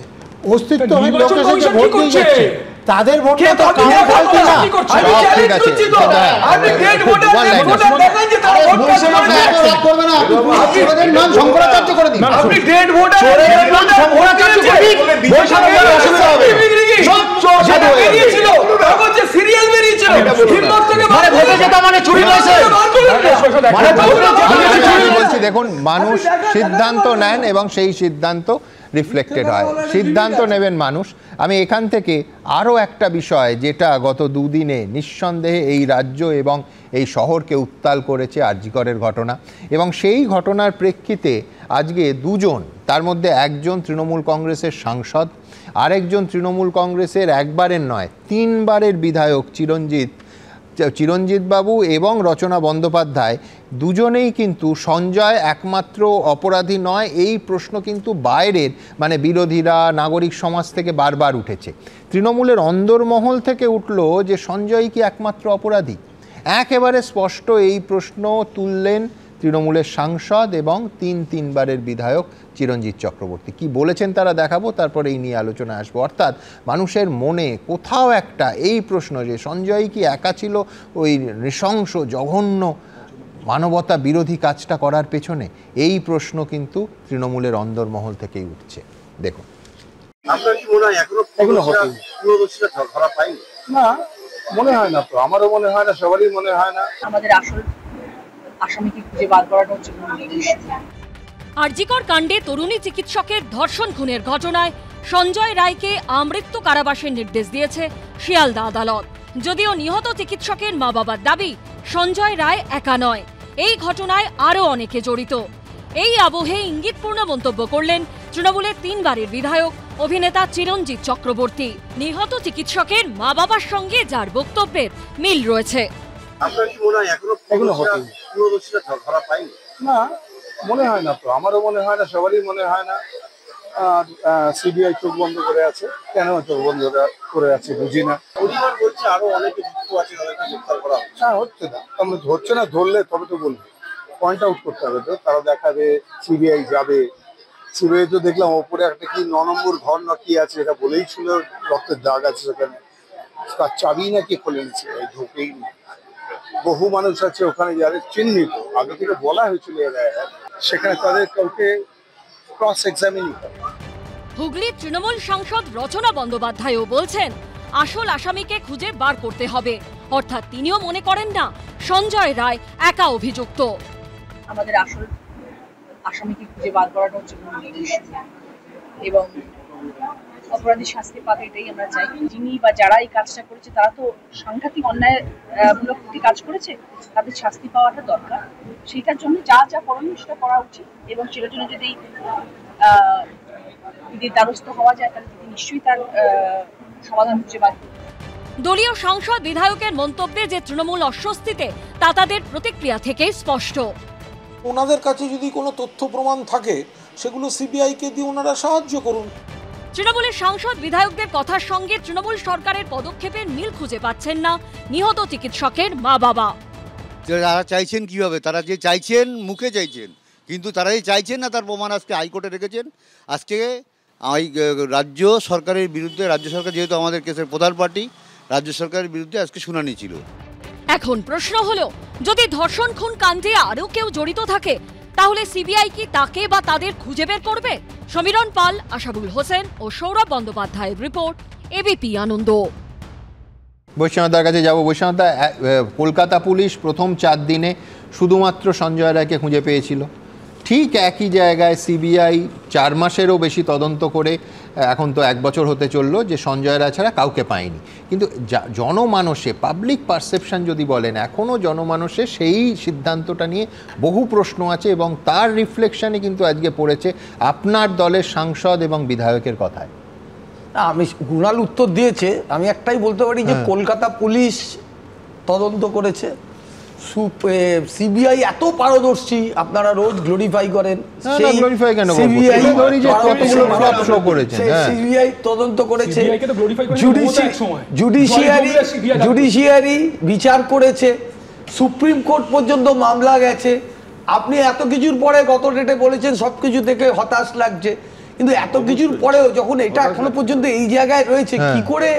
অস্তিত্বহীন লোক এসে যে ভোট দিয়ে যাচ্ছে, তাদের ভোটটা তো কাউন্ট হয় কিনা?
আমি চ্যালেঞ্জ করছি তো, আপনি ডেড ভোটার দেখেন যে তারা ভোট করবে না, আপনি নাম শঙ্করাচার্য করে দিন, আপনি ডেড ভোটার শঙ্করাচার্য করে দিন, বৈশাখের অসুবিধা হবে। সব সেটা বেরিয়েছিল, তখন যে সিরিয়াল বেরিয়েছিল হিম্মত থেকে মানে ভোটে যেটা মানে চুরি হয়েছে
বলছি। দেখুন, মানুষ সিদ্ধান্ত নেন এবং সেই সিদ্ধান্ত রিফ্লেক্টেড হয়, সিদ্ধান্ত নেবেন মানুষ। আমি এখান থেকে আরও একটা বিষয় যেটা গত দুদিনে নিঃসন্দেহে এই রাজ্য এবং এই শহরকে উত্তাল করেছে, আরজিকরের ঘটনা, এবং সেই ঘটনার প্রেক্ষিতে আজকে দুজন, তার মধ্যে একজন তৃণমূল কংগ্রেসের সাংসদ, আরেকজন তৃণমূল কংগ্রেসের একবারের নয় 3 বারের বিধায়ক চিরঞ্জিত বাবু এবং রচনা বন্দ্যোপাধ্যায়, দুজনেই কিন্তু সঞ্জয় একমাত্র অপরাধী নয় এই প্রশ্ন কিন্তু বাইরের মানে বিরোধীরা, নাগরিক সমাজ থেকে বারবার উঠেছে। তৃণমূলের অন্দরমহল থেকে উঠল যে সঞ্জয় কি একমাত্র অপরাধী? একেবারে স্পষ্ট এই প্রশ্ন তুললেন তৃণমূলের সাংসদ এবং 3 বারের বিধায়ক চিরঞ্জিত চক্রবর্তী। কি বলেছেন তারা দেখাবো, তারপরে এই নিয়ে আলোচনা আসবো। অর্থাৎ মানুষের মনে কোথাও একটা এই প্রশ্ন যে সঞ্জয় কি একা ছিল ওই নৃশংস জঘন্য মানবতা বিরোধী কাজটা করার পেছনে, এই প্রশ্ন কিন্তু তৃণমূলের অন্দরমহল থেকেই উঠছে। দেখুন,
আপনার কি মনে হয় এখনো পুরোদর্শীরা ধরা পায়নি?
না, মনে হয় না তো, আমারও মনে হয় না, সবারই মনে হয় না।
আমাদের আসল আসামিকে খুঁজে বার করাটা হচ্ছে
আরজিকর কাণ্ডে তরুণী চিকিৎসকের ধর্ষণ খুনের ঘটনায় সঞ্জয় রায়কে আমৃত্যু কারাবাসের নির্দেশ দিয়েছে শিয়ালদা আদালত। যদিও নিহত চিকিৎসকের মা বাবার দাবি সঞ্জয় রায় একা নয়, এই ঘটনায় আরও অনেকে জড়িত। এই আবহে ইঙ্গিতপূর্ণ মন্তব্য করলেন তৃণমূলের 3 বারের বিধায়ক অভিনেতা চিরঞ্জিত চক্রবর্তী। নিহত চিকিৎসকের মা বাবার সঙ্গে যার বক্তব্যের মিল রয়েছে।
আপনার কি মনে হয় এখনো পুরোদর্শীরা ধরা পায়নি?
না, মনে হয় না তো, আমারও মনে হয় না, সবারই মনে হয় না। আর সিবিআই চোখ বন্ধ করে আছে, কেন চোখ বন্ধ করে আছে বুঝি না।
পরিবার বলছে আরো অনেকে যুক্ত আছে, তাদেরকে গ্রেফতার করা হচ্ছে।
না, হচ্ছে না, আমরা হচ্ছে না, ধরলে তবে তো বলবো, পয়েন্ট আউট করতে হবে তো। তারা দেখাবে, সিবিআই যাবে, সিবিআই তো দেখলাম ওপরে একটা কি 9 নম্বর ঘর না কি আছে, এটা বলেই ছিল রক্তের দাগ আছে সেখানে, তার চাবি না কি খুলে নিচ্ছে, ঢোকেই না। বহু মানুষ আছে ওখানে যাদের চিহ্নিত, আগে থেকে বলা হয়েছিল সেখানে তাদের কাউকে ক্রস এক্সামিনিং করে।
হুগলির তৃণমূল সাংসদ রচনা বন্দ্যোপাধ্যায়ও বলছেন আসল আসামিকে খুঁজে বার করতে হবে, অর্থাৎ তিনিও মনে করেন না সঞ্জয় রায় একা অভিযুক্ত।
আমাদের আসল আসামিকে খুঁজে বার করাটা হচ্ছে এবং অপরাধী শাস্তি পাবে, এটাই আমরা চাই। যিনি বা যারা এই কাজটা করেছে তারা তো সাংঘাতিক অন্যায়মূলক একটি কাজ করেছে, তাদের শাস্তি পাওয়াটা দরকার। সেটার জন্য যা যা করণীয় সেটা করা উচিত এবং সেটার জন্য যদি দ্বারস্থ হওয়া যায় তাহলে নিশ্চয়ই তার সমাধান খুঁজে বার করবে।
দলীয় সাংসদ বিধায়কের মন্তব্যে যে তৃণমূল অস্বস্তিতে তা তাদের প্রতিক্রিয়া থেকেই স্পষ্ট।
ওনাদের কাছে যদি কোনো তথ্য প্রমাণ থাকে সেগুলো সিবিআইকে দিয়ে ওনারা সাহায্য করুন।
তৃণমূলের সাংসদ বিধায়কদের কথার সঙ্গে তৃণমূল সরকারের পদক্ষেপের মিল খুঁজে পাচ্ছেন না নিহত চিকিৎসকের মা বাবা।
তারা চাইছেন কিভাবে? তারা যে চাইছেন মুখে চাইছেন, কিন্তু তারা যে চাইছেন না তার প্রমাণ আজকে হাইকোর্টে রেখেছেন। আজকে রাজ্য সরকারের বিরুদ্ধে, রাজ্য সরকার যেহেতু আমাদের কেসের প্রধান পার্টি, রাজ্য সরকারের বিরুদ্ধে আজকে শুনানি ছিল।
এখন প্রশ্ন হলো, যদি ধর্ষণ খুন কাণ্ডে আরও কেউ জড়িত থাকে তাহলে সিবিআই কি তাকে বা তাদের খুঁজে বের করবে? সমীরণ পাল, আশাবুল হোসেন ও সৌরভ বন্দ্যোপাধ্যায়ের রিপোর্ট, এবিপি আনন্দ।
বৈষ্ণবদার কাছে যাবো। বৈষ্ণবদা, কলকাতা পুলিশ প্রথম 4 দিনে শুধুমাত্র সঞ্জয় রায়কে খুঁজে পেয়েছিল। ঠিক একই জায়গায় সিবিআই 4 মাসেরও বেশি তদন্ত করে এখন তো 1 বছর হতে চললো যে সঞ্জয় রায় ছাড়া কাউকে পায়নি। কিন্তু জনমানসে, পাবলিক পারসেপশন যদি বলেন, এখনও জনমানসে সেই সিদ্ধান্তটা নিয়ে বহু প্রশ্ন আছে এবং তার রিফ্লেকশনে কিন্তু আজকে পড়েছে আপনার দলের সাংসদ এবং বিধায়কের কথায়।
আমি কুণাল উত্তর দিয়েছে, আমি একটাই বলতে পারি যে কলকাতা পুলিশ তদন্ত করেছে, সিবিআই এত পারদর্শী আপনারা রোজ গ্লোরিফাই করেন, সিবিআই তদন্ত করেছে, জুডিশিয়ারি বিচার করেছে, সুপ্রিম কোর্ট পর্যন্ত মামলা গেছে। আপনি এত কিছুর পরে গত ডেটে বলেছেন সবকিছু থেকে হতাশ লাগছে, কিন্তু এত কিছুর পরেও যখন এটা এখনো পর্যন্ত এই জায়গায় রয়েছে, কি করে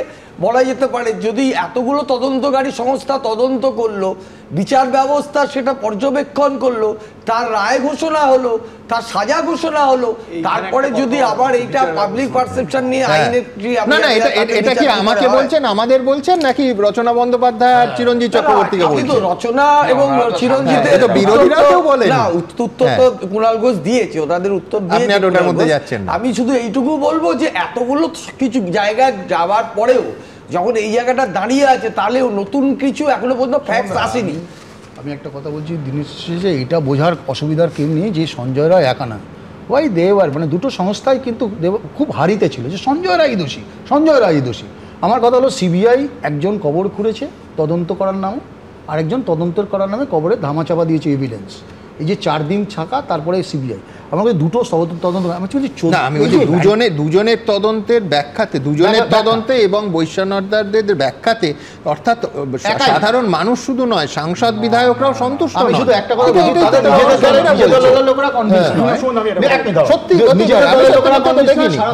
বলা যেতে পারে? যদি এতগুলো তদন্তকারী সংস্থা তদন্ত করলো, বিচার ব্যবস্থা সেটা পর্যবেক্ষণ করলো, তার রায় ঘোষণা হলো, তার সাজা ঘোষণা হলো, তারপরে যদি আবার এইটা পাবলিক পারসেপশন নিয়ে আইনের
না না, এটা কি আমাকে বলছেন, আমাদের বলছেন, নাকি রচনা বন্দ্যোপাধ্যায় আর চিরঞ্জিত চক্রবর্তীকে বলছেন?
কিন্তু রচনা এবং চিরঞ্জিত
বিরোধীরাও বলেন
না, উত্তর তো কুণাল ঘোষ দিয়েছে, ওনাদের উত্তর দিয়েছে,
ওটার মধ্যে যাচ্ছেন।
আমি শুধু এইটুকু বলবো যে এতগুলো কিছু জায়গায় যাওয়ার পরেও যখন এই জায়গাটা দাঁড়িয়ে আছে, তাহলেও নতুন কিছু এখনো পর্যন্ত ফ্যাক্টস আসেনি।
আমি একটা কথা বলছি, দিনের শেষে এটা বোঝার অসুবিধার কেউ নেই যে সঞ্জয় রায় একা না, ওই দেবার মানে দুটো সংস্থাই কিন্তু খুব হারিতে ছিল যে সঞ্জয় রায় দোষী, সঞ্জয় রায় দোষী। আমার কথা হলো সিবিআই একজন কবর খুঁড়েছে তদন্ত করার নামে, আরেকজন তদন্তের করার নামে কবরে ধামাচাপা দিয়েছে এভিডেন্স। এই যে 4 দিন ছাকা, তারপরে সিবিআই আমাকে দুটো তদন্ত, আমি
দুজনের তদন্তের ব্যাখ্যাতে, দুজনের তদন্তে এবং বৈষ্ণবদারদের ব্যাখ্যাতে, অর্থাৎ সাধারণ মানুষ শুধু নয়, সাংসদ বিধায়করাও সন্তুষ্ট।
আমি শুধু একটা কথা বলছি,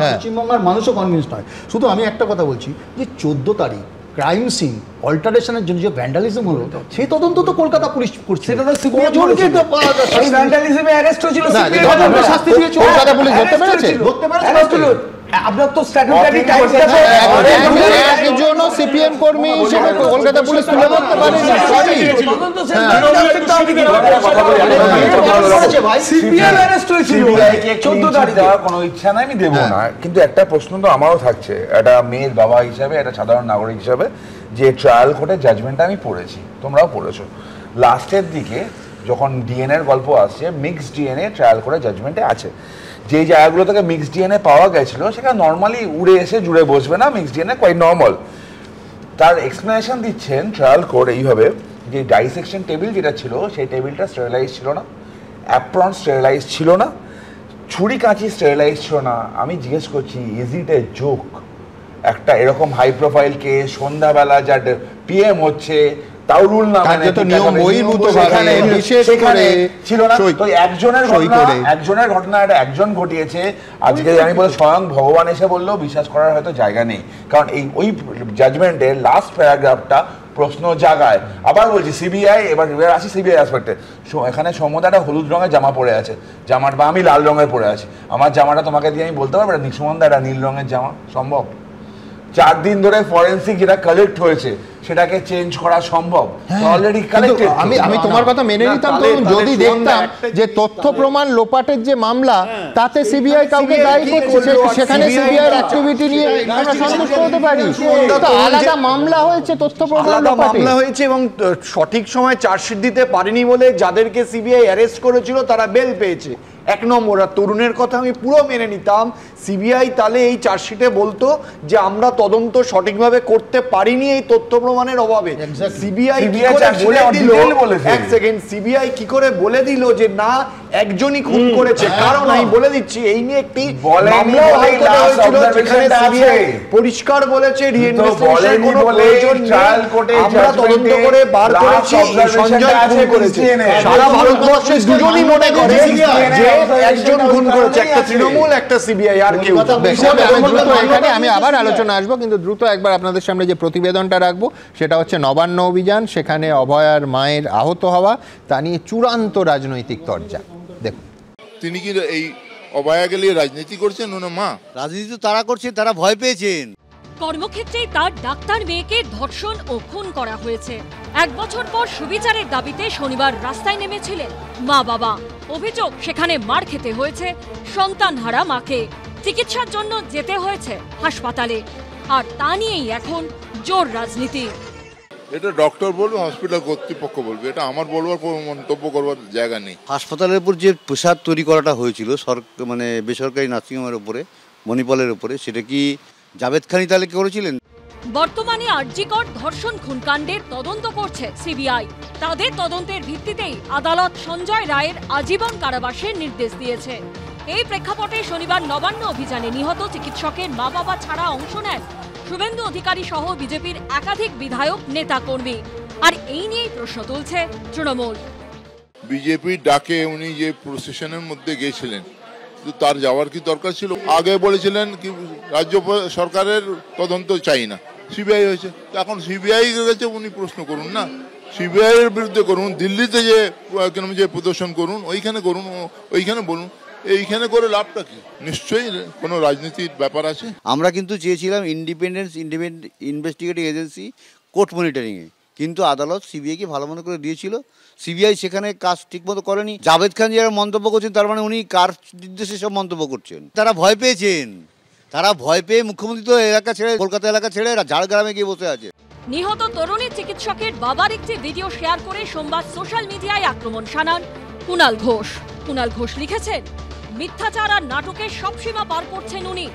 পশ্চিমবঙ্গের মানুষও কনভিন্স নয়। শুধু আমি একটা কথা বলছি যে 14 তারিখ ক্রাইম সিন অল্টারেশনের জন্য যে ভ্যান্ডালিজম হলো, সেই তদন্ত তো কলকাতা পুলিশ করছে।
সেটা তো এই ভ্যান্ডালিজমে অ্যারেস্ট হয়েছিল,
শাস্তি দিয়েছে কলকাতা পুলিশ। ধরতে পেরেছে?
আপনার তো স্ট্যাটুটারি টাইমস
একজনও সিপিএম কর্মী হিসেবে কলকাতা পুলিশ তুলে ধরতে পারেনি।
কোনো ইচ্ছা নাই, আমি দেবো না। কিন্তু একটা প্রশ্ন তো আমারও থাকছে, একটা মেয়ের বাবা হিসাবে, একটা সাধারণ নাগরিক হিসাবে, যে ট্রায়াল কোর্টের জাজমেন্টটা আমি পড়েছি, তোমরাও পড়েছো। লাস্টের দিকে যখন ডিএনএর গল্প আসছে, মিক্সড ডিএনএ ট্রায়াল কোর্টের জাজমেন্টে আছে। যেই জায়গাগুলো থেকে মিক্সড ডিএনএ পাওয়া গেছিলো সেখানে নর্মালি উড়ে এসে জুড়ে বসবে না, মিক্সড ডিএনএ কোয়াইট নর্মাল। তার এক্সপ্লেনেশন দিচ্ছেন ট্রায়াল কোর্ট এইভাবে, যে ডাইসেকশন টেবিল যেটা ছিল সেই টেবিলটা স্টেরিলাইজ ছিল না, অ্যাপ্রন স্টেরিলাইজ ছিল না, ছুরি কাঁচি স্টেরিলাইজ ছিল না। আমি জিজ্ঞেস করছি, ইজ ইট এ জোক? একটা এরকম হাই প্রোফাইল কেস, সন্ধ্যাবেলা যা পিএম হচ্ছে, তাও রুল না মানে ছিল না। তো একজনের ঘটনা এটা একজন ঘটিয়েছে। আজকে আমি বলে স্বয়ং ভগবান এসে বললেও বিশ্বাস করার হয়তো জায়গা নেই, কারণ এই ওই জাজমেন্টের লাস্ট প্যারাগ্রাফটা প্রশ্ন জাগায়। আবার বলছি সিবিআই, এবার আসি সিবিআই অ্যাসপেক্টে। এখানে সমদা একটা হলুদ রঙের জামা পরে আছে, জামাটা, বা আমি লাল রঙের পরে আছি, আমার জামাটা তোমাকে দিয়ে আমি বলতে পারবো সুমনদা এটা নীল রঙের জামা? সম্ভব? 4 দিন ধরে ফরেন্সিক যেটা কালেক্ট হয়েছে সেটাকে চেঞ্জ করা সম্ভব? Already collected.
আমি তোমার কথা মেনে নিতাম যদি দেখতাম যে তথ্য প্রমাণ লোপাটের যে মামলা, তাতে সিবিআই কাউকে দায়ী করছে, সেখানে সিবিআই অ্যাক্টিভিটি নিয়ে আমরা সন্তুষ্ট হতে পারি। আলাদা মামলা হয়েছে, তথ্য প্রমাণ
মামলা হয়েছে এবং সঠিক সময় চার্জশিট দিতে পারেনি বলে যাদেরকে সিবিআই অ্যারেস্ট করেছিল তারা বেল পেয়েছে। 1 নম্বর। আর তরুণের কথা আমি পুরো মেনে নিতাম সিবিআই তাহলে এই চার্জশিটে বলতো যে আমরা তদন্ত সঠিকভাবে করতে পারিনি এই তথ্য প্রমাণের অভাবে। সিবিআই এক সেকেন্ড, সিবিআই কি করে বলে দিল যে না একজনই খুন করেছে? কারণ আমি বলে দিচ্ছি, এই নিয়ে একটি মামলা হাইকোর্টে হয়েছিল যেখানে সিবিআই পরিষ্কার বলেছে রিইনভেস্টিগেশন কোনো প্রয়োজন নেই, আমরা তদন্ত করে বার করেছি সঞ্জয় খুন করেছে। সারা ভারতবর্ষে দুজনই মনে করে যে একজন খুন করেছে, একটা তৃণমূল একটা সিবিআই, আর কেউ।
এখানে আমি আবার আলোচনা আসবো, কিন্তু দ্রুত একবার আপনাদের সামনে যে প্রতিবেদনটা রাখবো সেটা হচ্ছে নবান্ন অভিযান, সেখানে অভয়ার মায়ের আহত হওয়া, তা নিয়ে চূড়ান্ত রাজনৈতিক তরজা। দেখুন,
তিনি কি এই অভয়া গেলে রাজনীতি করছেন? ওনার মা
রাজনীতি তো তারা করছে, তারা ভয় পেয়েছেন।
কর্মক্ষেত্রে তার ডাক্তার মেয়েকে ধর্ষণ ও খুন করা হয়েছে। 1 বছর পর সুবিচারের দাবিতে শনিবার রাস্তায় নেমেছিলেন মা বাবা। অভিযোগ, সেখানে মার খেতে হয়েছে সন্তানহারা মাকে, চিকিৎসার জন্য যেতে হয়েছে হাসপাতালে, আর তা নিয়েই এখন জোর রাজনীতি।
এটা ডক্টর বলবে, হসপিটাল কর্তৃপক্ষ বলবে, এটা আমার বলবার মন্তব্য করবার জায়গা নেই।
হাসপাতালের উপর যে প্রেসার তৈরি করাটা হয়েছিল মানে বেসরকারি নার্সিংহোমের উপরে, মণিপালের উপরে, সেটা কি জাভেদ খান তাহলে করেছিলেন?
বর্তমানে আরজিকর ধর্ষণ খুনকাণ্ডের তদন্ত করছে সিবিআই। তাদের তদন্তের ভিত্তিতেই আদালত সঞ্জয় রায়ের আজীবন কারাবাসের নির্দেশ দিয়েছে। এই প্রেক্ষাপটে শনিবার নবান্ন অভিযানে নিহত চিকিৎসকের মা বাবা ছাড়া অংশ নেন শুভেন্দু অধিকারী সহ বিজেপির একাধিক বিধায়ক, নেতা কর্মী। আর এই নিয়েই প্রশ্ন তুলছে তৃণমূল।
বিজেপির ডাকে উনি যে প্রসেশনের মধ্যে গিয়েছিলেন, তার যাওয়ার কি দরকার ছিল? আগে বলেছিলেন কি রাজ্য সরকারের তদন্ত চাই না, সিবিআই হয়েছে, এখন সিবিআই গেছে, উনি প্রশ্ন করুন না, সিবিআই এর বিরুদ্ধে করুন, দিল্লিতে যে প্রদর্শন করুন, ওইখানে করুন, ওইখানে বলুন, এইখানে করে লাভটা কি? নিশ্চয়ই কোনো রাজনীতির ব্যাপার আছে।
আমরা কিন্তু চেয়েছিলাম ইন্ডিপেন্ডেন্ট ইনভেস্টিগেটিং এজেন্সি, কোর্ট মনিটরিংয়ে, কিন্তু আদালত সিবিআইকে ভালো মনে করে দিয়েছিল। সিবিআই সেখানে কাজ ঠিকমতো করেনি। জাভেদ খান যারা মন্তব্য করছেন, তার মানে উনি কার নির্দেশে সব মন্তব্য করছেন? তারা ভয় পেয়েছেন, তারা ভয় পেয়ে মুখ্যমন্ত্রী তো এলাকা ছেড়ে, কলকাতা এলাকা ছেড়ে ঝাড়গ্রামে গিয়ে বসে আছে।
নিহত তরুণী চিকিৎসকের বাবার একটি ভিডিও শেয়ার করে সোমবার সোশ্যাল মিডিয়ায় আক্রমণ শানান কুণাল ঘোষ। কুণাল ঘোষ লিখেছেন, মিথ্যাচার আর নাটকের সব সীমা পার করছেন উনি,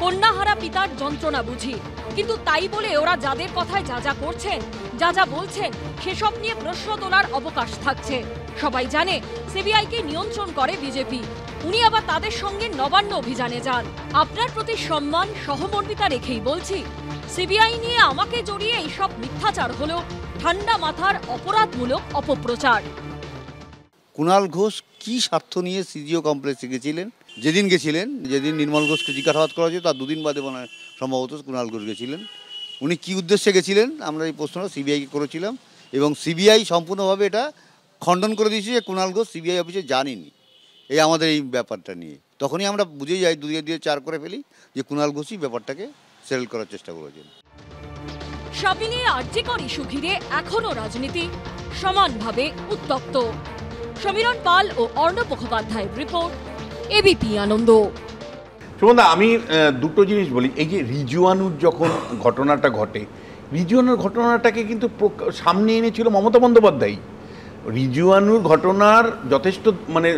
কন্যাহারা পিতার যন্ত্রণা বুঝি, কিন্তু তাই বলে ওরা যাদের কথায় যা যা করছেন, যা যা বলছেন, সেসব নিয়ে প্রশ্ন তোলার অবকাশ থাকছে। সবাই জানে সিবিআইকে নিয়ন্ত্রণ করে বিজেপি, উনি আবার তাদের সঙ্গে নবান্ন অভিযানে যান। আপনার প্রতি সম্মান, সহমর্মিতা রেখেই বলছি, সিবিআই নিয়ে আমাকে জড়িয়ে এইসব মিথ্যাচার হলো ঠান্ডা মাথার অপরাধমূলক অপপ্রচার।
কুণাল ঘোষ কি স্বার্থ নিয়ে সিজিও কমপ্লেক্সে গেছিলেন? যেদিন গেছিলেন, যেদিন নির্মল ঘোষকে জিজ্ঞাসাবাদ করা হয়েছে, তার 2 দিন বাদে মনে হয় সম্ভবত কুণাল ঘোষ গেছিলেন। উনি কি উদ্দেশ্যে গেছিলেন, আমরা এই প্রশ্নটা সিবিআইকে করেছিলাম, এবং সিবিআই সম্পূর্ণভাবে এটা খণ্ডন করে দিয়েছে যে কুণাল ঘোষ সিবিআই অফিসে জানেনি এই আমাদের এই ব্যাপারটা নিয়ে। তখনই আমরা বুঝে যাই, 2-4 করে ফেলি যে কুণাল ঘোষই ব্যাপারটাকে সেটেল করার চেষ্টা করেছেন।
সব মিলিয়ে আরজিকর ইস্যু ঘিরে এখনো রাজনীতি সমানভাবে উত্তপ্ত। সমীরণ পাল ও অর্ণব মুখোপাধ্যায়ের রিপোর্ট, এবিপি আনন্দ।
সুমনদা, আমি দুটো জিনিস বলি। এই যে রিজওয়ানুর যখন ঘটনাটা ঘটে, রিজওয়ানুর ঘটনাটাকে কিন্তু সামনে এনেছিল মমতা বন্দ্যোপাধ্যায়। রিজওয়ানুর ঘটনার যথেষ্ট মানে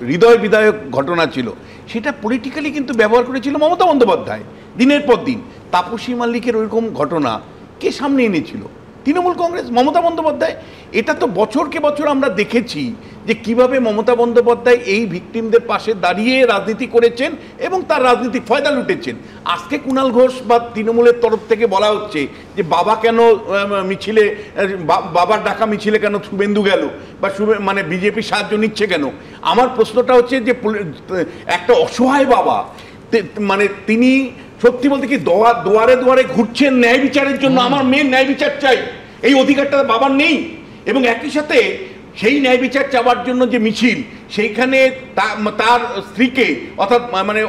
হৃদয় বিদায়ক ঘটনা ছিল, সেটা পলিটিক্যালি কিন্তু ব্যবহার করেছিল মমতা বন্দ্যোপাধ্যায় দিনের পর দিন। তাপসী মাল্লিকের ওইরকম ঘটনা কে সামনে এনেছিল? তৃণমূল কংগ্রেস, মমতা বন্দ্যোপাধ্যায়। এটা তো বছরকে বছর আমরা দেখেছি যে কিভাবে মমতা বন্দ্যোপাধ্যায় এই ভিকটিমদের পাশে দাঁড়িয়ে রাজনীতি করেছেন এবং তার রাজনীতিক ফয়দা লুটেছেন। আজকে কুণাল ঘোষ বা তৃণমূলের তরফ থেকে বলা হচ্ছে যে বাবা কেন মিছিলে, বাবার ডাকা মিছিলে কেন শুভেন্দু গেল, বা মানে বিজেপি সাহায্য নিচ্ছে কেন? আমার প্রশ্নটা হচ্ছে যে একটা অসহায় বাবা, মানে তিনি সত্যি বলতে কি দুয়ারে দুয়ারে ঘুরছেন ন্যায় বিচারের জন্য। আমার মেয়ের ন্যায় বিচার চাই, এই অধিকারটা বাবার নেই। এবং একই সাথে সেই ন্যায় বিচার চাওয়ার জন্য যে মিছিল, সেইখানে তার স্ত্রীকে অর্থাৎ মানে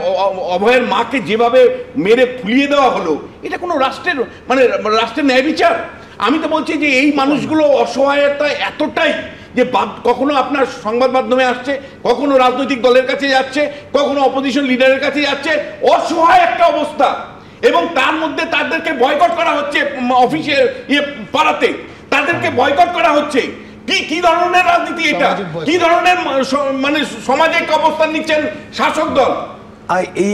অভয়ের মাকে যেভাবে মেরে ফুলিয়ে দেওয়া হলো, এটা কোনো রাষ্ট্রের মানে রাষ্ট্রের ন্যায় বিচার? আমি তো বলছি যে এই মানুষগুলো অসহায়তা এতটাই যে কখনো আপনার সংবাদ মাধ্যমে আসছে, কখনো রাজনৈতিক দলের কাছে যাচ্ছে, কখনো অপোজিশন লিডারের কাছে যাচ্ছে, অসহায় একটা অবস্থা। এবং তার মধ্যে তাদেরকে বয়কট করা হচ্ছে, অফিসের পাড়াতে তাদেরকে বয়কট করা হচ্ছে। কি ধরনের রাজনীতি এটা? কি ধরনের মানে সামাজিক অবস্থান নিচ্ছেন শাসক দল?
এই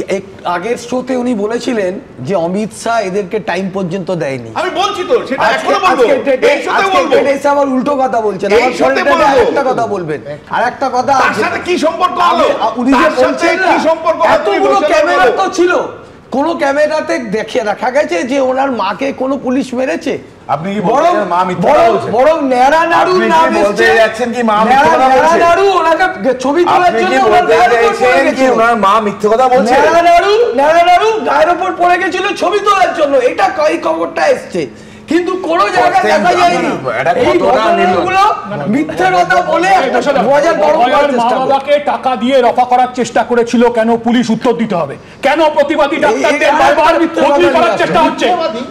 আগের শোতে উনি বলেছিলেন যে অমিত শাহ এদেরকে টাইম পর্যন্ত দেয়নি।
আমি বলছি তো সেটা এখনো বলবো, এই শোতে বলবো।
এসে আবার উল্টো কথা বলছেন, আমার শোতে আরেকটা কথা বলবেন, আরেকটা কথা
তার সাথে কি সম্পর্ক হলো?
উনি যে বলছেন কি সম্পর্ক, এতগুলো ক্যামেরা তো ছিল, কোন ক্যামেরাতে দেখা গেছে যে ওনার মাকে কোনো পুলিশ মেরেছে?
আপনি কি বলছেন মা মিথ্যা বলছেন?
বরং ন্যাড়া নাড়ু নাম
বলতে যাচ্ছেন কি মা মিথ্যা কথা বলছে? ন্যাড়া নাড়ু ওনাকে ছবি তোলার জন্য বলতে যাচ্ছেন কি ওনার মা মিথ্যা কথা বলছে?
ন্যাড়া নাড়ু গায়ের উপর পড়ে গেছিল ছবি তোলার জন্য, এটা কই খবরটা এসছে, কিন্তু কোন জায়গায় দেখা যায়নি। এই ঘটনাগুলো মিথ্যা কথা বলে বাজার গরম করার চেষ্টা করে।
মা-বাবাকে টাকা দিয়ে রফা করার চেষ্টা করেছিল, কেন পুলিশ উত্তর দিতে হবে? কেন প্রতিবাদী ডাক্তারদের বারবার বদলি করার চেষ্টা হচ্ছে?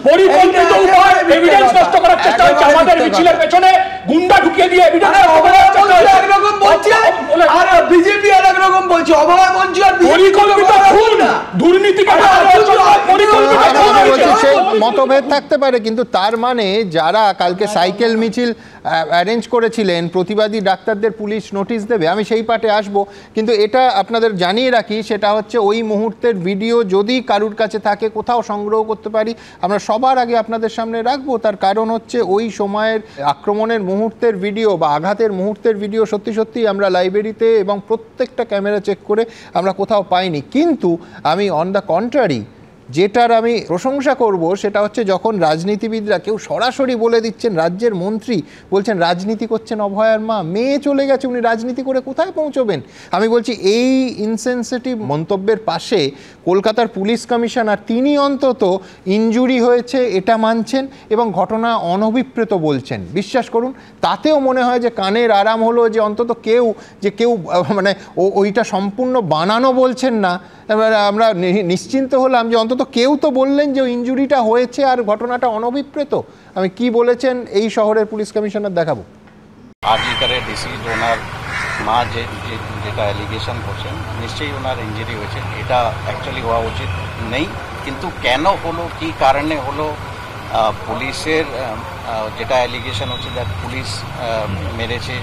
পরিকল্পিত উপায় এভিডেন্স নষ্ট করার চেষ্টা হচ্ছে। আমাদের মিছিলের পেছনে গুন্ডা ঢুকিয়ে দিয়ে এভিডেন্স নষ্ট করার চেষ্টা হচ্ছে।
একরকম বলছে আর বিজেপি একরকম বলছে, অভয় মঞ্চ আর
পরিকল্পিত খুন, দুর্নীতিকে পরিকল্পিত খুন হয়েছে।
সেই মতভেদ থাকতে পারে, কিন্তু তার মানে যারা কালকে সাইকেল মিছিল অ্যারেঞ্জ করেছিলেন প্রতিবাদী ডাক্তারদের পুলিশ নোটিশ দেবে, আমি সেই পার্টে আসব। কিন্তু এটা আপনাদের জানিয়ে রাখি, সেটা হচ্ছে ওই মুহূর্তের ভিডিও যদি কারুর কাছে থাকে, কোথাও সংগ্রহ করতে পারি, আমরা সবার আগে আপনাদের সামনে রাখবো। তার কারণ হচ্ছে ওই সময়ের আক্রমণের মুহূর্তের ভিডিও বা আঘাতের মুহূর্তের ভিডিও সত্যি সত্যি আমরা লাইব্রেরিতে এবং প্রত্যেকটা ক্যামেরা চেক করে আমরা কোথাও পাইনি। কিন্তু আমি অন দ্য কন্ট্রারি যেটার আমি প্রশংসা করব সেটা হচ্ছে যখন রাজনীতিবিদরা কেউ সরাসরি বলে দিচ্ছেন, রাজ্যের মন্ত্রী বলছেন রাজনীতি করছেন অভয়ার মা, মেয়ে চলে গেছে, উনি রাজনীতি করে কোথায় পৌঁছবেন? আমি বলছি এই ইনসেনসিটিভ মন্তব্যের পাশে কলকাতার পুলিশ কমিশনার তিনি অন্তত ইনজুরি হয়েছে এটা মানছেন এবং ঘটনা অনভিপ্রেত বলছেন। বিশ্বাস করুন, তাতেও মনে হয় যে কানের আরাম হলো যে অন্তত কেউ মানে ওইটা সম্পূর্ণ বানানো বলছেন না। এবার আমরা নিশ্চিন্ত হলাম যে অন্তত কেউ তো বললেন যে ইনজুরিটা হয়েছে আর ঘটনাটা অনভিপ্রেত। আমি কি বলেছেন এই শহরের পুলিশ কমিশনার দেখাবো।
আজিকারের ডিসিজ ওনার মা যেটা অ্যালিগেশন করছেন, নিশ্চয়ই ওনার ইনজুরি হয়েছে, এটা অ্যাকচুয়ালি হওয়া উচিত নেই। কিন্তু কেন হলো, কি কারণে হলো, পুলিশের যেটা অ্যালিগেশন হচ্ছে দ্যাট পুলিশ মেরেছে,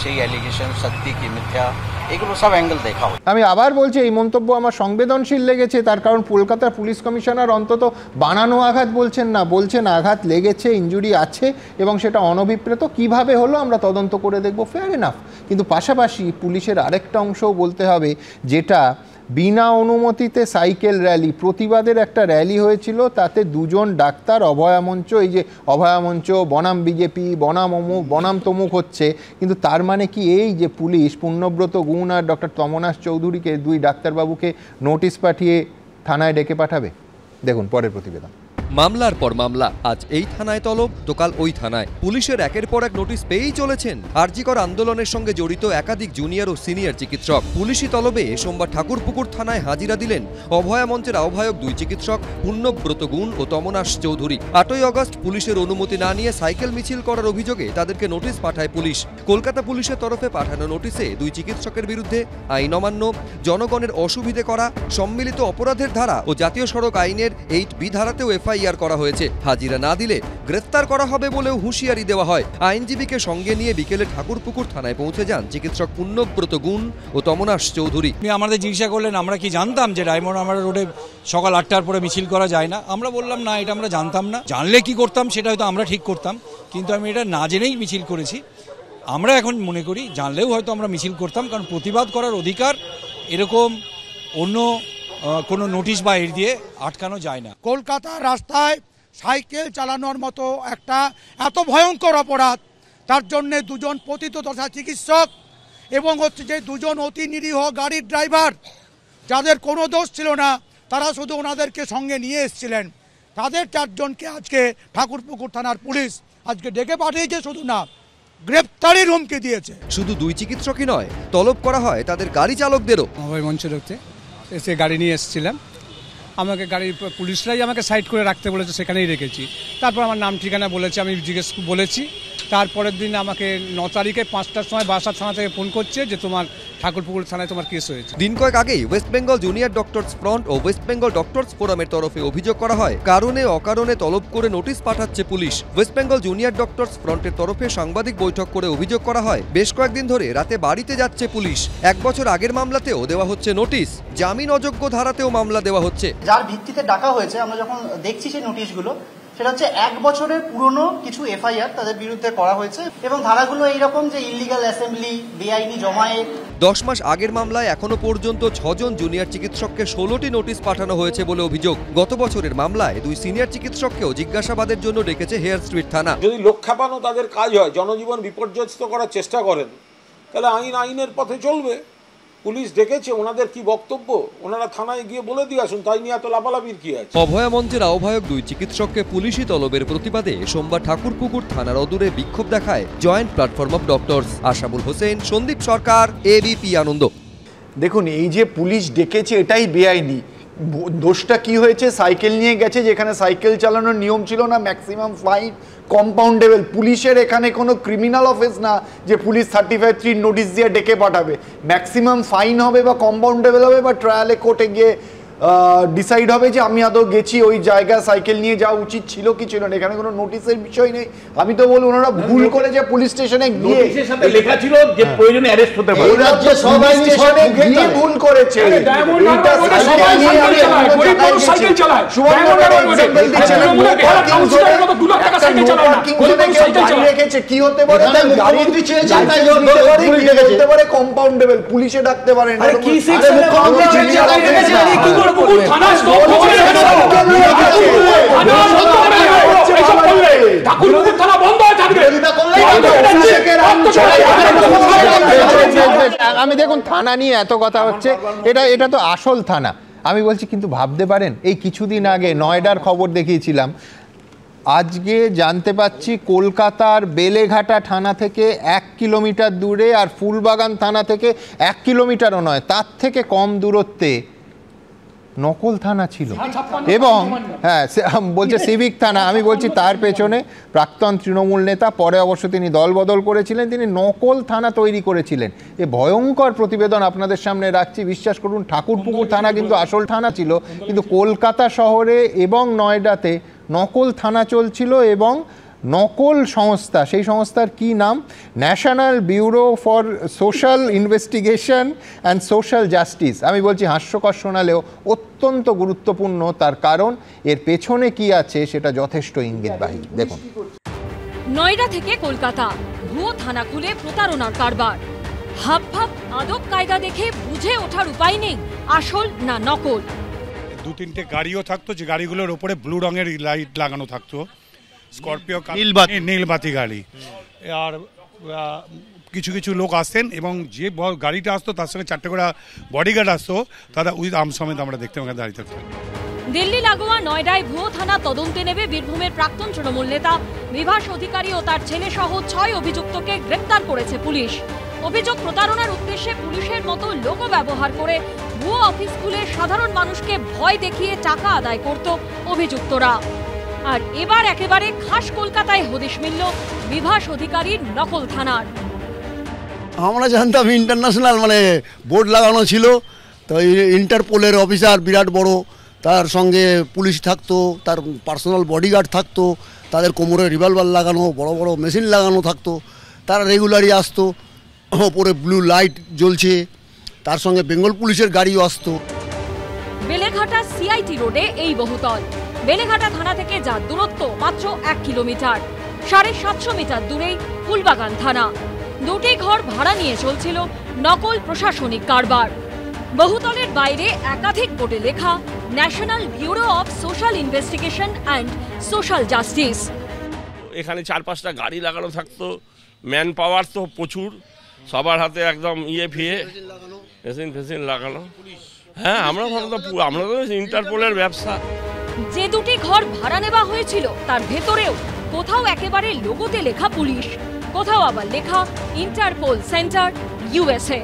সেই অ্যালিগেশন সত্যি কি মিথ্যা, এগুলো সব অ্যাঙ্গেল দেখা হয়।
আমি আবার বলছি এই মন্তব্য আমার সংবেদনশীল লেগেছে, তার কারণ কলকাতার পুলিশ কমিশনার অন্তত বানানো আঘাত বলছেন না, বলছেন আঘাত লেগেছে, ইনজুরি আছে এবং সেটা অনভিপ্রেত। কিভাবে হলো আমরা তদন্ত করে দেখব, ফেয়ার এনাফ। কিন্তু পাশাপাশি পুলিশের আরেকটা অংশও বলতে হবে, যেটা বিনা অনুমতিতে সাইকেল র্যালি, প্রতিবাদের একটা র্যালি হয়েছিল, তাতে দুজন ডাক্তার অভয়া মঞ্চ, এই যে অভয়া মঞ্চ বনাম বিজেপি, বনাম অমুক বনাম তমুক হচ্ছে, কিন্তু তার মানে কি এই যে পুলিশ পূর্ণব্রত গুণ আর ডক্টর তমনাশ চৌধুরীকে, দুই ডাক্তারবাবুকে নোটিশ পাঠিয়ে থানায় ডেকে পাঠাবে? দেখুন পরের প্রতিবেদন।
মামলার পর মামলা, আজ এই থানায় তলব তো কাল ওই থানায়। পুলিশের একের পর এক নোটিশ পেয়েই চলেছেন আরজিকর আন্দোলনের সঙ্গে জড়িত একাধিক জুনিয়র ও সিনিয়র চিকিৎসক। পুলিশি তলবে সোমবার ঠাকুরপুকুর থানায় হাজিরা দিলেন অভয়া মঞ্চের আহ্বায়ক দুই চিকিৎসক পূর্ণব্রত গুণ ও তমনাশ চৌধুরী। 8ই আগস্ট পুলিশের অনুমতি না নিয়ে সাইকেল মিছিল করার অভিযোগে তাদেরকে নোটিশ পাঠায় পুলিশ। কলকাতা পুলিশের তরফে পাঠানো নোটিশে দুই চিকিৎসকের বিরুদ্ধে আইন অমান্য, জনগণের অসুবিধে করা, সম্মিলিত অপরাধের ধারা ও জাতীয় সড়ক আইনের 8B ধারাতেও এফআইআর করা হয়েছে। হাজিরা না দিলে গ্রেফতার করা হবে বলেও হুঁশিয়ারি দেওয়া হয়। আইনজীবীকে সঙ্গে নিয়ে বিকেলে ঠাকুরপুকুর থানায় পৌঁছে যান চিকিৎসক পূর্ণব্রত গুণ ও তমনাশ চৌধুরী।
আমাদের জিজ্ঞাসা করলেন আমরা কি জানতাম যে ডায়মন্ড হারবার রোডে সকাল 8টার পরে মিছিল করা যায় না? আমরা বললাম না, এটা আমরা জানতাম না, জানলে কি করতাম সেটা হয়তো আমরা ঠিক করতাম, কিন্তু আমি এটা না জেনেই মিছিল করেছি। আমরা এখন মনে করি জানলেও হয়তো আমরা মিছিল করতাম, কারণ প্রতিবাদ করার অধিকার এরকম অন্য কোনো নোটিশ বা এর দিয়ে আটকানো যায় না।
কলকাতার রাস্তায় সাইকেল চালানোর মতো একটা এত ভয়ঙ্কর অপরাধ, তার জন্য দুজন পতিতদশা চিকিৎসক এবং হচ্ছে যে দুজন অতি নিরীহ গাড়ির ড্রাইভার, যাদের কোনো দোষ ছিল না, তারা শুধু ওনাদেরকে সঙ্গে নিয়ে এসেছিলেন, তাদের 4 জনকে আজকে ঠাকুরপুকুর থানার পুলিশ আজকে ডেকে পাঠিয়েছে, শুধু না গ্রেপ্তারির হুমকি দিয়েছে।
শুধু দুই চিকিৎসকই নয়, তলব করা হয় তাদের গাড়ি চালকদেরও।
অভয় মঞ্চে ঢুকতে এসে গাড়ি নিয়ে এসেছিলাম, আমাকে গাড়ির পুলিশরাই আমাকে সাইড করে রাখতে বলেছে, সেখানেই রেখেছি। তারপর আমার নাম ঠিকানা বলেছে, আমি জিজ্ঞেস বলেছি, তারপরের দিন আমাকে 9 তারিখে 5টার সময় বাসা থানা থেকে ফোন করছে যে তোমার ঠাকুরপুকুর থানায় তোমার কেস হয়েছে।
দিন কয়েক আগেই West Bengal junior doctors front ও ওয়েস্ট বেঙ্গল ডক্টরস ফোরামের তরফে অভিযোগ করা হয় কারণে অকারণে তলব করে নোটিশ পাঠাচ্ছে police. West Bengal junior doctors ফ্রন্টের তরফে সাংবাদিক বৈঠক করে অভিযোগ করা হয় বেশ কয়েকদিন ধরে রাতে বাড়িতে যাচ্ছে পুলিশ। 1 বছর আগের মামলাতেও দেওয়া হচ্ছে নোটিশ, জামিন অযোগ্য ধারাতেও মামলা দেওয়া হচ্ছে।
যার ভিত্তিতে ডাকা হয়েছে আমরা যখন দেখছি সেই নোটিশগুলো, সেটা হচ্ছে 1 বছরের পুরনো কিছু এফআইআর তাদের বিরুদ্ধে করা হয়েছে এবং ধারাগুলো এইরকম যে ইলিগাল অ্যাসেম্বলি, বেআইনি জমায়েত।
10 মাস আগের মামলায় এখনো পর্যন্ত 6 জন জুনিয়র চিকিৎসককে 16টি নোটিশ পাঠানো হয়েছে বলে অভিযোগ। গত বছরের মামলায় 2 সিনিয়র চিকিৎসককেও জিজ্ঞাসাবাদের জন্য ডেকেছে হেয়ার স্ট্রিট থানা।
যদি লোক খেপানো তাদের কাজ হয়, জনজীবন বিপর্যস্ত করার চেষ্টা করেন, তাহলে আইনের পথে চলবে। পুলিশ ডেকেছে, ওনাদের কি বক্তব্য ওনারা থানায় গিয়ে বলে দিয়ে আসুন, তাই নিয়ে এত লাফালাফির কি আছে?
অভয়া মঞ্চের আহ্বায়ক 2 চিকিৎসককে পুলিশি তলবের প্রতিবাদে সোমবার ঠাকুরপুকুর থানার অদূরে বিক্ষোভ দেখায় joint platform of doctors. Ashabul Hossain, Sandip Sarkar, ABP Ananda.
দেখুন, এই যে পুলিশ ডেকেছে এটাই বেআইনি। দোষটা কি হয়েছে? সাইকেল নিয়ে গেছে, যেখানে সাইকেল চালানোর নিয়ম ছিল না, ম্যাক্সিমাম ফাইন কম্পাউন্ডেবল। পুলিশের এখানে কোনো ক্রিমিনাল অফেন্স না যে পুলিশ 35(3) নোটিশ দিয়ে ডেকে পাঠাবে। ম্যাক্সিমাম ফাইন হবে বা কম্পাউন্ডেবল হবে বা ট্রায়ালে কোর্টে গিয়ে ডিসাইড হবে যে আমি আদৌ গেছি ওই জায়গায়, সাইকেল নিয়ে যাওয়া উচিত ছিল কি ছিল না। এখানে কোনো নোটিশের বিষয় নেই। আমি তো বলবো ওনারা ভুল করে যে পুলিশ স্টেশনে গিয়ে
লেখা ছিল যে প্রয়োজনে অ্যারেস্ট হতে পারে,
সবাই স্টেশনে গিয়ে ভুল করেছে। এইটা সাইকেল নিয়ে আমি সাইকেল চালাই সুবর্ণনগরে এক্সাম্পল দিচ্ছিলাম, পার্কিং জোনে গাড়ি রেখেছে, কি হতে পারে? গাড়ি দিচ্ছে যাতায়াত করতে পারে, কি হতে পারে? কম্পাউন্ডেবল, পুলিশে ডাকতে পারেন। আরে কি সেকশনে কি করে পুকুর থানা স্টপ করে ঠাকুরপুকুর থানা বন্ধ হয়ে থাকবে?
আমি দেখুন, থানা নিয়ে এত কথা হচ্ছে, এটা তো আসল থানা। আমি বলছি কিন্তু ভাবতে পারেন, এই কিছুদিন আগে নয়ডার খবর দেখিয়েছিলাম, আজকে জানতে পাচ্ছি কলকাতার বেলেঘাটা থানা থেকে 1 কিলোমিটার দূরে আর ফুলবাগান থানা থেকে 1 কিলোমিটারও নয়, তার থেকে কম দূরত্বে নকল থানা ছিল। এবং হ্যাঁ, বলছে সিভিক থানা। আমি বলছি তার পেছনে প্রাক্তন তৃণমূল নেতা, পরে অবশ্য তিনি দল বদল করেছিলেন, তিনি নকল থানা তৈরি করেছিলেন। এ ভয়ঙ্কর প্রতিবেদন আপনাদের সামনে রাখছি। বিশ্বাস করুন, ঠাকুরপুকুর থানা কিন্তু আসল থানা ছিল, কিন্তু কলকাতা শহরে এবং নয়ডাতে নকল থানা চলছিল এবং নকল সংস্থা, সেই সংস্থার কি নাম? National bureau for social investigation and social justice. আমি বলছি হাস্যকর শোনালেও অত্যন্ত গুরুত্বপূর্ণ, তার কারণ এর পেছনে কি আছে সেটা যথেষ্ট ইঙ্গিতবাহী। দেখুন,
নয়ডা থেকে কলকাতা ভুয়ো থানা খুলে প্রতারণার কারবার। হাব ভাব আদব কায়দা দেখে বুঝে ওঠার উপায় নেই আসল না নকল।
2-3টে গাড়িও থাকতো, যে গাড়িগুলোর ওপরে ব্লু রঙের লাইট লাগানো থাকতো, স্করপিও নীলবাতি গাড়ি। আর কিছু কিছু লোক আসতেন এবং যে গাড়িটা আসতো তার সঙ্গে 4টে করে বডিগার্ড আসতো, তারা উইথ আর্ম সমেত আমরা দেখতে দাঁড়িয়ে থাকতাম।
দিল্লি লাগোয়া নয়ডায় ভুয়ো থানা তদন্তে নেবে বীরভূমের প্রাক্তন তৃণমূল নেতা বিভাস অধিকারী ও তার ছেলে সহ 6 অভিযুক্তকে গ্রেপ্তার করেছে পুলিশ। অভিযোগ, প্রতারণার উদ্দেশ্যে পুলিশের মতো লোগো ব্যবহার করে ভুয়ো অফিস খুলে সাধারণ মানুষকে ভয় দেখিয়ে টাকা আদায় করত অভিযুক্তরা। আর এবার একেবারে খাস কলকাতায় হদিশ মিলল বিভাস অধিকারীর নকল থানার।
আমরা জানতাম ইন্টারন্যাশনাল বোর্ড লাগানো ছিল, তো ইন্টারপোলের অফিসার বিরাট বড়, তার সঙ্গে পুলিশ থাকতো, তার পার্সোনাল বডিগার্ড থাকতো, তাদের কোমরে রিভলভার লাগানো, বড় বড় মেশিন লাগানো থাকতো, তারা রেগুলারই আসতো, ওপরে ব্লু লাইট জ্বলছে, তার সঙ্গে বেঙ্গল পুলিশের গাড়িও আসতো।
বেলেঘাটা সিআইটি রোডে এই বহুতল। বেলেঘাটা থানা থেকে যার দূরত্ব মাত্র 1 কিলোমিটার। 750 মিটার দূরেই ফুলবাগান থানা। 2টি ঘর ভাড়া নিয়ে চলছিল নকল প্রশাসনিক কারবার। বহুতলের বাইরে একাধিক বোর্ডে লেখা national bureau of social investigation and social justice.
এখানে 4-5টা গাড়ি লাগানো থাকতো, ম্যান পাওয়ার তো প্রচুর, সবার হাতে একদম মেশিন লাগানো। হ্যাঁ, আমরা তো ইন্টারপোলের ব্যবসা।
যে 2টি ঘর ভাড়া নেওয়া হয়েছিল তার ভেতরেও কোথাও একেবারে লোগোতে লেখা পুলিশ, কোথাও আবার লেখা ইন্টারপোল সেন্টার USA।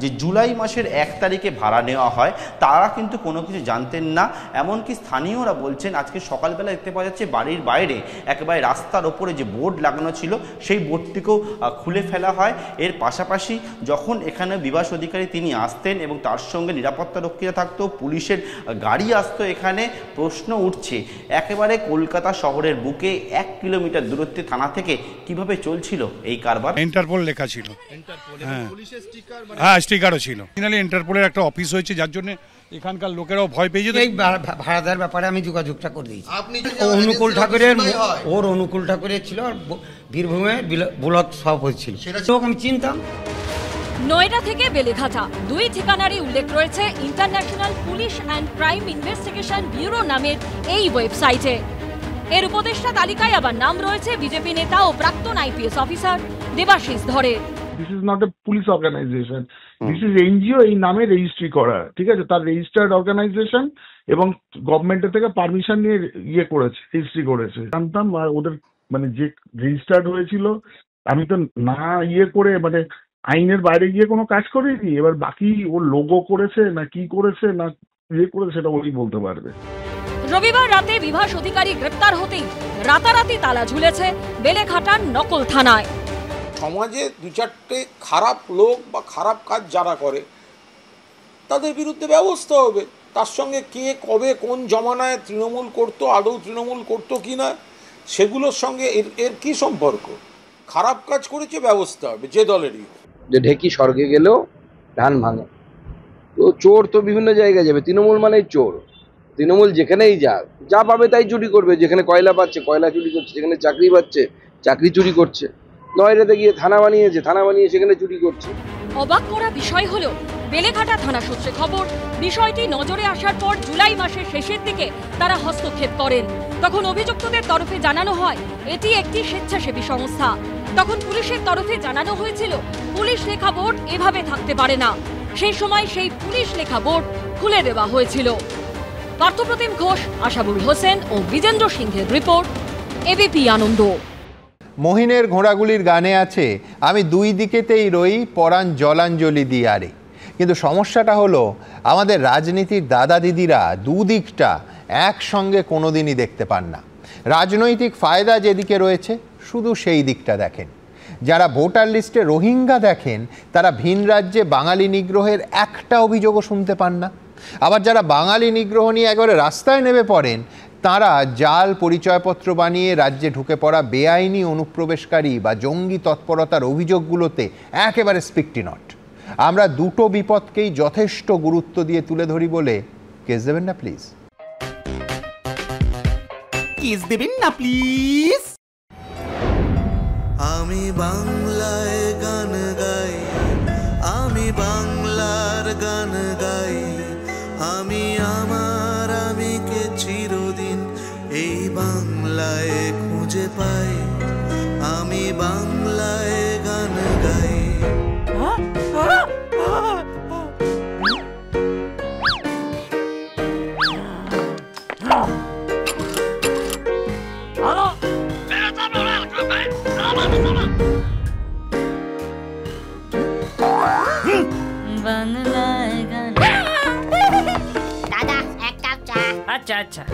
যে জুলাই মাসের 1 তারিখে ভাড়া নেওয়া হয়, তারা কিন্তু কোনো কিছু জানতেন না। এমনকি স্থানীয়রা বলছেন আজকে সকালবেলা দেখতে পাওয়া যাচ্ছে বাড়ির বাইরে একেবারে রাস্তার ওপরে যে বোর্ড লাগানো ছিল সেই বোর্ডটিকেও খুলে ফেলা হয়। এর পাশাপাশি যখন এখানে বিভাস অধিকারী তিনি আসতেন এবং তার সঙ্গে নিরাপত্তা রক্ষীরা থাকতো, পুলিশের গাড়ি আসতো, এখানে প্রশ্ন উঠছে একেবারে কলকাতা শহরের বুকে 1 কিলোমিটার দূরত্বে থানা থেকে কিভাবে চলছিল এই কারবার।
ইন্টারপোল লেখা ছিল, হ্যাঁ স্টিকারও ছিল। ফাইনালি ইন্টারপোলের একটা অফিস হয়েছে, যার জন্য এখানকার লোকেরাও ভয় পেয়ে যেত।
এই ভাড়াদার ব্যাপারে আমি যোগাযোগটা করে দিয়েছি। অনুকূল ঠাকুরের, ওর অনুকূল ঠাকুরের ছিল, বীরভূমে ব্লক সভাপতি ছিল, সেটা আমি চিনতাম।
নয়ডা থেকে বেলেঘাটা 2 ঠিকানারই উল্লেখ রয়েছে international police and crime investigation bureau নামের এই ওয়েবসাইটে। এর উপদেষ্টা তালিকায় আবার নাম রয়েছে বিজেপি নেতা ও প্রাক্তন আইপিএস অফিসার দেবাশিস ধরের।
This is not a police organisation, this is NGO, এই নামে রেজিস্ট্রি করা, ঠিক আছে, তার রেজিস্টার্ড অর্গানাইজেশন এবং গভর্নমেন্টের থেকে পারমিশন নিয়ে ইয়ে করেছে, রেজিস্ট্রি করেছে। জানতাম আর ওদের মানে যে রেজিস্টার্ড হয়েছিল, আমি তো না ইয়ে করে মানে আইনের বাইরে গিয়ে কোনো কাজ করিনি। এবার বাকি ওর লোগো করেছে না কি করেছে না ইয়ে করেছে সেটা ওই বলতে পারবে।
রবিবার রাতে বিভাস অধিকারী গ্রেপ্তার হতেই রাতারাতি তালা ঝুলেছে বেলেঘাটার নকল থানায়।
সমাজে 2-4টে খারাপ লোক বা খারাপ কাজ যারা করে তাদের বিরুদ্ধে ব্যবস্থা হবে। তার সঙ্গে কে কবে কোন জমানায় তৃণমূল করতো, আদৌ তৃণমূল করতো কি না, সেগুলোর সঙ্গে এর কি সম্পর্ক? খারাপ কাজ করেছে, ব্যবস্থা হবে যে দলেরই।
যে ঢেকি স্বর্গে গেলেও ধান ভাঙে, তো চোর তো বিভিন্ন জায়গায় যাবে। তৃণমূল মানেই চোর, তৃণমূল যেখানেই যাক যা পাবে তাই চুরি করবে। যেখানে কয়লা পাচ্ছে কয়লা চুরি করছে, যেখানে চাকরি পাচ্ছে চাকরি চুরি করছে। নয়ডাতে গিয়ে থানা বানিয়েছে, থানা বানিয়ে সেখানে চুরি করছে।
অবাক করা বিষয় হলো বেলেঘাটা থানা সূত্রে খবর, বিষয়টি নজরে আসার পর জুলাই মাসের শেষের দিকে তারা হস্তক্ষেপ করেন। তখন অভিযুক্তদের তরফে জানানো হয় এটি একটি স্বেচ্ছাসেবী সংস্থা। তখন পুলিশের তরফে জানানো হয়েছিল পুলিশ লেখা বোর্ড এভাবে থাকতে পারে না। সেই সময় সেই পুলিশ লেখা বোর্ড খুলে দেওয়া হয়েছিল। পার্থপ্রতিম ঘোষ, আশাবুল হোসেন ও বিজেন্দ্র সিংহের রিপোর্ট, এবিপি আনন্দ।
মহিনের ঘোড়াগুলির গানে আছে আমি 2 দিকেতেই রই পরাণ জলাঞ্জলি দিয়ারে। কিন্তু সমস্যাটা হলো আমাদের রাজনীতির দাদা দিদিরা দুদিকটা একসঙ্গে কোনোদিনই দেখতে পান না। রাজনৈতিক ফায়দা যেদিকে রয়েছে শুধু সেই দিকটা দেখেন। যারা ভোটার লিস্টে রোহিঙ্গা দেখেন তারা ভিন রাজ্যে বাঙালি নিগ্রহের একটা অভিযোগও শুনতে পান না। আবার যারা বাঙালি নিগ্রহ নিয়ে একেবারে রাস্তায় নেমে পড়েন তারা জাল পরিচয়পত্র বানিয়ে রাজ্যে ঢুকে পড়া বেআইনি অনুপ্রবেশকারী বা জঙ্গি তৎপরতার অভিযোগগুলোতে একেবারে স্পিকটি নট। আমরা দুটো বিপদকেই যথেষ্ট গুরুত্ব দিয়ে তুলে ধরি বলে কেস দেবেন না প্লিজ,
কেস দেবেন না প্লিজ।
আমি বাংলায় গান গাই, আমি বাংলার গান গাই, আমি আমার আমিকে চিরদিন এই বাংলায় খুঁজে পাই, আমি বাংলায় গান গাই।
দাদা এক কাপ চা।
আচ্ছা আচ্ছা।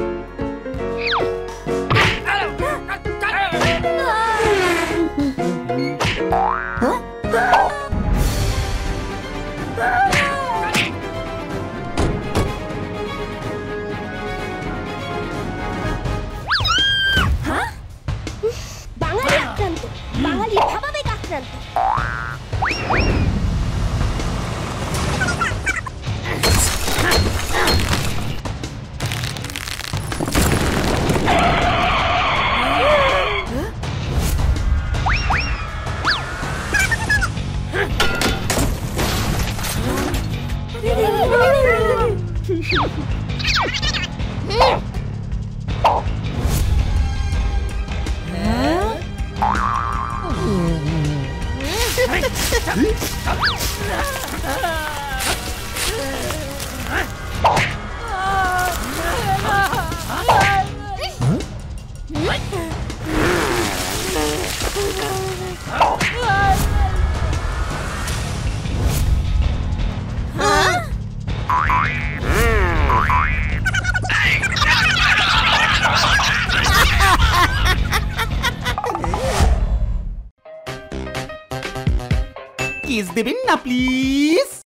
বাঙালি আক্রান্ত, বাঙালি ভাবাবেগ আক্রান্ত।
কিস দেবেন না প্লিজ।